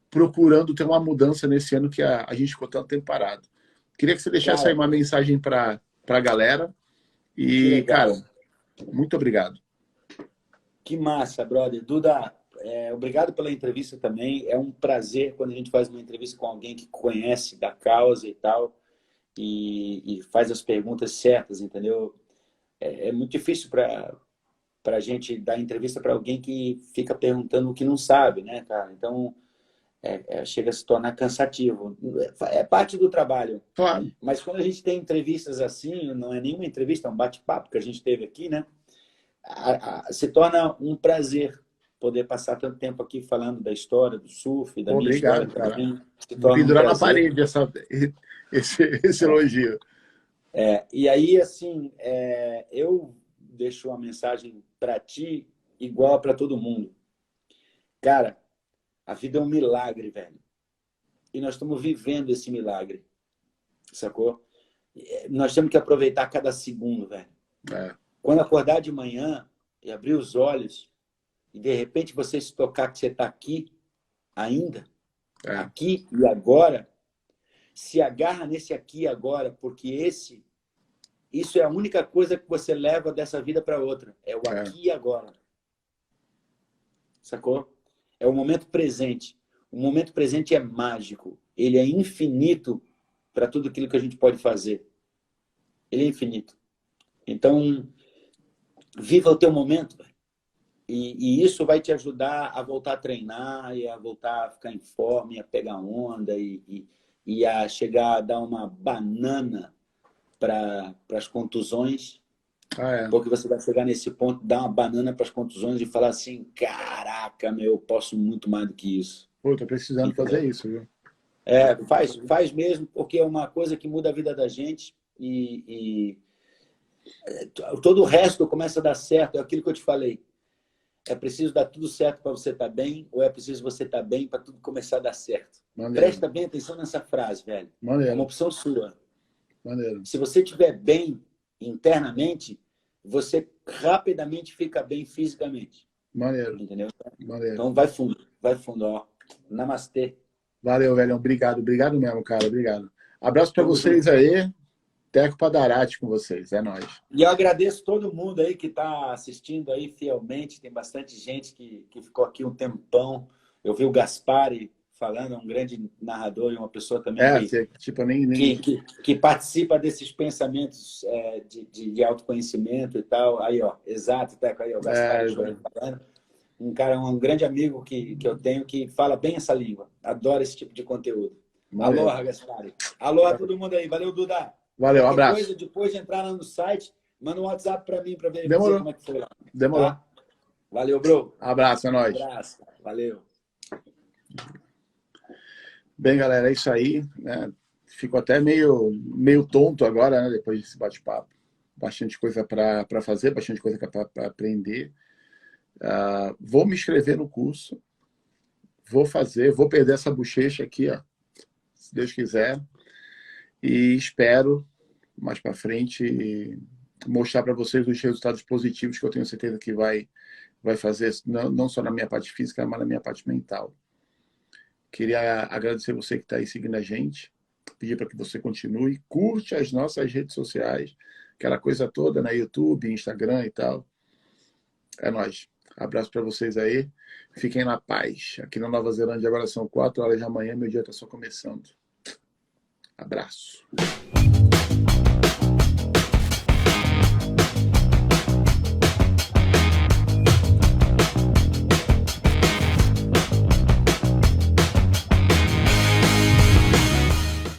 procurando ter uma mudança nesse ano que a gente ficou tanto tempo parado. Queria que você deixasse aí Cara, uma mensagem para a galera. que E, cara, legal. muito obrigado. Que massa, brother. Duda, obrigado pela entrevista também. É um prazer quando a gente faz uma entrevista com alguém que conhece da causa e tal, e faz as perguntas certas, entendeu? É muito difícil para a gente dar entrevista para alguém que fica perguntando o que não sabe, né, cara? Então, chega a se tornar cansativo. É parte do trabalho. Claro. Mas quando a gente tem entrevistas assim, não é nenhuma entrevista, é um bate-papo que a gente teve aqui, né? Se torna um prazer poder passar tanto tempo aqui falando da história do surf, da minha Obrigado, história também. Se vou torna um pendurar na prazer. parede esse elogio. E aí, assim, eu deixo uma mensagem para ti igual para todo mundo. Cara, a vida é um milagre, velho. E nós estamos vivendo esse milagre, sacou? Nós temos que aproveitar cada segundo, velho. Quando acordar de manhã e abrir os olhos e de repente você se tocar que você está aqui ainda, aqui e agora, se agarra nesse aqui e agora, porque isso é a única coisa que você leva dessa vida para outra. É o aqui e agora. Sacou? É o momento presente. O momento presente é mágico. Ele é infinito para tudo aquilo que a gente pode fazer. Ele é infinito. Então, viva o teu momento, velho. E isso vai te ajudar a voltar a treinar e a voltar a ficar em forma, e a pegar onda e a chegar a dar uma banana para as contusões. Porque você vai chegar nesse ponto, dar uma banana para as contusões e falar assim, caraca, meu, eu posso muito mais do que isso. Pô, tô precisando fazer isso, viu? Faz mesmo, porque é uma coisa que muda a vida da gente e todo o resto começa a dar certo. É aquilo que eu te falei. É preciso dar tudo certo para você estar bem ou é preciso você estar bem para tudo começar a dar certo? Maneiro. Presta bem atenção nessa frase, velho. Maneiro. É uma opção sua. Maneiro. Se você estiver bem internamente, você rapidamente fica bem fisicamente. Maneiro. Entendeu? Maneiro. Então vai fundo, ó. Namastê. Valeu, velho. Obrigado mesmo, cara. Obrigado. Abraço para vocês aí. Teco Padarati com vocês. É nóis. E eu agradeço todo mundo aí que está assistindo aí fielmente. Tem bastante gente que ficou aqui um tempão. Eu vi o Gaspari falando, um grande narrador e uma pessoa também que participa desses pensamentos de autoconhecimento e tal. Aí, ó, exato, Teco, aí, ó, o Gaspari falando. Um grande amigo que eu tenho que fala bem essa língua. Adoro esse tipo de conteúdo. Aloha, Gaspari. Aloha todo mundo aí. Valeu, Duda. Valeu, um abraço. Depois de entrar lá no site, manda um WhatsApp para mim para ver como é que foi lá. Demorou. Tá? Valeu, bro. Abraço, é nóis. Abraço. Valeu. Bem, galera, é isso aí. Né? Fico até meio tonto agora, né? Depois desse bate-papo. Bastante coisa para fazer, bastante coisa para aprender. Vou me inscrever no curso. Vou perder essa bochecha aqui, ó, se Deus quiser. E espero, mais para frente, mostrar para vocês os resultados positivos que eu tenho certeza que vai fazer, não só na minha parte física, mas na minha parte mental. Queria agradecer você que está aí seguindo a gente, pedir para que você continue, curte as nossas redes sociais, aquela coisa toda, na YouTube, Instagram e tal. É nóis. Abraço para vocês aí. Fiquem na paz. Aqui na Nova Zelândia agora são 4 horas da manhã, meu dia está só começando. Abraço.